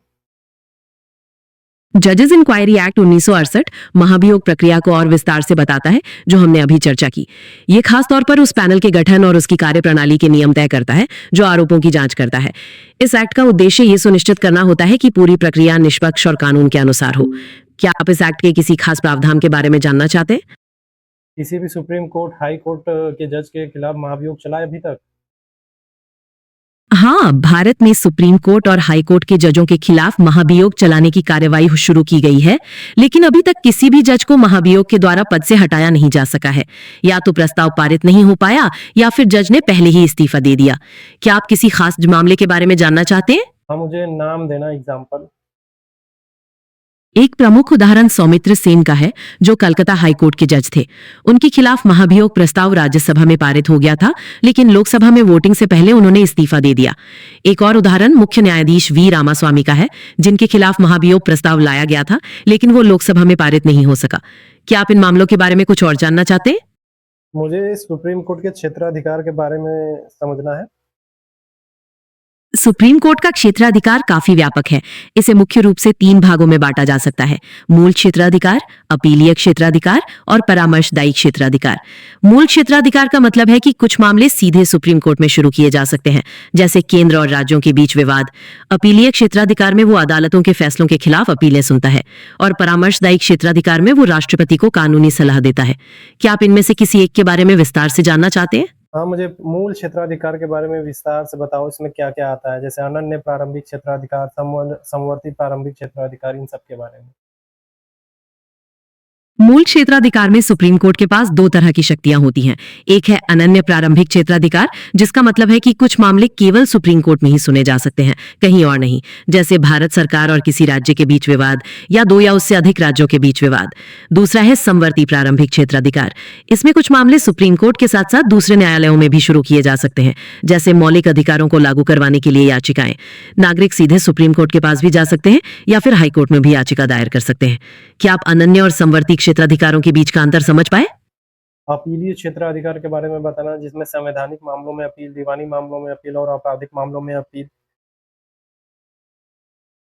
जजेस इंक्वायरी एक्ट 1968 महाभियोग प्रक्रिया को और विस्तार से बताता है, जो हमने अभी चर्चा की। ये खास तौर पर उस पैनल के गठन और उसकी कार्यप्रणाली के नियम तय करता है जो आरोपों की जांच करता है। इस एक्ट का उद्देश्य ये सुनिश्चित करना होता है कि पूरी प्रक्रिया निष्पक्ष और कानून के अनुसार हो। क्या आप इस एक्ट के किसी खास प्रावधान के बारे में जानना चाहते हैं? किसी भी सुप्रीम कोर्ट, हाई कोर्ट के जज के खिलाफ महाभियोग चला है अभी तक? हाँ, भारत में सुप्रीम कोर्ट और हाई कोर्ट के जजों के खिलाफ महाभियोग चलाने की कार्यवाही शुरू की गई है, लेकिन अभी तक किसी भी जज को महाभियोग के द्वारा पद से हटाया नहीं जा सका है। या तो प्रस्ताव पारित नहीं हो पाया या फिर जज ने पहले ही इस्तीफा दे दिया। क्या आप किसी खास मामले के बारे में जानना चाहते हैं? हाँ, मुझे नाम देना एग्जाम्पल। एक प्रमुख उदाहरण सौमित्र सेन का है, जो कलकत्ता हाईकोर्ट के जज थे। उनके खिलाफ महाभियोग प्रस्ताव राज्यसभा में पारित हो गया था, लेकिन लोकसभा में वोटिंग से पहले उन्होंने इस्तीफा दे दिया। एक और उदाहरण मुख्य न्यायाधीश वी रामास्वामी का है, जिनके खिलाफ महाभियोग प्रस्ताव लाया गया था, लेकिन वो लोकसभा में पारित नहीं हो सका। क्या आप इन मामलों के बारे में कुछ और जानना चाहते हैं? मुझे सुप्रीम कोर्ट के क्षेत्राधिकार के बारे में समझना है। सुप्रीम कोर्ट का क्षेत्राधिकार काफी व्यापक है। इसे मुख्य रूप से 3 भागों में बांटा जा सकता है: मूल क्षेत्राधिकार, अपीलीय क्षेत्राधिकार और परामर्शदायी क्षेत्राधिकार। मूल क्षेत्राधिकार का मतलब है कि कुछ मामले सीधे सुप्रीम कोर्ट में शुरू किए जा सकते हैं, जैसे केंद्र और राज्यों के बीच विवाद। अपीलीय क्षेत्राधिकार में वो अदालतों के फैसलों के खिलाफ अपीलें सुनता है, और परामर्शदायी क्षेत्राधिकार में वो राष्ट्रपति को कानूनी सलाह देता है। क्या आप इनमें से किसी एक के बारे में विस्तार से जानना चाहते हैं? हाँ, मुझे मूल क्षेत्राधिकार के बारे में विस्तार से बताओ, इसमें क्या-क्या आता है? जैसे अनन्य प्रारंभिक क्षेत्राधिकार, समवर्ती प्रारंभिक क्षेत्राधिकार, इन सब के बारे में। मूल क्षेत्राधिकार में सुप्रीम कोर्ट के पास 2 तरह की शक्तियां होती हैं। एक है अनन्य प्रारंभिक क्षेत्राधिकार, जिसका मतलब है कि कुछ मामले केवल सुप्रीम कोर्ट में ही सुने जा सकते हैं, कहीं और नहीं, जैसे भारत सरकार और किसी राज्य के बीच विवाद या 2 या उससे अधिक राज्यों के बीच विवाद। दूसरा है समवर्ती प्रारंभिक क्षेत्राधिकार। इसमें कुछ मामले सुप्रीम कोर्ट के साथ साथ दूसरे न्यायालयों में भी शुरू किए जा सकते हैं, जैसे मौलिक अधिकारों को लागू करवाने के लिए याचिकाएं। नागरिक सीधे सुप्रीम कोर्ट के पास भी जा सकते हैं या फिर हाई कोर्ट में भी याचिका दायर कर सकते हैं। क्या आप अनन्य और समवर्ती क्षेत्राधिकारों के बीच का अंतर समझ पाए? अपीलीय क्षेत्राधिकार के बारे में बताना, जिसमें संवैधानिक मामलों में अपील, दीवानी मामलों में अपील और आपराधिक मामलों में अपील।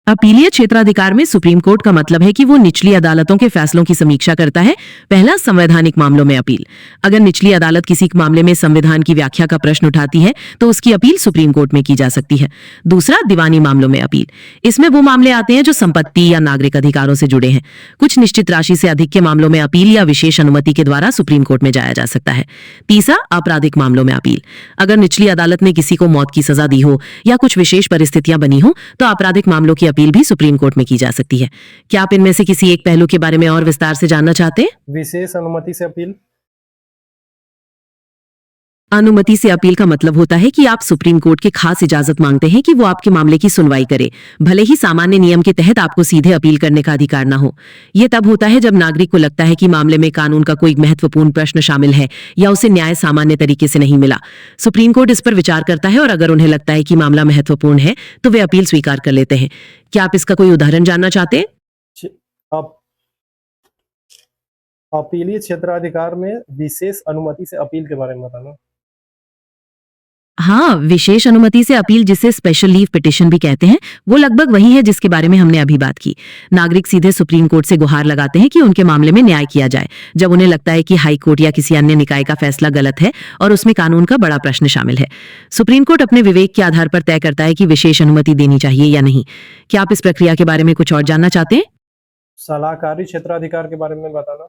अपीलीय क्षेत्राधिकार में सुप्रीम कोर्ट का मतलब है कि वो निचली अदालतों के फैसलों की समीक्षा करता है। पहला, संवैधानिक मामलों में अपील। अगर निचली अदालत किसी मामले में संविधान की व्याख्या का प्रश्न उठाती है, तो उसकी अपील सुप्रीम कोर्ट में की जा सकती है। दूसरा, दीवानी मामलों में अपील। इसमें वो मामले आते हैं जो संपत्ति या नागरिक अधिकारों से जुड़े हैं। कुछ निश्चित राशि से अधिक के मामलों में अपील या विशेष अनुमति के द्वारा सुप्रीम कोर्ट में जाया जा सकता है। तीसरा, आपराधिक मामलों में अपील। अगर निचली अदालत ने किसी को मौत की सजा दी हो या कुछ विशेष परिस्थितियां बनी हो, तो आपराधिक मामलों की अपील भी सुप्रीम कोर्ट में की जा सकती है। क्या आप इनमें से किसी एक पहलू के बारे में और विस्तार से जानना चाहते हैं? विशेष अनुमति से अपील। अनुमति से अपील का मतलब होता है कि आप सुप्रीम कोर्ट की खास इजाजत मांगते हैं कि वो आपके मामले की सुनवाई करे, भले ही सामान्य नियम के तहत आपको सीधे अपील करने का अधिकार न हो। यह तब होता है जब नागरिक को लगता है कि मामले में कानून का कोई महत्वपूर्ण प्रश्न शामिल है या उसे न्याय सामान्य तरीके से नहीं मिला। सुप्रीम कोर्ट इस पर विचार करता है और अगर उन्हें लगता है कि मामला महत्वपूर्ण है तो वे अपील स्वीकार कर लेते हैं। क्या आप इसका कोई उदाहरण जानना चाहते हैं? अब अपीलीय क्षेत्राधिकार में विशेष अनुमति से अपील के बारे में बताना। हाँ, विशेष अनुमति से अपील, जिसे स्पेशल लीव पिटिशन भी कहते हैं, वो लगभग वही है जिसके बारे में हमने अभी बात की। नागरिक सीधे सुप्रीम कोर्ट से गुहार लगाते हैं कि उनके मामले में न्याय किया जाए, जब उन्हें लगता है कि हाई कोर्ट या किसी अन्य निकाय का फैसला गलत है और उसमें कानून का बड़ा प्रश्न शामिल है। सुप्रीम कोर्ट अपने विवेक के आधार पर तय करता है कि विशेष अनुमति देनी चाहिए या नहीं। क्या आप इस प्रक्रिया के बारे में कुछ और जानना चाहते हैं? सलाहकारी क्षेत्राधिकार के बारे में बताना।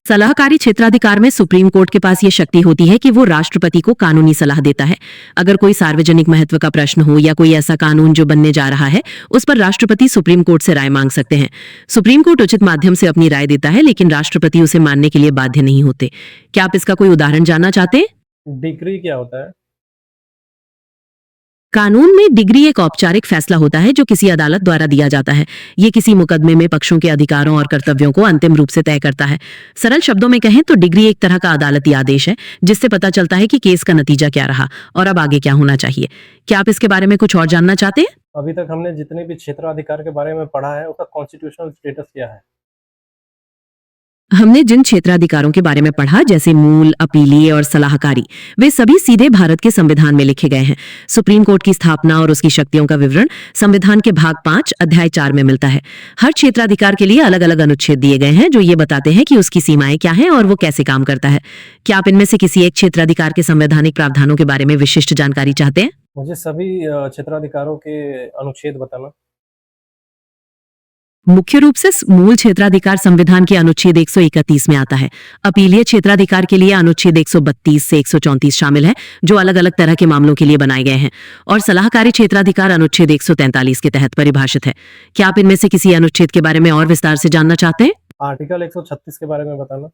सलाहकारी क्षेत्राधिकार में सुप्रीम कोर्ट के पास ये शक्ति होती है कि वो राष्ट्रपति को कानूनी सलाह देता है। अगर कोई सार्वजनिक महत्व का प्रश्न हो या कोई ऐसा कानून जो बनने जा रहा है, उस पर राष्ट्रपति सुप्रीम कोर्ट से राय मांग सकते हैं। सुप्रीम कोर्ट उचित माध्यम से अपनी राय देता है, लेकिन राष्ट्रपति उसे मानने के लिए बाध्य नहीं होते। क्या आप इसका कोई उदाहरण जानना चाहते हैं? डिक्री क्या होता है? कानून में डिग्री एक औपचारिक फैसला होता है जो किसी अदालत द्वारा दिया जाता है। ये किसी मुकदमे में पक्षों के अधिकारों और कर्तव्यों को अंतिम रूप से तय करता है। सरल शब्दों में कहें तो डिग्री एक तरह का अदालती आदेश है, जिससे पता चलता है कि केस का नतीजा क्या रहा और अब आगे क्या होना चाहिए। क्या आप इसके बारे में कुछ और जानना चाहते हैं? अभी तक हमने जितने भी क्षेत्राधिकार के बारे में पढ़ा है, उसका कॉन्स्टिट्यूशनल स्टेटस क्या है? हमने जिन क्षेत्राधिकारों के बारे में पढ़ा, जैसे मूल, अपीलीय और सलाहकारी, वे सभी सीधे भारत के संविधान में लिखे गए हैं। सुप्रीम कोर्ट की स्थापना और उसकी शक्तियों का विवरण संविधान के भाग 5 अध्याय 4 में मिलता है। हर क्षेत्राधिकार के लिए अलग अलग अनुच्छेद दिए गए हैं जो ये बताते हैं कि उसकी सीमाएं क्या हैं और वो कैसे काम करता है। क्या आप इनमें से किसी एक क्षेत्राधिकार के संवैधानिक प्रावधानों के बारे में विशिष्ट जानकारी चाहते हैं? मुझे सभी क्षेत्राधिकारों के अनुच्छेद बताना। मुख्य रूप से मूल क्षेत्राधिकार संविधान के अनुच्छेद 131 में आता है। अपीलीय क्षेत्राधिकार के लिए अनुच्छेद 132 से 134 शामिल है, जो अलग अलग तरह के मामलों के लिए बनाए गए हैं, और सलाहकारी क्षेत्राधिकार अनुच्छेद 143 के तहत परिभाषित है। क्या आप इनमें से किसी अनुच्छेद के बारे में और विस्तार से जानना चाहते हैं? आर्टिकल 136 के बारे में बताना।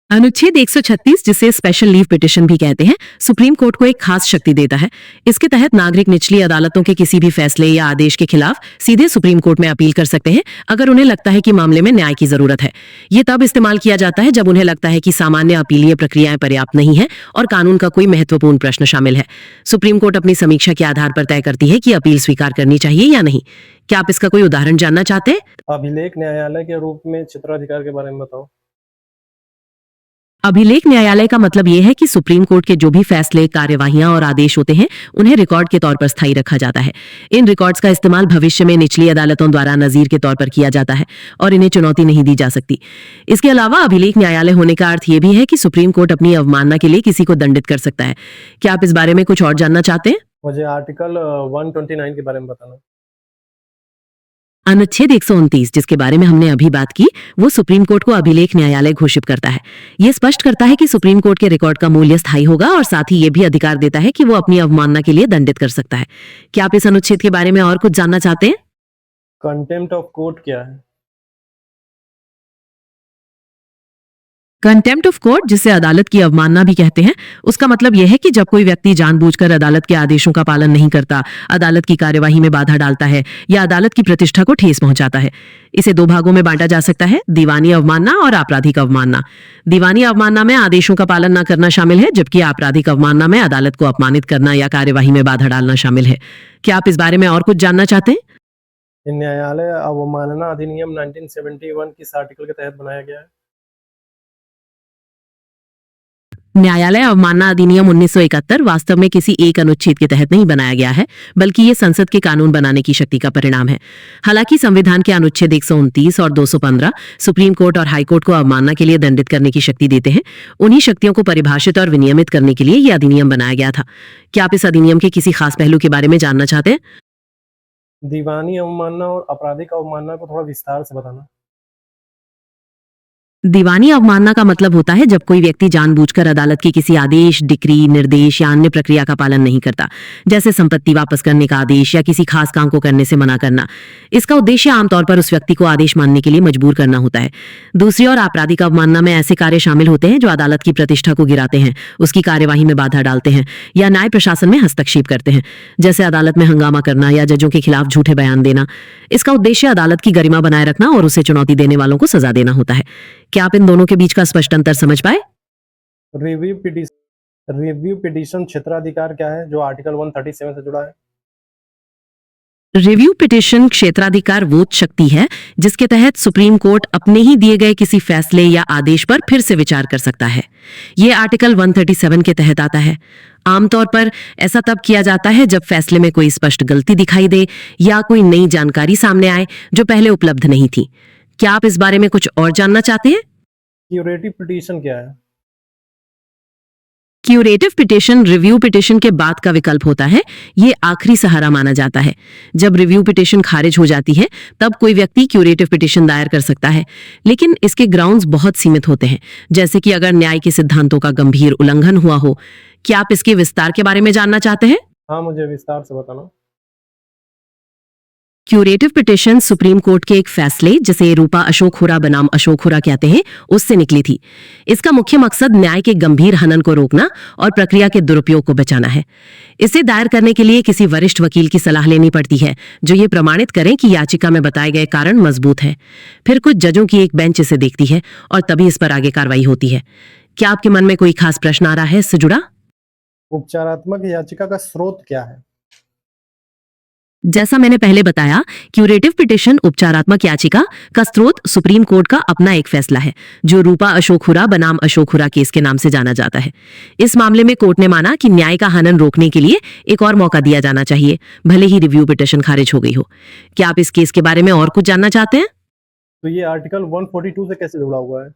अनुच्छेद 136, जिसे स्पेशल लीव पिटिशन भी कहते हैं, सुप्रीम कोर्ट को एक खास शक्ति देता है। इसके तहत नागरिक निचली अदालतों के किसी भी फैसले या आदेश के खिलाफ सीधे सुप्रीम कोर्ट में अपील कर सकते हैं, अगर उन्हें लगता है कि मामले में न्याय की जरूरत है। ये तब इस्तेमाल किया जाता है जब उन्हें लगता है कि सामान्य अपीलीय प्रक्रियाएं पर्याप्त नहीं है और कानून का कोई महत्वपूर्ण प्रश्न शामिल है। सुप्रीम कोर्ट अपनी समीक्षा के आधार पर तय करती है कि अपील स्वीकार करनी चाहिए या नहीं। क्या आप इसका कोई उदाहरण जानना चाहते हैं? अभिलेख न्यायालय के रूप में क्षेत्राधिकार के बारे में बताओ। अभिलेख न्यायालय का मतलब यह है कि सुप्रीम कोर्ट के जो भी फैसले, कार्यवाहियां और आदेश होते हैं, उन्हें रिकॉर्ड के तौर पर स्थायी रखा जाता है। इन रिकॉर्ड्स का इस्तेमाल भविष्य में निचली अदालतों द्वारा नजीर के तौर पर किया जाता है और इन्हें चुनौती नहीं दी जा सकती। इसके अलावा अभिलेख न्यायालय होने का अर्थ यह भी है कि सुप्रीम कोर्ट अपनी अवमानना के लिए किसी को दंडित कर सकता है। क्या आप इस बारे में कुछ और जानना चाहते हैं? मुझे आर्टिकल 129 के बारे में बताना। अनुच्छेद 129, जिसके बारे में हमने अभी बात की, वो सुप्रीम कोर्ट को अभिलेख न्यायालय घोषित करता है। ये स्पष्ट करता है कि सुप्रीम कोर्ट के रिकॉर्ड का मूल्य स्थायी होगा और साथ ही ये भी अधिकार देता है कि वो अपनी अवमानना के लिए दंडित कर सकता है। क्या आप इस अनुच्छेद के बारे में और कुछ जानना चाहते हैं? कंटेम्प्ट ऑफ कोर्ट क्या है? कंटेम्प्ट ऑफ कोर्ट, जिसे अदालत की अवमानना भी कहते हैं, उसका मतलब यह है कि जब कोई व्यक्ति जानबूझकर अदालत के आदेशों का पालन नहीं करता, अदालत की कार्यवाही में बाधा डालता है या अदालत की प्रतिष्ठा को ठेस पहुंचाता है। इसे दो भागों में बांटा जा सकता है, दीवानी अवमानना और आपराधिक अवमानना। दीवानी अवमानना में आदेशों का पालन न करना शामिल है, जबकि आपराधिक अवमानना में अदालत को अपमानित करना या कार्यवाही में बाधा डालना शामिल है। क्या आप इस बारे में और कुछ जानना चाहते हैं? न्यायालय अवमानना अधिनियम 1971 किस आर्टिकल के तहत बनाया गया है? न्यायालय अवमानना अधिनियम 1971 वास्तव में किसी एक अनुच्छेद के तहत नहीं बनाया गया है, बल्कि ये संसद के कानून बनाने की शक्ति का परिणाम है। हालांकि संविधान के अनुच्छेद 129 और 215 सुप्रीम कोर्ट और हाई कोर्ट को अवमानना के लिए दंडित करने की शक्ति देते हैं, उन्हीं शक्तियों को परिभाषित और विनियमित करने के लिए यह अधिनियम बनाया गया था। क्या आप इस अधिनियम के किसी खास पहलू के बारे में जानना चाहते हैं? दीवानी अवमानना और आपराधिक अवमानना को थोड़ा विस्तार से बताना। दीवानी अवमानना का मतलब होता है जब कोई व्यक्ति जानबूझकर अदालत के किसी आदेश, डिक्री, निर्देश या अन्य प्रक्रिया का पालन नहीं करता, जैसे संपत्ति वापस करने का आदेश या किसी खास काम को करने से मना करना। इसका उद्देश्य आमतौर पर उस व्यक्ति को आदेश मानने के लिए मजबूर करना होता है। दूसरी ओर आपराधिक अवमानना में ऐसे कार्य शामिल होते हैं जो अदालत की प्रतिष्ठा को गिराते हैं, उसकी कार्यवाही में बाधा डालते हैं या न्याय प्रशासन में हस्तक्षेप करते हैं, जैसे अदालत में हंगामा करना या जजों के खिलाफ झूठे बयान देना। इसका उद्देश्य अदालत की गरिमा बनाए रखना और उसे चुनौती देने वालों को सजा देना होता है। क्या आप इन दोनों के बीच का स्पष्ट अंतर समझ पाए? रिव्यू पिटीशन क्षेत्राधिकार क्या है, जो आर्टिकल 137 से जुड़ा है? रिव्यू पिटिशन क्षेत्राधिकार वो शक्ति है जिसके तहत सुप्रीम कोर्ट अपने ही दिए गए किसी फैसले या आदेश पर फिर से विचार कर सकता है। ये आर्टिकल 137 के तहत आता है। आमतौर पर ऐसा तब किया जाता है जब फैसले में कोई स्पष्ट गलती दिखाई दे या कोई नई जानकारी सामने आए जो पहले उपलब्ध नहीं थी। क्या आप इस बारे में कुछ और जानना चाहते हैं? क्यूरेटिव पिटीशन क्या है? क्यूरेटिव पिटिशन रिव्यू पिटिशन के बाद का विकल्प होता है। ये आखिरी सहारा माना जाता है। जब रिव्यू पिटिशन खारिज हो जाती है, तब कोई व्यक्ति क्यूरेटिव पिटिशन दायर कर सकता है, लेकिन इसके ग्राउंड्स बहुत सीमित होते हैं, जैसे कि अगर न्याय के सिद्धांतों का गंभीर उल्लंघन हुआ हो। क्या आप इसके विस्तार के बारे में जानना चाहते हैं? हाँ, मुझे विस्तार से बताना। क्यूरेटिव पिटिशन सुप्रीम कोर्ट के एक फैसले, जिसे रूपा अशोकहुरा बनाम अशोकहुरा कहते हैं, उससे निकली थी। इसका मुख्य मकसद न्याय के गंभीर हनन को रोकना और प्रक्रिया के दुरुपयोग को बचाना है। इसे दायर करने के लिए किसी वरिष्ठ वकील की सलाह लेनी पड़ती है, जो ये प्रमाणित करें कि याचिका में बताए गए कारण मजबूत है। फिर कुछ जजों की एक बेंच इसे देखती है और तभी इस पर आगे कार्रवाई होती है। क्या आपके मन में कोई खास प्रश्न आ रहा है इससे जुड़ा? उपचारात्मक याचिका का स्रोत क्या है? जैसा मैंने पहले बताया, क्यूरेटिव पिटिशन उपचारात्मक याचिका का स्रोत सुप्रीम कोर्ट का अपना एक फैसला है, जो रूपा अशोक हुरा बनाम अशोक हुरा केस के नाम से जाना जाता है। इस मामले में कोर्ट ने माना कि न्याय का हनन रोकने के लिए एक और मौका दिया जाना चाहिए, भले ही रिव्यू पिटिशन खारिज हो गई हो। क्या आप इस केस के बारे में और कुछ जानना चाहते हैं? तो ये आर्टिकल 142 से कैसे जुड़ा हुआ है?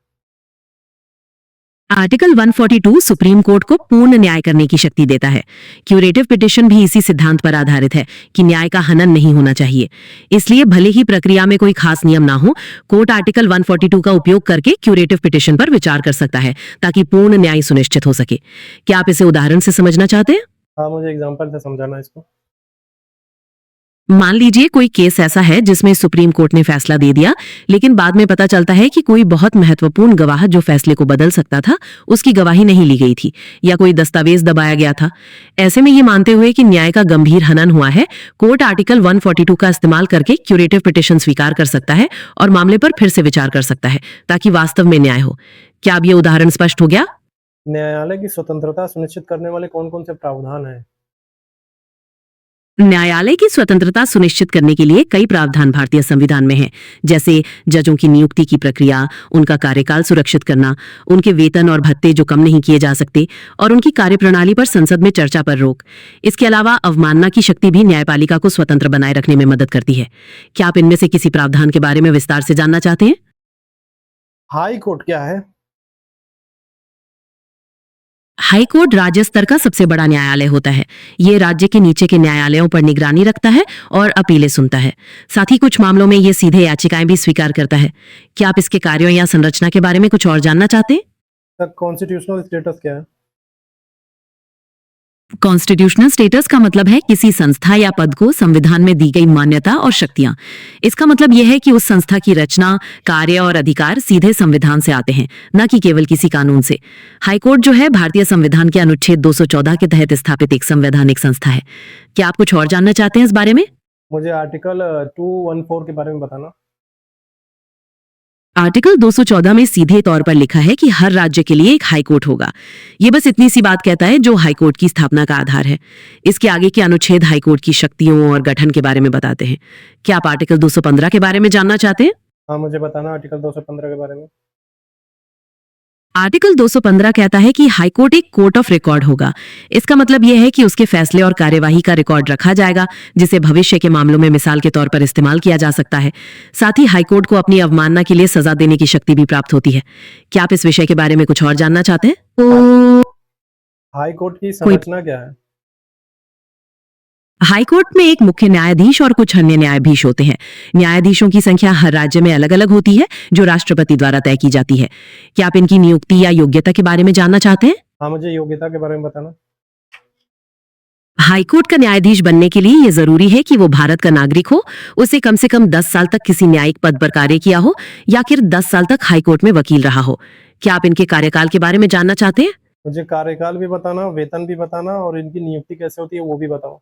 आर्टिकल 142 सुप्रीम कोर्ट को पूर्ण न्याय करने की शक्ति देता है। क्यूरेटिव पिटिशन भी इसी सिद्धांत पर आधारित है कि न्याय का हनन नहीं होना चाहिए। इसलिए भले ही प्रक्रिया में कोई खास नियम ना हो, कोर्ट आर्टिकल 142 का उपयोग करके क्यूरेटिव पिटिशन पर विचार कर सकता है, ताकि पूर्ण न्याय सुनिश्चित हो सके। क्या आप इसे उदाहरण से समझना चाहते हैं? हाँ, मुझे एग्जांपल से समझाना इसको। मान लीजिए कोई केस ऐसा है जिसमें सुप्रीम कोर्ट ने फैसला दे दिया, लेकिन बाद में पता चलता है कि कोई बहुत महत्वपूर्ण गवाह जो फैसले को बदल सकता था, उसकी गवाही नहीं ली गई थी, या कोई दस्तावेज दबाया गया था। ऐसे में ये मानते हुए कि न्याय का गंभीर हनन हुआ है, कोर्ट आर्टिकल 142 का इस्तेमाल करके क्यूरेटिव पिटिशन स्वीकार कर सकता है और मामले पर फिर से विचार कर सकता है, ताकि वास्तव में न्याय हो। क्या अब ये उदाहरण स्पष्ट हो गया? न्यायालय की स्वतंत्रता सुनिश्चित करने वाले कौन-कौन से प्रावधान हैं? न्यायालय की स्वतंत्रता सुनिश्चित करने के लिए कई प्रावधान भारतीय संविधान में हैं, जैसे जजों की नियुक्ति की प्रक्रिया, उनका कार्यकाल सुरक्षित करना, उनके वेतन और भत्ते जो कम नहीं किए जा सकते, और उनकी कार्यप्रणाली पर संसद में चर्चा पर रोक। इसके अलावा अवमानना की शक्ति भी न्यायपालिका को स्वतंत्र बनाए रखने में मदद करती है। क्या आप इनमें से किसी प्रावधान के बारे में विस्तार से जानना चाहते हैं? हाई कोर्ट क्या है? हाई कोर्ट राज्य स्तर का सबसे बड़ा न्यायालय होता है। ये राज्य के नीचे के न्यायालयों पर निगरानी रखता है और अपीलें सुनता है। साथ ही कुछ मामलों में ये सीधे याचिकाएं भी स्वीकार करता है। क्या आप इसके कार्यों या संरचना के बारे में कुछ और जानना चाहते हैं? सर, कॉन्स्टिट्यूशनल स्टेटस क्या है? कॉन्स्टिट्यूशनल स्टेटस का मतलब है किसी संस्था या पद को संविधान में दी गई मान्यता और शक्तियां। इसका मतलब यह है कि उस संस्था की रचना, कार्य और अधिकार सीधे संविधान से आते हैं, न कि केवल किसी कानून से। हाईकोर्ट जो है भारतीय संविधान के अनुच्छेद 214 के तहत स्थापित एक संवैधानिक संस्था है। क्या आप कुछ और जानना चाहते हैं इस बारे में? मुझे आर्टिकल 214 के बारे में बताना। आर्टिकल 214 में सीधे तौर पर लिखा है कि हर राज्य के लिए एक हाईकोर्ट होगा। ये बस इतनी सी बात कहता है जो हाईकोर्ट की स्थापना का आधार है। इसके आगे के अनुच्छेद हाईकोर्ट की शक्तियों और गठन के बारे में बताते हैं। क्या आप आर्टिकल 215 के बारे में जानना चाहते हैं? हाँ, मुझे बताना आर्टिकल 215 के बारे में। आर्टिकल 215 कहता है कि हाईकोर्ट एक कोर्ट ऑफ रिकॉर्ड होगा। इसका मतलब यह है कि उसके फैसले और कार्यवाही का रिकॉर्ड रखा जाएगा, जिसे भविष्य के मामलों में मिसाल के तौर पर इस्तेमाल किया जा सकता है। साथ ही हाईकोर्ट को अपनी अवमानना के लिए सजा देने की शक्ति भी प्राप्त होती है। क्या आप इस विषय के बारे में कुछ और जानना चाहते हैं? हाई कोर्ट की संरचना क्या है? हाईकोर्ट में एक मुख्य न्यायाधीश और कुछ अन्य न्यायाधीश होते हैं। न्यायाधीशों की संख्या हर राज्य में अलग अलग होती है, जो राष्ट्रपति द्वारा तय की जाती है। क्या आप इनकी नियुक्ति या योग्यता के बारे में जानना चाहते हैं? हाँ, मुझे योग्यता के बारे में बताना। हाईकोर्ट का न्यायाधीश बनने के लिए यह जरूरी है कि वो भारत का नागरिक हो, उसे कम से कम 10 साल तक किसी न्यायिक पद पर कार्य किया हो, या फिर 10 साल तक हाईकोर्ट में वकील रहा हो। क्या आप इनके कार्यकाल के बारे में जानना चाहते हैं? मुझे कार्यकाल भी बताना, वेतन भी बताना, और इनकी नियुक्ति कैसे होती है वो भी बताओ।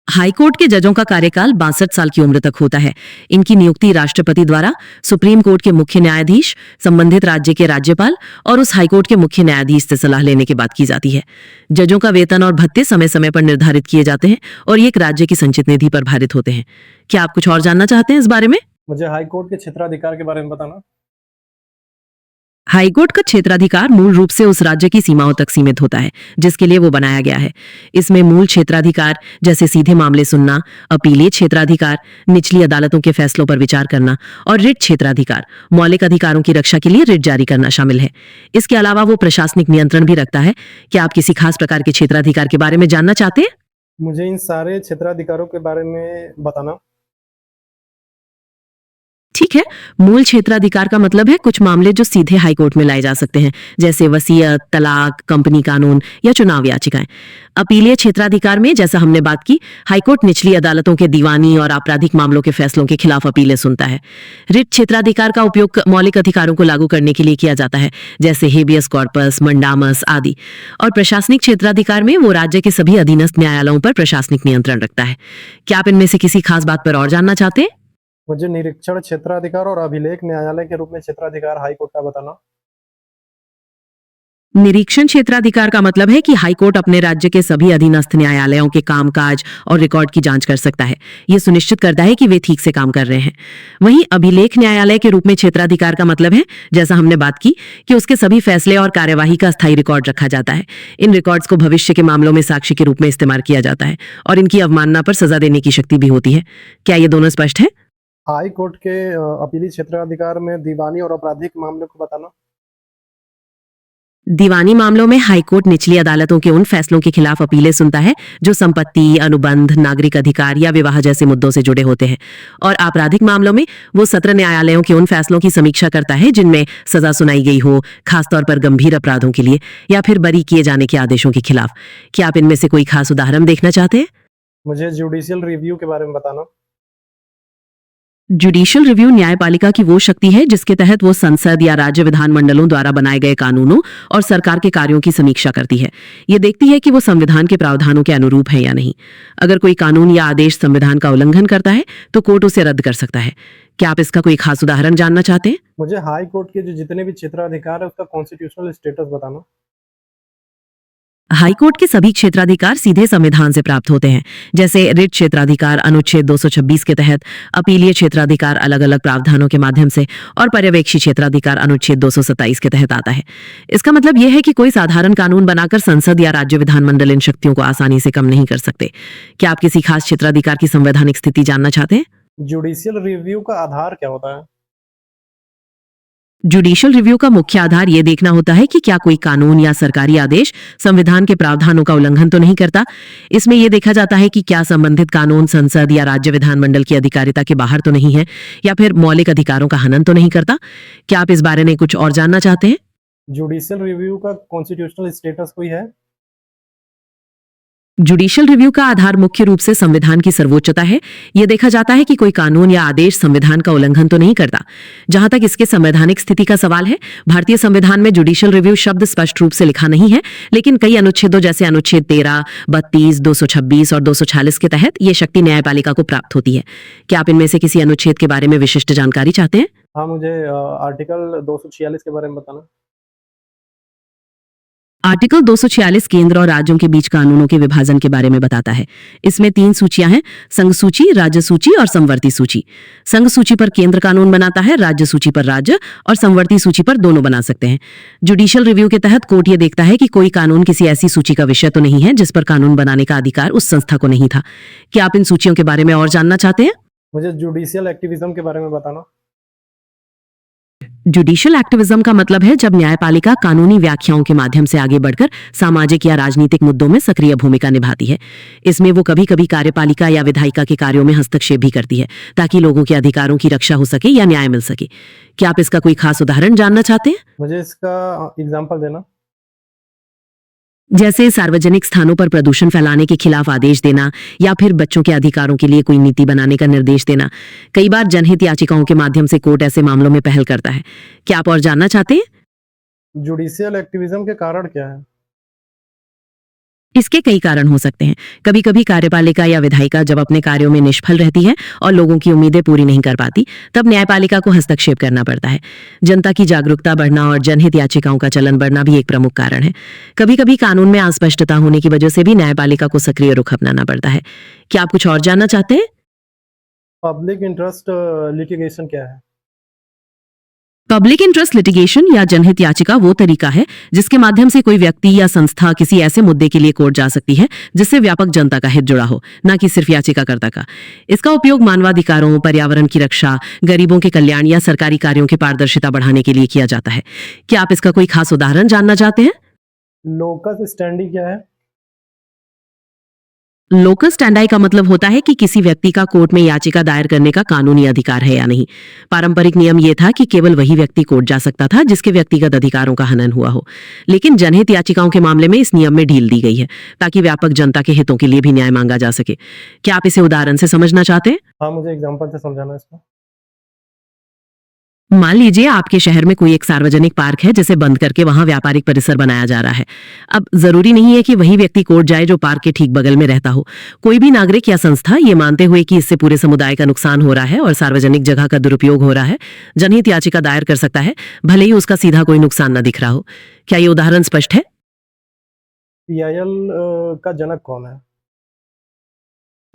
हाईकोर्ट के जजों का कार्यकाल 62 साल की उम्र तक होता है। इनकी नियुक्ति राष्ट्रपति द्वारा, सुप्रीम कोर्ट के मुख्य न्यायाधीश, संबंधित राज्य के राज्यपाल और उस हाईकोर्ट के मुख्य न्यायाधीश से सलाह लेने के बाद की जाती है। जजों का वेतन और भत्ते समय समय पर निर्धारित किए जाते हैं और ये एक राज्य की संचित निधि पर भारित होते हैं। क्या आप कुछ और जानना चाहते हैं इस बारे में? मुझे हाई कोर्ट के क्षेत्राधिकार के बारे में बताना। हाईकोर्ट का क्षेत्राधिकार मूल रूप से उस राज्य की सीमाओं तक सीमित होता है जिसके लिए वो बनाया गया है। इसमें मूल क्षेत्राधिकार जैसे सीधे मामले सुनना, अपीलीय क्षेत्राधिकार, निचली अदालतों के फैसलों पर विचार करना, और रिट क्षेत्राधिकार, मौलिक अधिकारों की रक्षा के लिए रिट जारी करना शामिल है। इसके अलावा वो प्रशासनिक नियंत्रण भी रखता है। क्या आप किसी खास प्रकार के क्षेत्राधिकार के बारे में जानना चाहते हैं? मुझे इन सारे क्षेत्राधिकारों के बारे में बताना। ठीक है, मूल क्षेत्राधिकार का मतलब है कुछ मामले जो सीधे हाईकोर्ट में लाए जा सकते हैं, जैसे वसीयत, तलाक, कंपनी कानून या चुनाव याचिकाएं। अपीलीय क्षेत्राधिकार में, जैसा हमने बात की, हाईकोर्ट निचली अदालतों के दीवानी और आपराधिक मामलों के फैसलों के खिलाफ अपीलें सुनता है। रिट क्षेत्राधिकार का उपयोग मौलिक अधिकारों को लागू करने के लिए किया जाता है, जैसे हेबियस कॉर्पस, मंडामस आदि। और प्रशासनिक क्षेत्राधिकार में वो राज्य के सभी अधीनस्थ न्यायालयों पर प्रशासनिक नियंत्रण रखता है। क्या आप इनमें से किसी खास बात पर और जानना चाहते हैं? मुझे निरीक्षण क्षेत्राधिकार और अभिलेख न्यायालय के रूप में क्षेत्राधिकार हाई कोर्ट का बताना। निरीक्षण क्षेत्राधिकार का मतलब है कि हाईकोर्ट अपने राज्य के सभी अधीनस्थ न्यायालयों के कामकाज और रिकॉर्ड की जांच कर सकता है। यह सुनिश्चित करता है कि वे ठीक से काम कर रहे हैं। वहीं अभिलेख न्यायालय के रूप में क्षेत्राधिकार का मतलब है, जैसा हमने बात की, कि उसके सभी फैसले और कार्यवाही का स्थायी रिकॉर्ड रखा जाता है। इन रिकॉर्ड्स को भविष्य के मामलों में साक्षी के रूप में इस्तेमाल किया जाता है और इनकी अवमानना पर सजा देने की शक्ति भी होती है। क्या ये दोनों स्पष्ट है? हाई कोर्ट के अपीली क्षेत्राधिकार में दीवानी और आपराधिक मामलों को बताना। दीवानी मामलों में हाईकोर्ट निचली अदालतों के उन फैसलों के खिलाफ अपीलें सुनता है जो संपत्ति, अनुबंध, नागरिक अधिकार या विवाह जैसे मुद्दों से जुड़े होते हैं। और आपराधिक मामलों में वो सत्र न्यायालयों के उन फैसलों की समीक्षा करता है जिनमें सजा सुनाई गई हो, खासतौर पर गंभीर अपराधों के लिए या फिर बरी किए जाने के आदेशों के खिलाफ। क्या आप इनमें से कोई खास उदाहरण देखना चाहते हैं? मुझे जुडिशियल रिव्यू के बारे में बताना। जुडिशियल रिव्यू न्यायपालिका की वो शक्ति है जिसके तहत वो संसद या राज्य विधानमंडलों द्वारा बनाए गए कानूनों और सरकार के कार्यों की समीक्षा करती है। ये देखती है कि वो संविधान के प्रावधानों के अनुरूप है या नहीं। अगर कोई कानून या आदेश संविधान का उल्लंघन करता है तो कोर्ट उसे रद्द कर सकता है। क्या आप इसका कोई खास उदाहरण जानना चाहते हैं? मुझे हाई कोर्ट के जो जितने भी क्षेत्राधिकार है उसका कॉन्स्टिट्यूशनल स्टेटस बताना। हाईकोर्ट के सभी क्षेत्राधिकार सीधे संविधान से प्राप्त होते हैं, जैसे रिट क्षेत्राधिकार अनुच्छेद 226 के तहत, अपीलीय क्षेत्राधिकार अलग अलग प्रावधानों के माध्यम से, और पर्यवेक्षी क्षेत्राधिकार अनुच्छेद 227 के तहत आता है। इसका मतलब यह है कि कोई साधारण कानून बनाकर संसद या राज्य विधानमंडल इन शक्तियों को आसानी से कम नहीं कर सकते। क्या आप किसी खास क्षेत्राधिकार की संवैधानिक स्थिति जानना चाहते हैं? जुडिशियल रिव्यू का आधार क्या होता है? जुडिशियल रिव्यू का मुख्य आधार यह देखना होता है कि क्या कोई कानून या सरकारी आदेश संविधान के प्रावधानों का उल्लंघन तो नहीं करता। इसमें यह देखा जाता है कि क्या संबंधित कानून संसद या राज्य विधानमंडल की अधिकारिता के बाहर तो नहीं है या फिर मौलिक अधिकारों का हनन तो नहीं करता। क्या आप इस बारे में कुछ और जानना चाहते हैं? जुडिशियल रिव्यू का कॉन्स्टिट्यूशनल स्टेटस कोई है? जुडिशियल रिव्यू का आधार मुख्य रूप से संविधान की सर्वोच्चता है। यह देखा जाता है कि कोई कानून या आदेश संविधान का उल्लंघन तो नहीं करता। जहां तक इसके संवैधानिक स्थिति का सवाल है, भारतीय संविधान में जुडिशियल रिव्यू शब्द स्पष्ट रूप से लिखा नहीं है, लेकिन कई अनुच्छेदों जैसे अनुच्छेद 13, 32, 226 और 246 के तहत यह शक्ति न्यायपालिका को प्राप्त होती है। क्या आप इनमें से किसी अनुच्छेद के बारे में विशिष्ट जानकारी चाहते हैं? हाँ, मुझे आर्टिकल 246 के बारे में बताना। आर्टिकल 246 केंद्र और राज्यों के बीच कानूनों के विभाजन के बारे में बताता है। इसमें 3 सूचियां हैं: संघ सूची, राज्य सूची और संवर्ती सूची। संघ सूची पर केंद्र कानून बनाता है, राज्य सूची पर राज्य और संवर्ती सूची पर दोनों बना सकते हैं। जुडिशियल रिव्यू के तहत कोर्ट ये देखता है कि कोई कानून किसी ऐसी सूची का विषय तो नहीं है जिस पर कानून बनाने का अधिकार उस संस्था को नहीं था। क्या आप इन सूचियों के बारे में और जानना चाहते हैं? मुझे जुडिशियल एक्टिविज्म के बारे में बताना। जुडिशियल एक्टिविज्म का मतलब है जब न्यायपालिका कानूनी व्याख्याओं के माध्यम से आगे बढ़कर सामाजिक या राजनीतिक मुद्दों में सक्रिय भूमिका निभाती है। इसमें वो कभी-कभी कार्यपालिका या विधायिका के कार्यों में हस्तक्षेप भी करती है ताकि लोगों के अधिकारों की रक्षा हो सके या न्याय मिल सके। क्या आप इसका कोई खास उदाहरण जानना चाहते हैं? मुझे इसका एग्जाम्पल देना। जैसे सार्वजनिक स्थानों पर प्रदूषण फैलाने के खिलाफ आदेश देना या फिर बच्चों के अधिकारों के लिए कोई नीति बनाने का निर्देश देना। कई बार जनहित याचिकाओं के माध्यम से कोर्ट ऐसे मामलों में पहल करता है। क्या आप और जानना चाहते हैं? जुडिशियल एक्टिविज्म के कारण क्या है? इसके कई कारण हो सकते हैं। कभी कभी कार्यपालिका या विधायिका जब अपने कार्यों में निष्फल रहती है और लोगों की उम्मीदें पूरी नहीं कर पाती, तब न्यायपालिका को हस्तक्षेप करना पड़ता है। जनता की जागरूकता बढ़ना और जनहित याचिकाओं का चलन बढ़ना भी एक प्रमुख कारण है। कभी कभी कानून में अस्पष्टता होने की वजह से भी न्यायपालिका को सक्रिय रुख अपनाना पड़ता है। क्या आप कुछ और जानना चाहते हैं? पब्लिक इंटरेस्ट लिटिगेशन क्या है? पब्लिक इंटरेस्ट लिटिगेशन या जनहित याचिका वो तरीका है जिसके माध्यम से कोई व्यक्ति या संस्था किसी ऐसे मुद्दे के लिए कोर्ट जा सकती है जिससे व्यापक जनता का हित जुड़ा हो, न कि सिर्फ याचिकाकर्ता का। इसका उपयोग मानवाधिकारों, पर्यावरण की रक्षा, गरीबों के कल्याण या सरकारी कार्यों की पारदर्शिता बढ़ाने के लिए किया जाता है। क्या आप इसका कोई खास उदाहरण जानना चाहते हैं? लोकस स्टैंडी क्या है? लोकस स्टैंडाई का मतलब होता है कि किसी व्यक्ति का कोर्ट में याचिका दायर करने का कानूनी अधिकार है या नहीं। पारंपरिक नियम यह था कि केवल वही व्यक्ति कोर्ट जा सकता था जिसके व्यक्तिगत अधिकारों का हनन हुआ हो, लेकिन जनहित याचिकाओं के मामले में इस नियम में ढील दी गई है ताकि व्यापक जनता के हितों के लिए भी न्याय मांगा जा सके। क्या आप इसे उदाहरण से समझना चाहते हैं? हाँ, मुझे एग्जाम्पल से समझाना इसको। मान लीजिए आपके शहर में कोई एक सार्वजनिक पार्क है जिसे बंद करके वहां व्यापारिक परिसर बनाया जा रहा है। अब जरूरी नहीं है कि वही व्यक्ति कोर्ट जाए जो पार्क के ठीक बगल में रहता हो। कोई भी नागरिक या संस्था ये मानते हुए कि इससे पूरे समुदाय का नुकसान हो रहा है और सार्वजनिक जगह का दुरुपयोग हो रहा है, जनहित याचिका दायर कर सकता है, भले ही उसका सीधा कोई नुकसान न दिख रहा हो। क्या ये उदाहरण स्पष्ट है? PIL का जनक कौन है?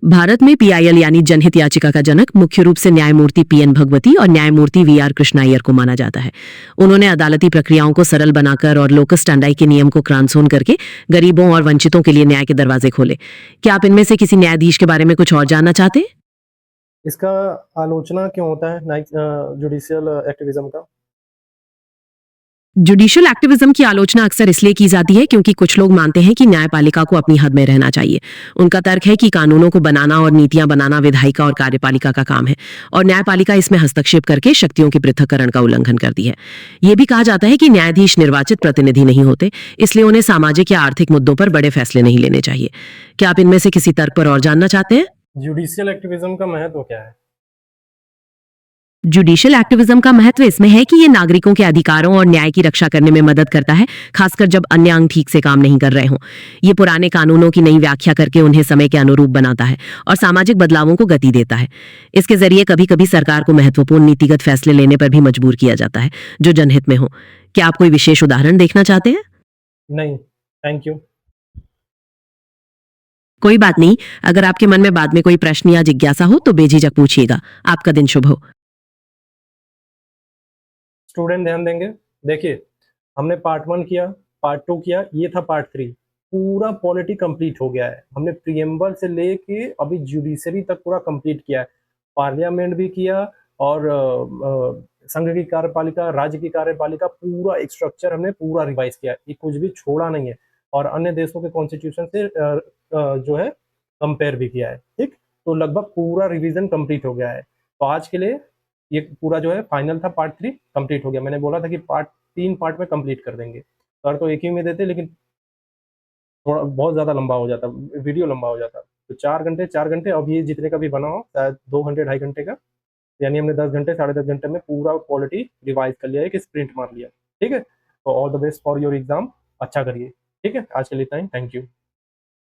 भारत में PIL यानी जनहित याचिका का जनक मुख्य रूप से न्यायमूर्ति PN भगवती और न्यायमूर्ति VR कृष्णाय्यर को माना जाता है। उन्होंने अदालती प्रक्रियाओं को सरल बनाकर और लोकस स्टैंडाई के नियम को क्रांसोन करके गरीबों और वंचितों के लिए न्याय के दरवाजे खोले। क्या आप इनमें से किसी न्यायाधीश के बारे में कुछ और जानना चाहते हैं? इसका आलोचना क्यों होता है जुडिशियल एक्टिविज्म का? जुडिशियल एक्टिविज्म की आलोचना अक्सर इसलिए की जाती है क्योंकि कुछ लोग मानते हैं कि न्यायपालिका को अपनी हद में रहना चाहिए। उनका तर्क है कि कानूनों को बनाना और नीतियां बनाना विधायिका और कार्यपालिका का काम है और न्यायपालिका इसमें हस्तक्षेप करके शक्तियों के पृथक्करण का उल्लंघन करती है। यह भी कहा जाता है कि न्यायाधीश निर्वाचित प्रतिनिधि नहीं होते, इसलिए उन्हें सामाजिक या आर्थिक मुद्दों पर बड़े फैसले नहीं लेने चाहिए। क्या आप इनमें से किसी तर्क पर और जानना चाहते हैं? जुडिशियल एक्टिविज्म का महत्व क्या है? जुडिशियल एक्टिविज्म का महत्व इसमें है कि ये नागरिकों के अधिकारों और न्याय की रक्षा करने में मदद करता है, खासकर जब अन्य अंग ठीक से काम नहीं कर रहे हों। ये पुराने कानूनों की नई व्याख्या करके उन्हें समय के अनुरूप बनाता है और सामाजिक बदलावों को गति देता है। इसके जरिए कभी कभी सरकार को महत्वपूर्ण नीतिगत फैसले लेने पर भी मजबूर किया जाता है जो जनहित में हो। क्या आप कोई विशेष उदाहरण देखना चाहते हैं? नहीं, थैंक यू। कोई बात नहीं, अगर आपके मन में बाद में कोई प्रश्न या जिज्ञासा हो तो बेझिझक पूछिएगा। आपका दिन शुभ हो। स्टूडेंट ध्यान देंगे। देखिए, हमने पार्ट 1 किया, पार्ट 2 किया, ये था पार्ट 3। पूरा पॉलिटी कंप्लीट हो गया है। हमने प्रीएम्बल से लेके अभी जुडिशरी तक पूरा कंप्लीट किया है। पार्लियामेंट भी किया और संघ की कार्यपालिका, राज्य की कार्यपालिका, पूरा एक स्ट्रक्चर हमने पूरा रिवाइज किया है। ये कुछ भी छोड़ा नहीं है और अन्य देशों के कॉन्स्टिट्यूशन से जो है कंपेयर भी किया है। ठीक, तो लगभग पूरा रिवीजन कंप्लीट हो गया है। तो आज के लिए ये पूरा जो है फाइनल था, पार्ट 3 कंप्लीट हो गया। मैंने बोला था कि पार्ट 3 पार्ट में कंप्लीट कर देंगे, तो एक ही में देते, लेकिन थोड़ा बहुत ज़्यादा लंबा हो जाता, वीडियो लंबा हो जाता। तो 4 घंटे अब ये जितने का भी बना हो, शायद 2 घंटे 2.5 घंटे का, यानी हमने 10 घंटे 10.5 घंटे में पूरा पॉलिटी रिवाइज कर लिया है, एक स्प्रिंट मार लिया। ठीक है, तो all the best for your exam. अच्छा करिए। ठीक है, आज के लिए इतना ही। Thank you.